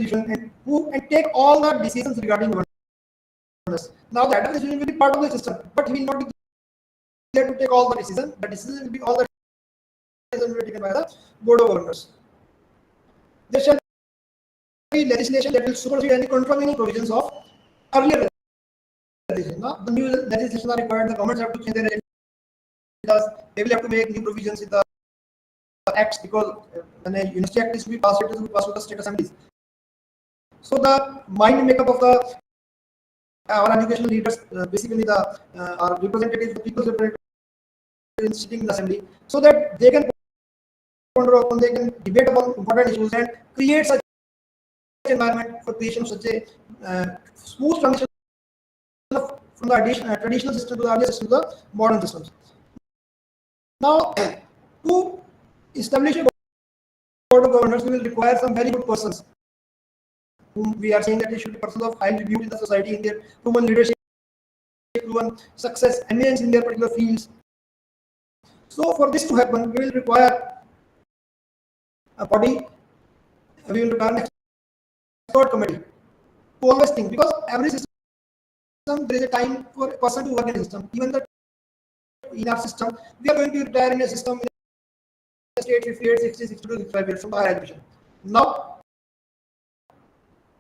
Speaker 13: institution and take all the decisions regarding governance. Now the head of the institution will be part of the system, but he will not be there to take all the decisions. The decisions will be all the decisions will be taken by the board of governors. There shall be legislation that will supersede any contravening provisions of earlier legislation. Now, the new legislation are required. The governments have to change their because they will have to make new provisions in the acts, because when a university act is to be passed, it is to be passed with the state assemblies. So the mind makeup of the our educational leaders, basically the our representatives, the people's representatives sitting in the assembly, so that they can ponder upon, they can debate upon important issues and create such environment for creation of such a smooth transition from the traditional system to the earlier system to the modern systems. Now, to establish a board of governors, we will require some very good persons, whom we are saying that they should be persons of high repute in the society, in their proven leadership, proven success, eminence in their particular fields. So, for this to happen, we will require a body. We will require an expert committee to always think, because every system there is a time for a person to work in a system. Even in our system, we are going to retire in a system in a state 58, 60, 62, 65 years from higher education. Now,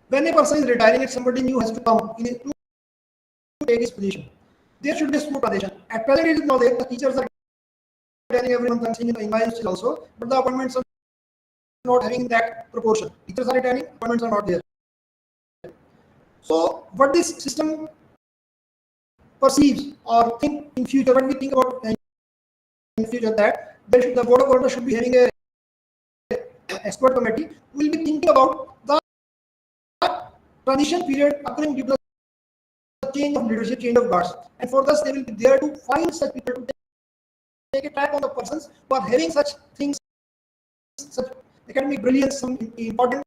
Speaker 13: when a person is retiring, somebody new has to come in to take his position. There should be a smooth transition. At present, it is not there. The teachers are retiring every month. I'm seeing in my institute also, but the appointments are not having that proportion. Teachers are retiring, appointments are not there. So, what this system perceives or think in future, what we think about in future, that the board of governors should be having a expert committee who will be thinking about the transition period occurring due to the change of leadership, change of guards, and for this they will be there to find such people to take a track on the persons who are having such things, such academic brilliance, some important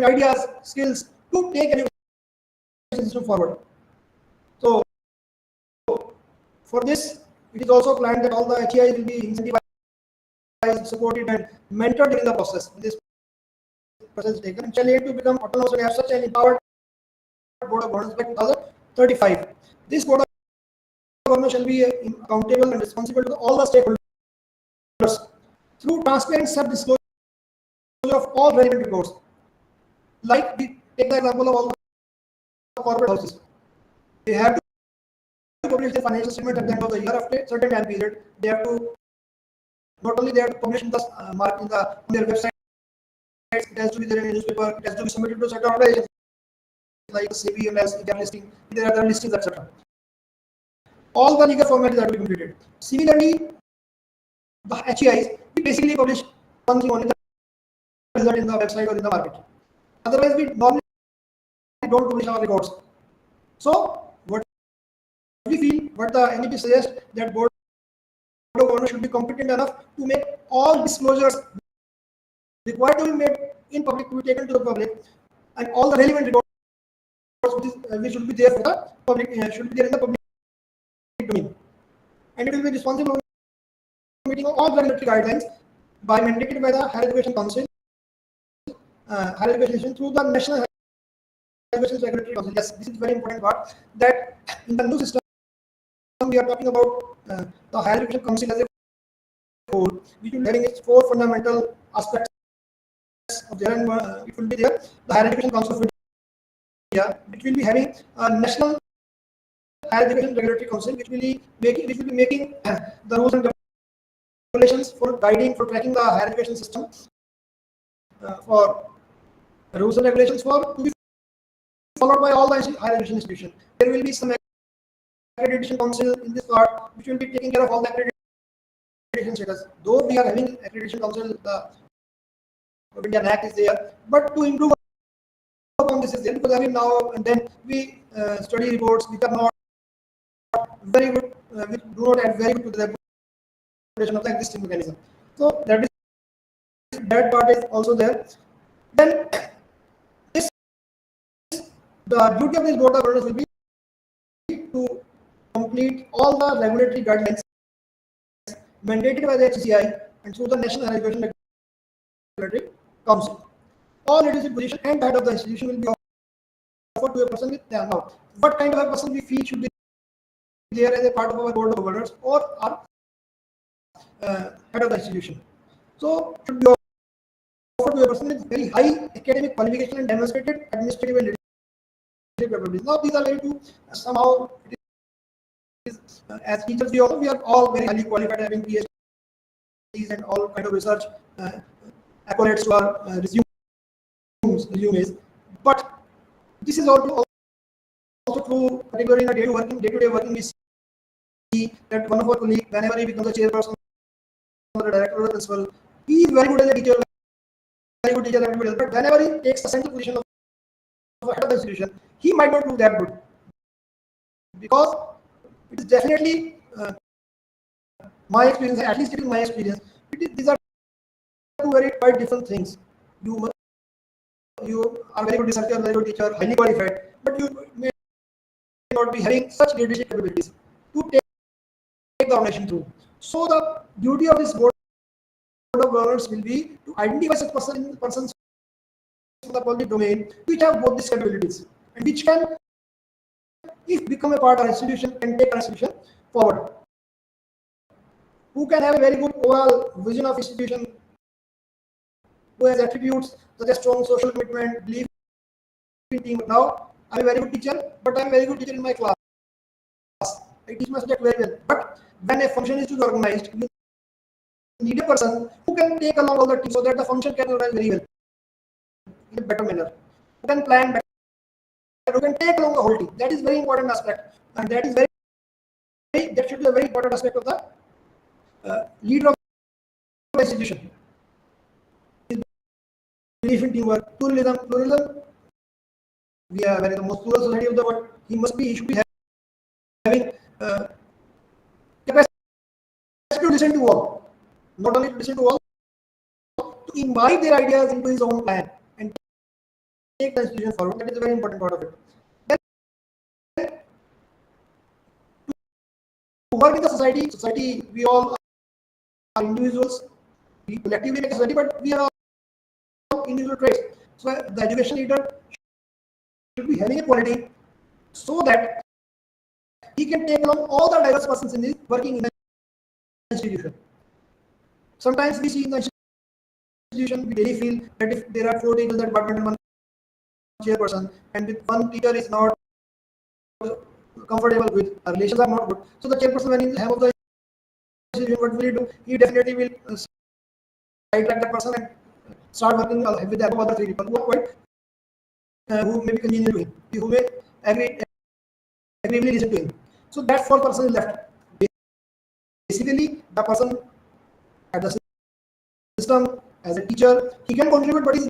Speaker 13: ideas, skills to take education system forward. So For this, it is also planned that all the HEIs will be incentivized, supported, and mentored during the process. This process is taken and shall aim to become autonomous and have such an empowered board of governors by 2035. This board of governors shall be accountable and responsible to all the stakeholders through transparent self-disclosure of all relevant reports. Like, we take the example of all the corporate houses. They have to publish their financial statement at the end of the year after a certain time period. They have to not only they have to publish in the mark in their website. It has to be there in a newspaper. It has to be submitted to certain organizations like CBMS, their listing, there are other listings, etc. All the legal formalities have to be completed. Similarly, the HEIs, we basically publish one thing only, the result in the website or in the market. Otherwise, we normally don't publish our records. So, what we feel, what the NEP suggests, that board of governors should be competent enough to make all disclosures required to be made in public to be taken to the public, and all the relevant reports which should be there for the public should be there in the public domain, and it will be responsible for meeting all regulatory guidelines by mandated by the Higher Education Council, Higher Education through the National Higher Education Regulatory Council. Yes, this is very important part, that in the new system we are talking about the Higher Education Council as a whole, which will be having its 4 fundamental aspects of there, and it will be there. The Higher Education Council of India, which will be having a National Higher Education Regulatory Council, which will be making the rules and regulations for guiding, for tracking the higher education system, for rules and regulations for to be followed by all the higher education institutions. There will be some accreditation council in this part, which will be taking care of all the accreditation status. Though we are having accreditation council, the Indian Act is there, but to improve upon this is there, because every now and then we study reports which are not very good, which do not add very good to the reputation of the existing mechanism. So that part is also there. Then the duty of this board of governors will be to complete all the regulatory guidelines mandated by the HCI and through the National Higher Education Regulatory Council. All leadership position and head of the institution will be offered to a person with them. Now, what kind of a person we feel should be there as a part of our board of governors or our head of the institution? So, should be offered to a person with very high academic qualification and demonstrated administrative and leadership capabilities. Now, these are very two somehow. As teachers, we are all very highly qualified, having PhDs and all kind of research accolades to our resumes. But this is also true, particularly in a day-to-day working, we see that one of our colleagues, whenever he becomes a chairperson or a director or a principal, he is very good as a teacher, very good teacher, everybody else. But whenever he takes the central position of head of the institution, he might not do that good, because it is definitely my experience, at least it is my experience. These are two very quite different things. You are very good researcher, very good teacher, highly qualified, but you may not be having such leadership capabilities to take the organization through. So the duty of this board of governors will be to identify such persons in the public domain which have both these capabilities and which can, if become a part of our institution, can take our institution forward. Who can have a very good overall vision of institution, who has attributes such as strong social commitment, belief in team. Now, I'm a very good teacher, but I'm a very good teacher in my class. I teach my subject very well. But when a function is to be organized, you need a person who can take along all the team so that the function can organize very well in a better manner. Who can plan better, who can take along the whole team. That is very important aspect, and that should be a very important aspect of the leader of the institution. Belief in teamwork, pluralism. We are the most plural society of the world. He should be having capacity to listen to all. Not only to listen to all, to imbibe their ideas into his own plan and take the institution forward. That is a very important part of it. Then, work in the society, we all are individuals. We collectively make a society, but we are all individual traits. So the education leader should be having a quality so that he can take along all the diverse persons in the working in the institution. Sometimes we see in the institution, we really feel that if there are 4 teachers in the department and 1 chairperson, and if one teacher is not comfortable with, relations are not good, so the chairperson, when he is head of the institution, what will he do? He definitely will sidetrack the person and start working with the other 3 people who are quite who may be congenial to him, who may agreeably listen to him. So that 4th person is left. Basically, the person at the system as a teacher, he can contribute, but he's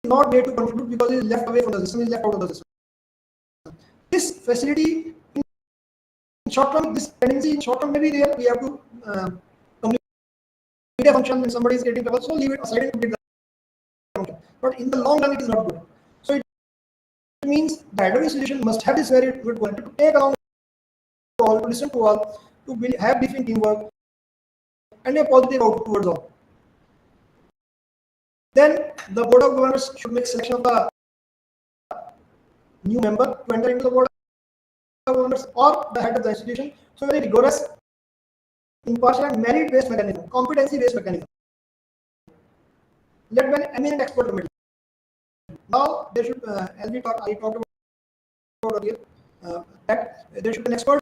Speaker 13: not there to contribute because he is left away from the system, he is left out of the system. This facility in short term, this tendency in short term may be there. We have to complete a function when somebody is getting trouble, so leave it aside and complete the function. But in the long run, it is not good. So it means the head of institution must have this very good quality to take along all, to listen to all, to have different teamwork, and a positive output towards all. Then the board of governors should make selection of the new member to enter into the board of governors or the head of the institution. So very rigorous, impartial, and merit-based mechanism, competency-based mechanism, led by an eminent expert committee. Now there should, as I talked about earlier, that there should be an expert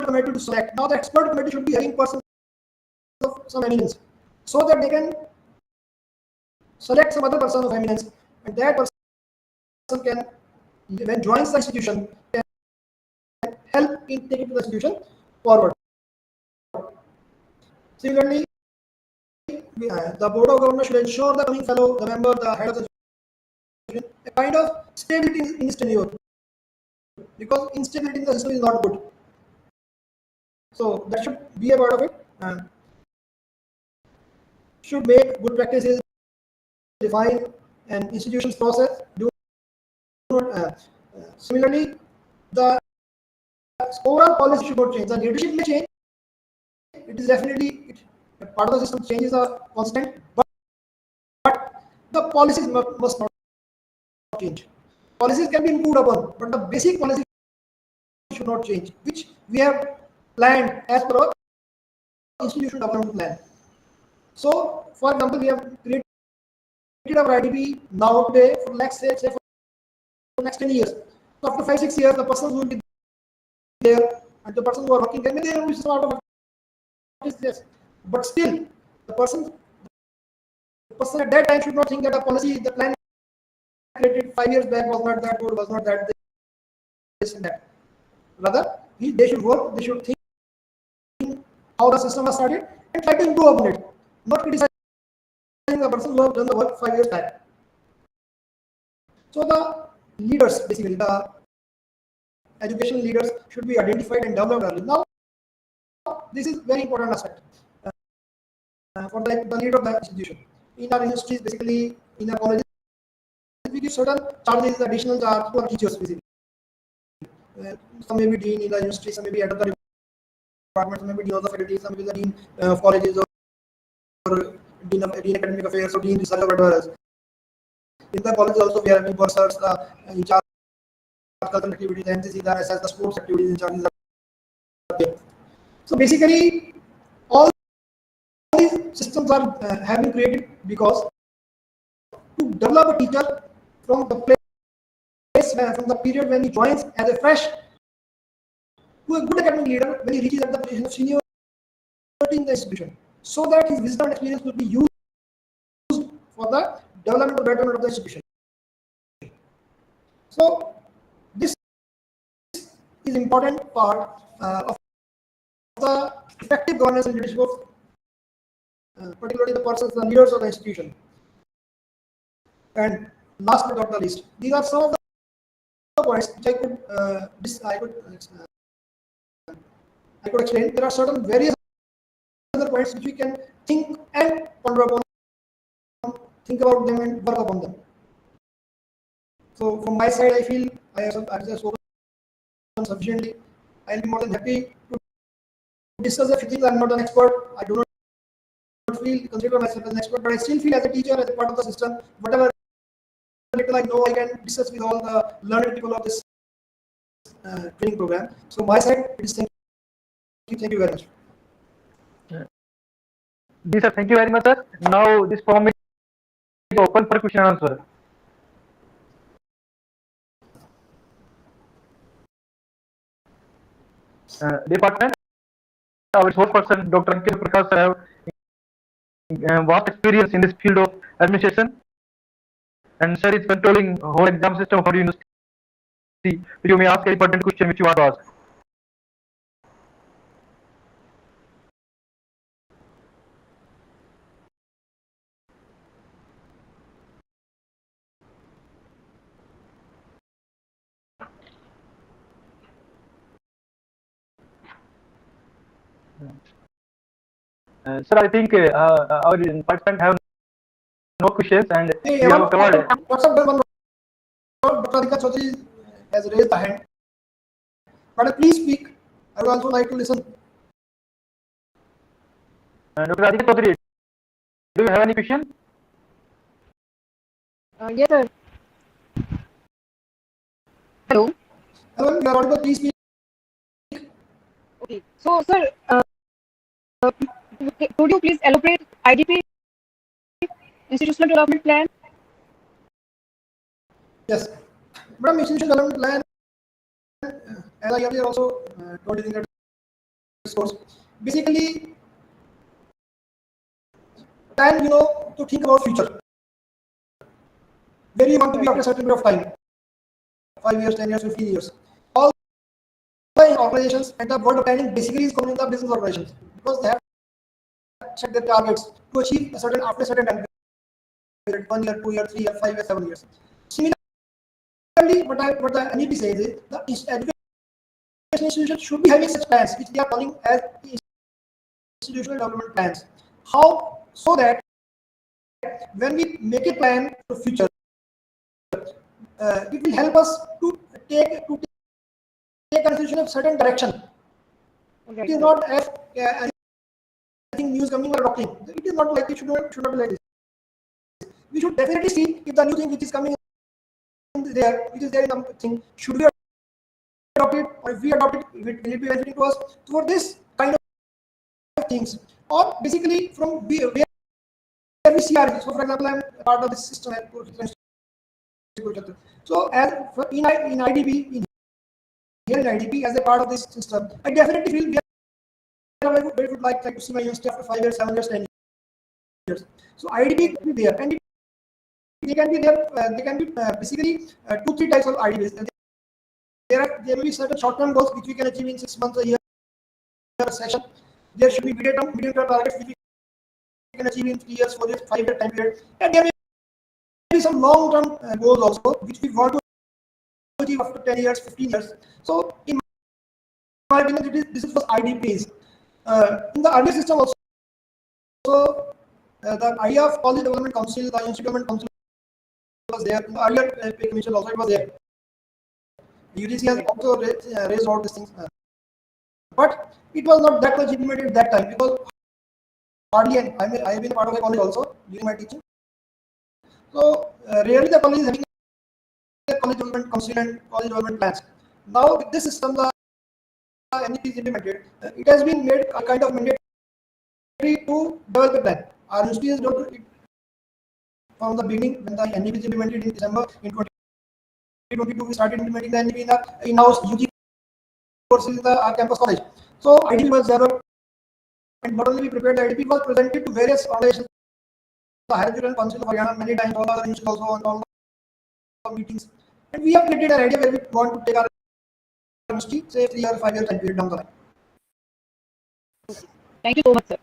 Speaker 13: committee to select. Now the expert committee should be having persons of some eminence, so that they can select some other person of eminence, and that person can, when joins the institution, can help in taking the institution forward. Similarly, the board of governors should ensure the coming fellow, the member, the head of the institution, a kind of stability in his tenure, because instability in the system is not good. So that should be a part of it. Should make good practices, define an institution's process. Similarly, the overall policy should not change. The leadership may change. It is definitely part of the system. Changes are constant, but the policies must not change. Policies can be improved upon, but the basic policy should not change, which we have planned as per our institutional development plan. So, for example, we have created our IDP now today for next say for next 10 years. So after 5-6 years, the persons will be there, and the persons who are working there may be sort of yes. But still, the person at that time should not think that the policy, the plan created 5 years back was not that good, was not that this and that. Rather, they should work, they should think how the system was started and try to improve upon it, not criticizing the person who have done the work 5 years back. So the leaders, basically the education leaders, should be identified and developed early. Now, this is very important aspect for the leader of the institution. In our universities, basically in our colleges, we give certain charges, additional charge to our teachers, basically. Some may be dean in the university, some may be head of the department, some may be dean of the faculty, some may be the dean of colleges, or dean academic affairs, or dean research or whatever else. In the colleges also we have been bursars, in charge of cultural activities, the NCC, the SS, the sports activities in charge. So basically, all these systems are have been created because to develop a teacher from the place from the period when he joins as a fresh to a good academic leader when he reaches at the position of seniority in the institution, so that his wisdom and experience will be used for the development or betterment of the institution. So this is important part of the effective governance and leadership of particularly the persons, the leaders of the institution. And last but not the least, these are some of the points which I could explain. There are certain various other points which we can think and ponder upon, think about them and work upon them. So from my side, I feel I have spoken sufficiently. I'll be more than happy to discuss a few things. I'm not an expert. I do not consider myself as an expert, but I still feel as a teacher, as a part of the system, whatever little I know, I can discuss with all the learned people of this training program. So my side, it is thank you very much.
Speaker 1: Yes, sir. Thank you very much, sir. Now this form is open for question and answer. Department, our resource person, Dr. Ankit Prakash, have vast experience in this field of administration, and sir is controlling whole exam system for university. You may ask any pertinent question which you want to ask. Sir, I think our participants have no questions, and
Speaker 13: Hey,
Speaker 1: we have covered.
Speaker 13: what's up, Dr. Adhika Chaudhary has raised the hand. Madam, please speak. I would also like to listen.
Speaker 1: Dr. Adhika Chaudhary, do you have any question?
Speaker 11: Yes, sir. Hello.
Speaker 13: Hello, you are audible. Please speak.
Speaker 11: Okay. So, sir, could you please elaborate IDP, institutional development plan?
Speaker 13: Yes. Madam, institutional development plan, as I earlier also told you in the discourse, basically, time, to think about future. Where you want to be after a certain period of time. 5 years, 10 years, 15 years. All the organizations at the world of planning basically is coming in the business organizations, because they have set their targets to achieve after a certain time period, 1 year, 2 years, 3 years, 5 years, 7 years. Similarly, what the NEP says is the education institutions should be having such plans, which they are calling as institutional development plans. How? So that when we make a plan for the future, it will help us to take an institution of certain direction. Okay. It is not as anything news coming or adopting. It is not like it should not be like this. We should definitely see if the new thing which is coming there, which is there in the thing, should we adopt it, or if we adopt it, will it be benefiting to us? So for this kind of things, or basically from where we see our, so for example, I'm part of this system. So as for in IDP, here in IDP, as a part of this system, I definitely feel I would like to see my university after 5 years, 7 years, 10 years. So IDP will be there, and they can be there. They can be basically 2-3 types of IDPs. There will be certain short-term goals which we can achieve in 6 months, a year, a session. There should be medium-term targets which we can achieve in 3 years, 4 years, 5 year time period, and there may be some long-term goals also which we want to achieve after 10 years, 15 years. So in my opinion, this is for IDPs. In the earlier system also, the idea of College Development Council, the Institute Development Council was there. In the earlier pay commission also it was there. UGC has also raised all these things, but it was not that much implemented at that time, because hardly, I have been a part of a college also during my teaching. So rarely the college is having a college development council and college development plans. Now with this system, the NEP is implemented. It has been made a kind of mandatory to develop a plan. Our university has done it from the beginning. When the NEP is implemented in December in 2022, we started implementing the NEP in the in-house UG courses in our campus college. So IDP was there, and not only we prepared the IDP, was presented to various organizations, the Higher Education Council of Haryana, many times, all other institutions also on all the meetings, and we have created an idea where we want to take our university, say 3 or 5 year time period down the line.
Speaker 7: Thank you so much, sir.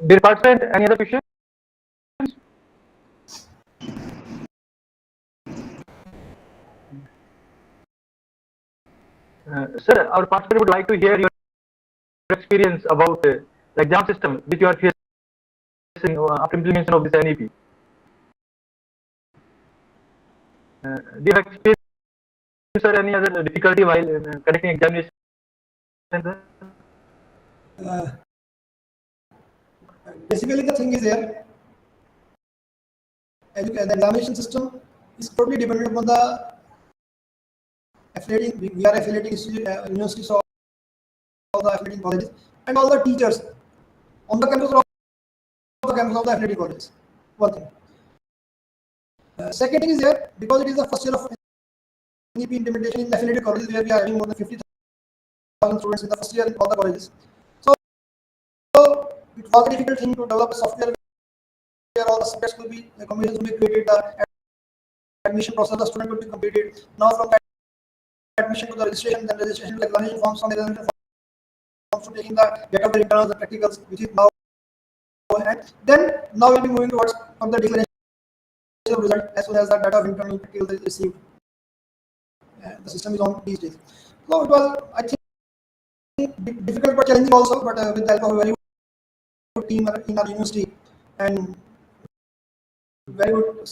Speaker 1: Dear participant, any other questions? Sir, our participant would like to hear your experience about the exam system which you are facing after implementation of this NEP. Do you have experience or any other difficulty while conducting examination? Sir?
Speaker 13: Basically, the thing is here, the examination system is totally dependent upon the affiliating. We are affiliating universities or all the affiliating colleges and all the teachers on the campus of the affiliating colleges. One thing. Second thing is here, because it is the first year of NEP implementation in the affiliated colleges, where we are having more than 50,000 students in the first year in all the colleges. So it was a difficult thing to develop a software where all the subjects will be, the combinations will be created, the admission process, the student will be completed. Now from that admission to the registration, then registration to the examination forms, from the examination forms to taking the data of the internals, the practicals, which is now, and then now we'll be moving towards from the declaration of result as soon as the data of internal practicals is received. The system is on these days. So it was, I think, difficult but challenging also, but with the help of a very good team in our university and very good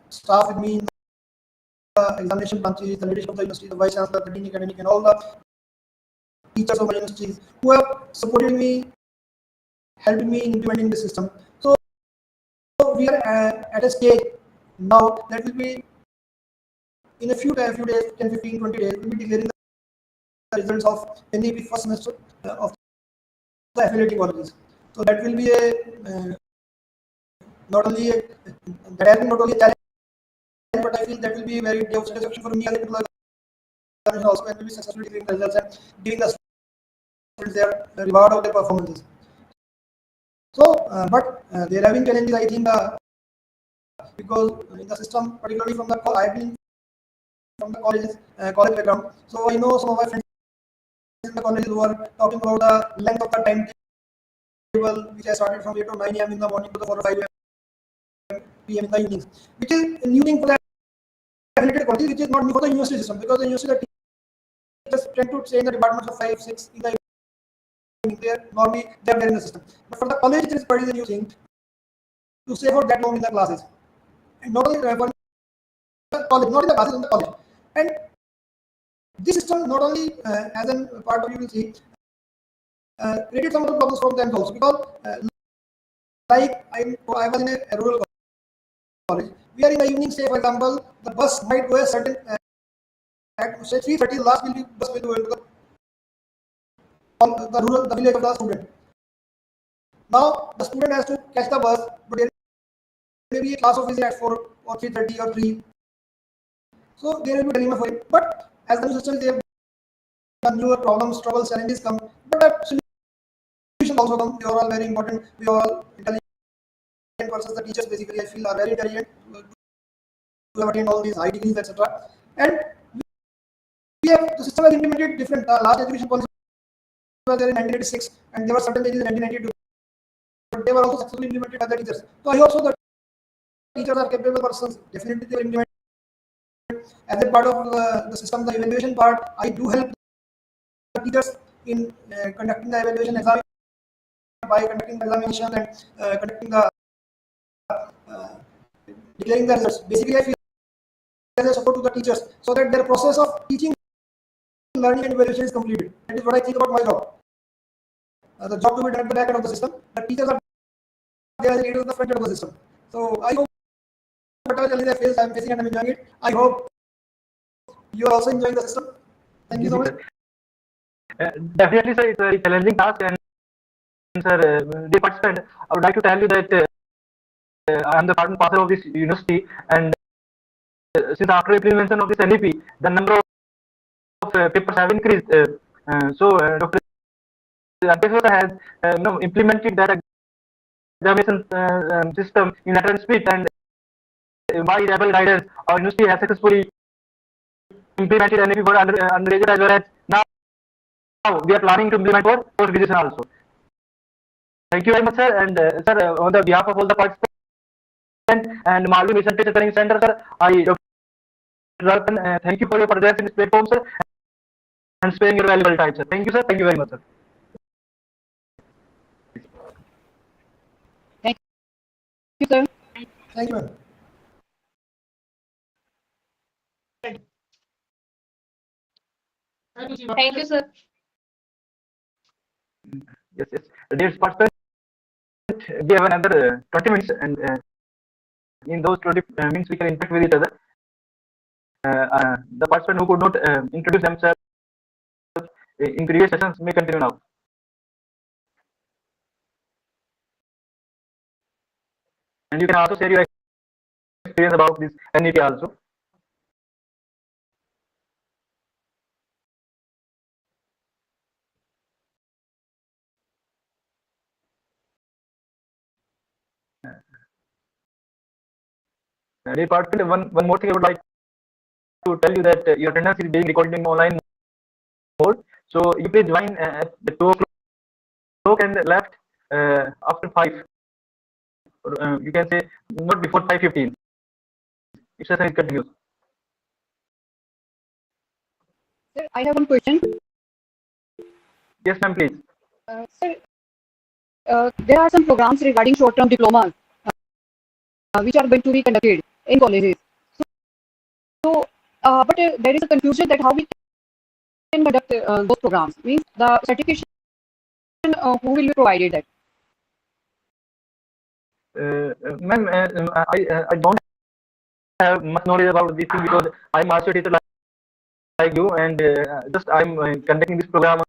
Speaker 13: staff with me in the examination branches, the leadership of the university, the vice chancellor, the dean academic, and all the teachers of my universities who have supported me, helped me in implementing the system. So we are at a stage now that will be in a few days, 10, 15, 20 days, we'll be declaring the results of NEP first semester of the affiliating colleges. So that will be a not only a challenge, but I feel that will be very day of satisfaction for me as a also, and will be successfully declaring the results and giving the students their reward of their performances. So, but there have been challenges, I think, because in the system, particularly from the I have been from the college background, so I know some of my friends in the colleges who are talking about the length of the timetable, which I started from 8 to 9 a.m. in the morning to the 4 or 5 p.m. in the evenings, which is a new thing for the affiliated colleges, which is not new for the university system, because the university teachers tend to stay in the departments of 5, 6 in the evening. Normally they are there in the system, but for the college it is quite a new thing to stay for that long in the classes, and not only for the college, not in the classes, in the college. And this system not only as a part of, you will see, created some of the problems for them also, because like I was in a rural college. We are in the evening, say for example, the bus might go a certain at say 3:30, the last bus will go into the village of the student. Now the student has to catch the bus, but there may be a class of visit at 4 or 3:30 or 3. So there will be dilemma for it. But as the new system, there are newer problems, troubles, challenges come, but solutions also come. They are all very important. We are all intelligent persons. The teachers basically, I feel, are very intelligent to have attained all these high degrees, etc. And we have, the system has implemented different last education policy was there in 1986, and there were certain changes in 1992, but they were also successfully implemented by the teachers. So I hope so that teachers are capable persons. Definitely they are implemented as a part of the system. The evaluation part, I do help the teachers in conducting the evaluation exam by conducting the examination and conducting the declaring the results. Basically, I feel as a support to the teachers so that their process of teaching, learning, and evaluation is completed. That is what I think about my job. The job to be done at the back end of the system. The teachers are there at the front end of the system. So I hope whatever challenge I am facing and I am enjoying it. I hope you are also enjoying the system. Thank you so much.
Speaker 1: Definitely, sir, it's a very challenging task, and sir, dear participant, I would like to tell you that I am the part and parcel of this university, and since after implementation of this NEP, the number of papers have increased. So Dr. Ankeshwar has implemented that examination system in lateral speed, and by rebel guidance, our university has successfully implemented NEP for undergraduate as well as now we are planning to implement for post-graduation also. Thank you very much, sir. And sir, on the behalf of all the participants and Malvi Mission Teacher Training Center, sir, I thank you for your presence in this platform, sir, and sparing your valuable time, sir. Thank you, sir. Thank you very much, sir.
Speaker 7: Thank you, sir.
Speaker 13: Thank you, ma'am.
Speaker 6: Thank you, sir.
Speaker 1: Yes, yes. Dear participants, we have another 20 minutes, and in those 20 minutes we can interact with each other. The participant who could not introduce themselves in previous sessions may continue now. And you can also share your experience about this NEP also. Dear participant, one more thing I would like to tell you that your attendance is being recorded in online mode. So you please join at the 2 o'clock and left after 5. You can say not before 5:15. If session is continuous.
Speaker 11: Sir, I have one question.
Speaker 1: Yes, ma'am, please.
Speaker 11: Sir, there are some programs regarding short-term diplomas which are going to be conducted in colleges. But there is a confusion that how we can conduct those programs. Means the certification, who will be provided that?
Speaker 1: Ma'am, I don't have much knowledge about this thing because I'm also a teacher like you, and just I'm conducting this program on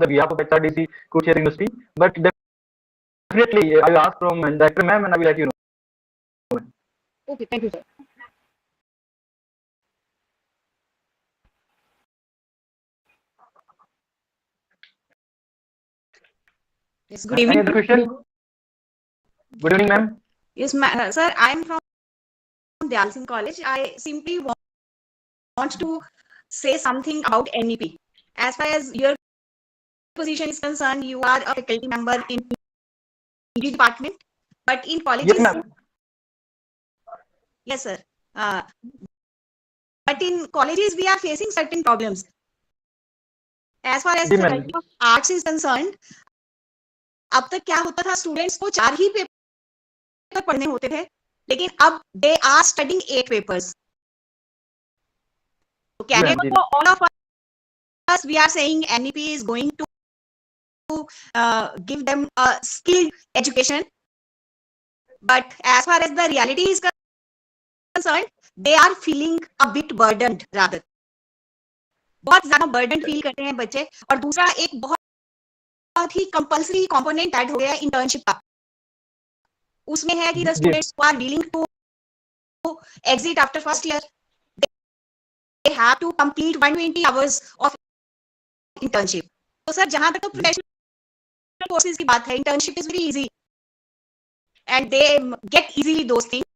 Speaker 1: the behalf of HRDC Kurukshetra University. But definitely, I will ask from Director ma'am, and I will let you know.
Speaker 11: Okay, thank you, sir.
Speaker 6: Yes, good
Speaker 1: Any
Speaker 6: evening.
Speaker 1: other question? Good evening, ma'am.
Speaker 6: Yes, sir, I'm from Dayal Singh College. I simply want to say something about NEP. As far as your position is concerned, you are a faculty member in PG department, but in colleges,
Speaker 1: Yes, ma'am.
Speaker 6: yes, sir. But in colleges, we are facing certain problems. As far as
Speaker 1: जी,
Speaker 6: the
Speaker 1: ma'am.
Speaker 6: Faculty of Arts is concerned, अब तक क्या होता था, students को 4 ही paper पढ़ने होते थे, लेकिन अब दे आर स्टडिंग 8 पेपर्स. तो कहने
Speaker 1: ma'am,
Speaker 6: को
Speaker 1: जी.
Speaker 6: तो all of us we are saying NEP is going to give them a skilled education, but as far as the reality is concerned, they are feeling a bit burdened rather. बहुत ज्यादा burden feel करते हैं बच्चे. और दूसरा एक बहुत ही compulsory component add हो गया है इंटर्नशिप का. उसमें है कि the students who are willing to exit after first year, they have to complete 120 hours of internship. तो सर जहां तक तो प्रोफेशनल कोर्सेज की बात है, internship is very easy and they get easily those things.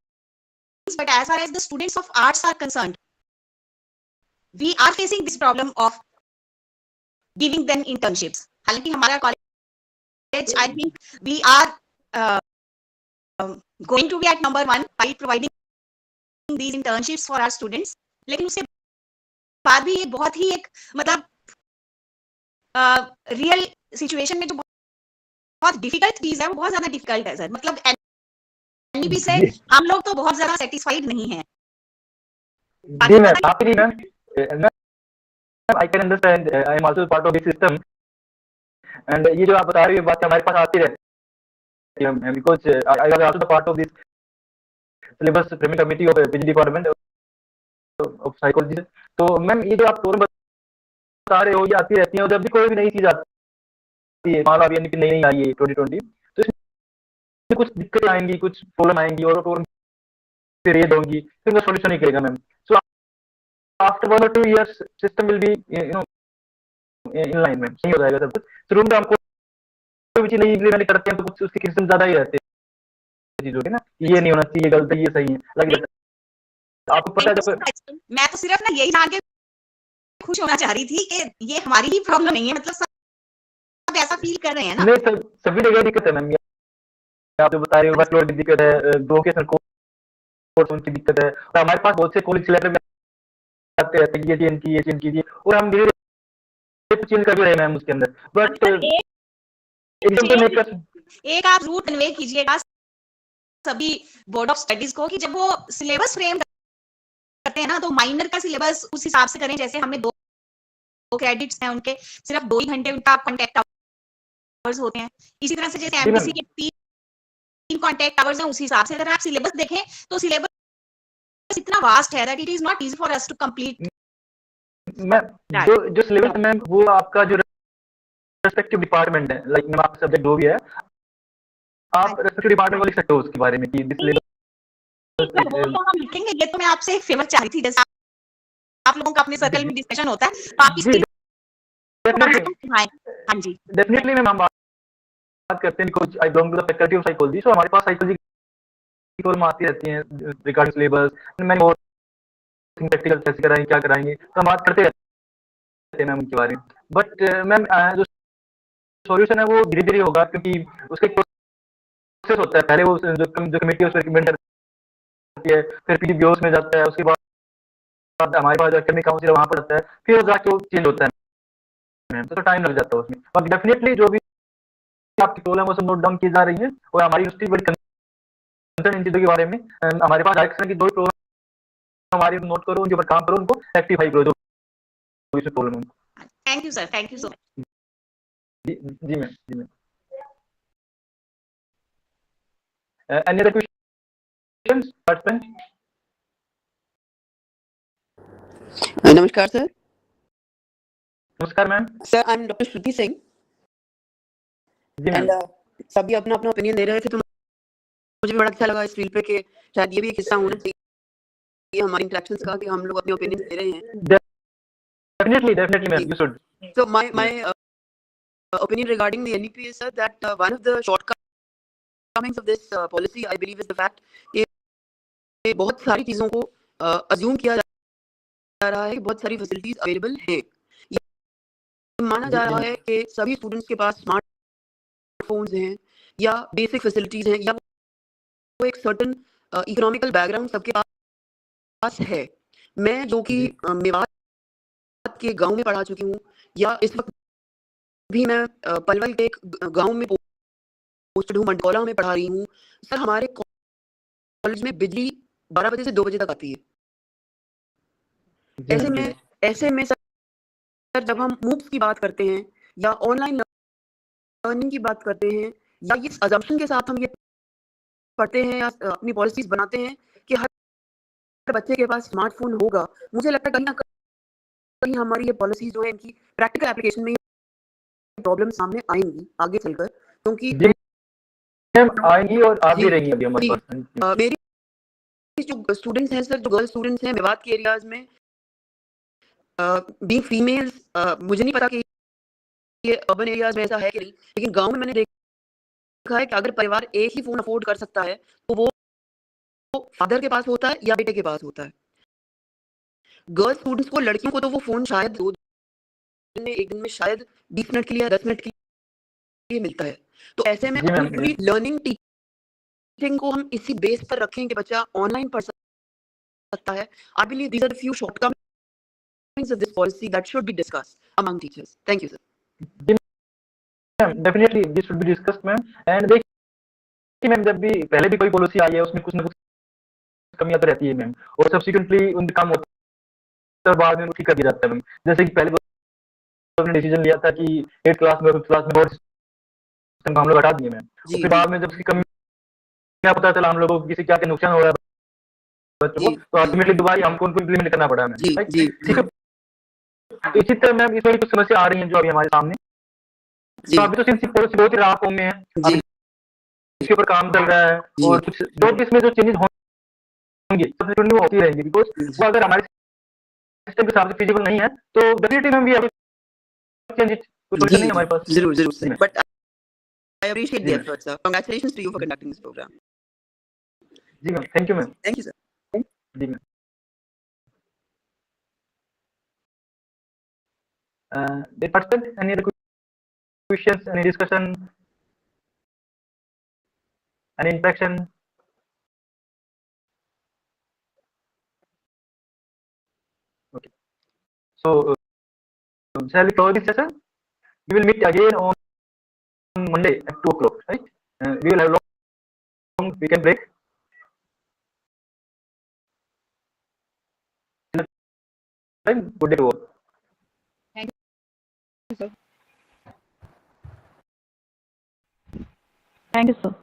Speaker 6: But as far as the students of arts are concerned, we are facing this problem of giving them internships. हालांकि हमारा college, I think we are going to be at number 1 by providing these internships for our students. लेकिन उसके बाद भी ये बहुत ही एक मतलब रियल सिचुएशन में जो बहुत डिफिकल्ट चीज है, वो बहुत ज्यादा डिफिकल्ट है सर. मतलब NEP से हम लोग तो बहुत ज्यादा सेटिस्फाइड नहीं है.
Speaker 1: जी मैम, आपकी ma'am, I can understand. I am also part of this system. And ये जो आप बता रही है बात हमारे पास आती रहती है, because I was also the part of this syllabus framing committee of PG department of psychology. तो मैम ये जो आप फॉर्म बता रहे हो ये आती रहती है, और जब भी कोई भी नई चीज आती है, मान लो अभी NEP नहीं आई है 2020, तो इसमें कुछ दिक्कतें आएंगी, कुछ प्रॉब्लम आएंगी, और प्रॉब्लम फिर रेज होंगी, फिर वो सॉल्यूशन नहीं करेगा ma'am. So after 1 or 2 years system will be in line में सही हो जाएगा सब कुछ. शुरू में हमको कोई भी चीज नहीं इम्प्लीमेंट करते हैं तो कुछ उसके क्रिटिसिज्म ज्यादा ही रहते हैं चीजों के ना, ये नहीं होना चाहिए, गलत है, ये सही है, लग आपको पता है. जब
Speaker 6: मैं तो सिर्फ ना यही जान के खुश होना चाह रही थी कि ये हमारी ही प्रॉब्लम नहीं है, मतलब सब ऐसा फील कर रहे हैं ना.
Speaker 1: नहीं, सभी जगह दिक्कत है मैम. आप जो बता रहे हो वर्कलोड की दिक्कत है, वोकेशनल कोर्स उनकी दिक्कत है, और हमारे पास बहुत से कॉलेज लेटर में आते रहते हैं ये चेंज कीजिए, और हम धीरे धीरे चेंज कर भी रहे हैं मैम उसके अंदर. बट एकदम तो नहीं कर.
Speaker 6: एक आप रूट कन्वे कीजिएगा सभी बोर्ड ऑफ स्टडीज को कि जब वो सिलेबस फ्रेम करते हैं ना, तो माइनर का सिलेबस उस हिसाब से करें जैसे हमने 2 क्रेडिट्स हैं उनके सिर्फ 2 ही घंटे उनका कॉन्टैक्ट आवर्स होते हैं। इसी तरह से जैसे एमपीसी के 3 कॉन्टैक्ट आवर्स हैं, उसी हिसाब से अगर आप सिलेबस देखें तो सिलेबस इतना वास्ट है that it is not easy for us to complete.
Speaker 1: Ma'am जो सिलेबस है मैम, वो आपका जो रेस्पेक्टिव डिपार्टमेंट है, लाइक मैम आपका सब्जेक्ट जो भी है, आप रेस्पेक्टिव डिपार्टमेंट को लिख सकते हो उसके बारे में कि दिस सिलेबस
Speaker 6: हम लिखेंगे। ये तो मैं आपसे एक फेवर चाह रही थी, जैसे आप लोगों का अपने सर्कल में डिस्कशन होता है तो आप इसकी हाँ जी
Speaker 1: डेफिनेटली मैम हम बात करते हैं because I belong to the faculty of psychology, so हमारे पास साइकोलॉजी की प्रॉब्लम आती रहती है रिगार्डिंग सिलेबस, मैंने और प्रैक्टिकल कैसे कराएंगे, क्या कराएंगे, तो हम बात करते रहते हैं मैम उनके बारे में। बट मैम जो सॉल्यूशन है वो धीरे धीरे होगा, क्योंकि उसका एक प्रोसेस होता है। पहले वो जो कमेटी है उसको रिकमेंड करती है, फिर पीडीबीओस में जाता है, उसके बाद हमारे पास जो एकेडमिक काउंसिल वहाँ पर जाता है, फिर जाके वो चेंज होता है मैम, तो टाइम लग जाता है उसमें। बट डेफिनेटली जो भी आपकी प्रॉब्लम है वो सब नोट डाउन की जा रही है, और हमारी यूनिवर्सिटी बड़ी कंसर्न इन चीज़ों के बारे में। हमारे पास डायरेक्शन की दो प्रॉब्लम हमारी नोट करो, उनके ऊपर काम करो, उनको रेक्टिफाई करो जो इसमें प्रॉब्लम है।
Speaker 6: Thank you sir, thank you so much.
Speaker 1: जी मैम, जी ma'am. Any other questions participant?
Speaker 14: नमस्कार सर।
Speaker 1: नमस्कार ma'am.
Speaker 14: Sir I am doctor Shruti Singh.
Speaker 1: जी मैम।
Speaker 14: सभी अपना अपना ओपिनियन दे रहे थे, तो मुझे भी बड़ा अच्छा लगा इस फील्ड पे कि शायद ये भी एक हिस्सा होना चाहिए हमारी इंटरेक्शंस का कि हम लोग अपने ओपिनियन दे रहे हैं।
Speaker 1: Definitely ma'am, you should.
Speaker 14: So my opinion regarding the NEP is sir that one of the shortcomings of this policy I believe is the fact कि बहुत सारी चीजों को assume किया जा रहा है कि बहुत सारी फैसिलिटीज अवेलेबल हैं। ये माना जा रहा है कि सभी स्टूडेंट्स के पास स्मार्टफोन्स हैं या बेसिक फैसिलिटीज हैं या वो एक सर्टेन इकोनॉमिकल बैकग्राउंड सबके पास है। मैं जो कि मेवात के गांव में पढ़ा चुकी हूँ, या इस वक्त भी मैं पलवल के एक गांव में पोस्टेड हूँ, मंडकौला में पढ़ा रही हूँ। सर हमारे कॉलेज में बिजली 12 बजे से 2 बजे तक आती है। ऐसे में सर जब हम मूव्स की बात करते हैं या ऑनलाइन लर्निंग की बात करते हैं, या इस अजम्पशन के साथ हम ये पढ़ते हैं या अपनी पॉलिसीज बनाते हैं कि हर बच्चे के पास स्मार्टफोन होगा, मुझे लगता है कहीं ना कहीं हमारी ये पॉलिसी जो है इनकी प्रैक्टिकल एप्लीकेशन में प्रॉब्लम सामने आएंगी आगे चलकर, क्योंकि
Speaker 1: आएंगी और आ भी रही है हमारे पास।
Speaker 14: मेरी जो स्टूडेंट्स हैं सर, जो गर्ल स्टूडेंट्स हैं मेवात के एरियाज में, बीइंग फीमेल्स, मुझे नहीं पता कि ये अर्बन एरियाज में ऐसा है कि नहीं, लेकिन गांव में मैंने देखा है कि अगर परिवार एक ही फोन अफोर्ड कर सकता है तो वो फादर के पास होता है या बेटे के पास होता है। गर्ल्स स्टूडेंट्स को, लड़कियों को तो वो फोन शायद 2 दिन में, 1 दिन में शायद 20 मिनट के लिए या 10 मिनट के लिए मिलता है। तो ऐसे में लर्निंग टीचिंग को हम इसी बेस पर रखें कि बच्चा ऑनलाइन पढ़ सकता है। I believe these are the few shortcomings of this policy that should be discussed among teachers. Thank you sir.
Speaker 1: Definitely this should be discussed ma'am. And देखिए मैम, जब भी पहले भी कोई पॉलिसी आई है उसमें कुछ ना कुछ कमियां तो रहती है मैम, और सब्सिक्वेंटली उनका काम होता है, बाद में ठीक कर दिया जाता है मैम। जैसे कि पहले ने डिसीजन लिया था कि 8th क्लास में बोर्ड सिस्टम को हम लोग हटा दिए मैम, उसके बाद में जब उसकी कमियां पता चला हम लोगों को किसी क्या नुकसान हो रहा है बच्चों को, तो अल्टीमेटली दोबारा हमको उनको इम्प्लीमेंट करना पड़ा मैम। इसी तरह मैम इसमें कुछ समस्या आ रही है जो अभी हमारे सामने, तो अभी तो सिंस पॉलिसी बहुत ही राह फॉर्म में है, इसके ऊपर काम चल रहा है, और कुछ जो इसमें जो चेंजेस होंगे सब्सिक्वेंटली वो होती रहेंगी, बिकॉज वो अगर हमारे सिस्टम के हिसाब से फिजिबल नहीं है तो डेफिनेटली मैम भी चेंज कुछ सोल्यूशन नहीं हमारे पास।
Speaker 14: जरूर but I appreciate the effort, sir. Congratulations to you for conducting this program.
Speaker 1: जी ma'am, thank you ma'am.
Speaker 14: Thank you, sir.
Speaker 1: जी ma'am. Did participant any other questions, any discussion, any interaction? Okay. So shall we close this session? We will meet again on Monday at 2 o'clock, right? We will have long weekend break. Good day to all.
Speaker 7: Thank you, sir.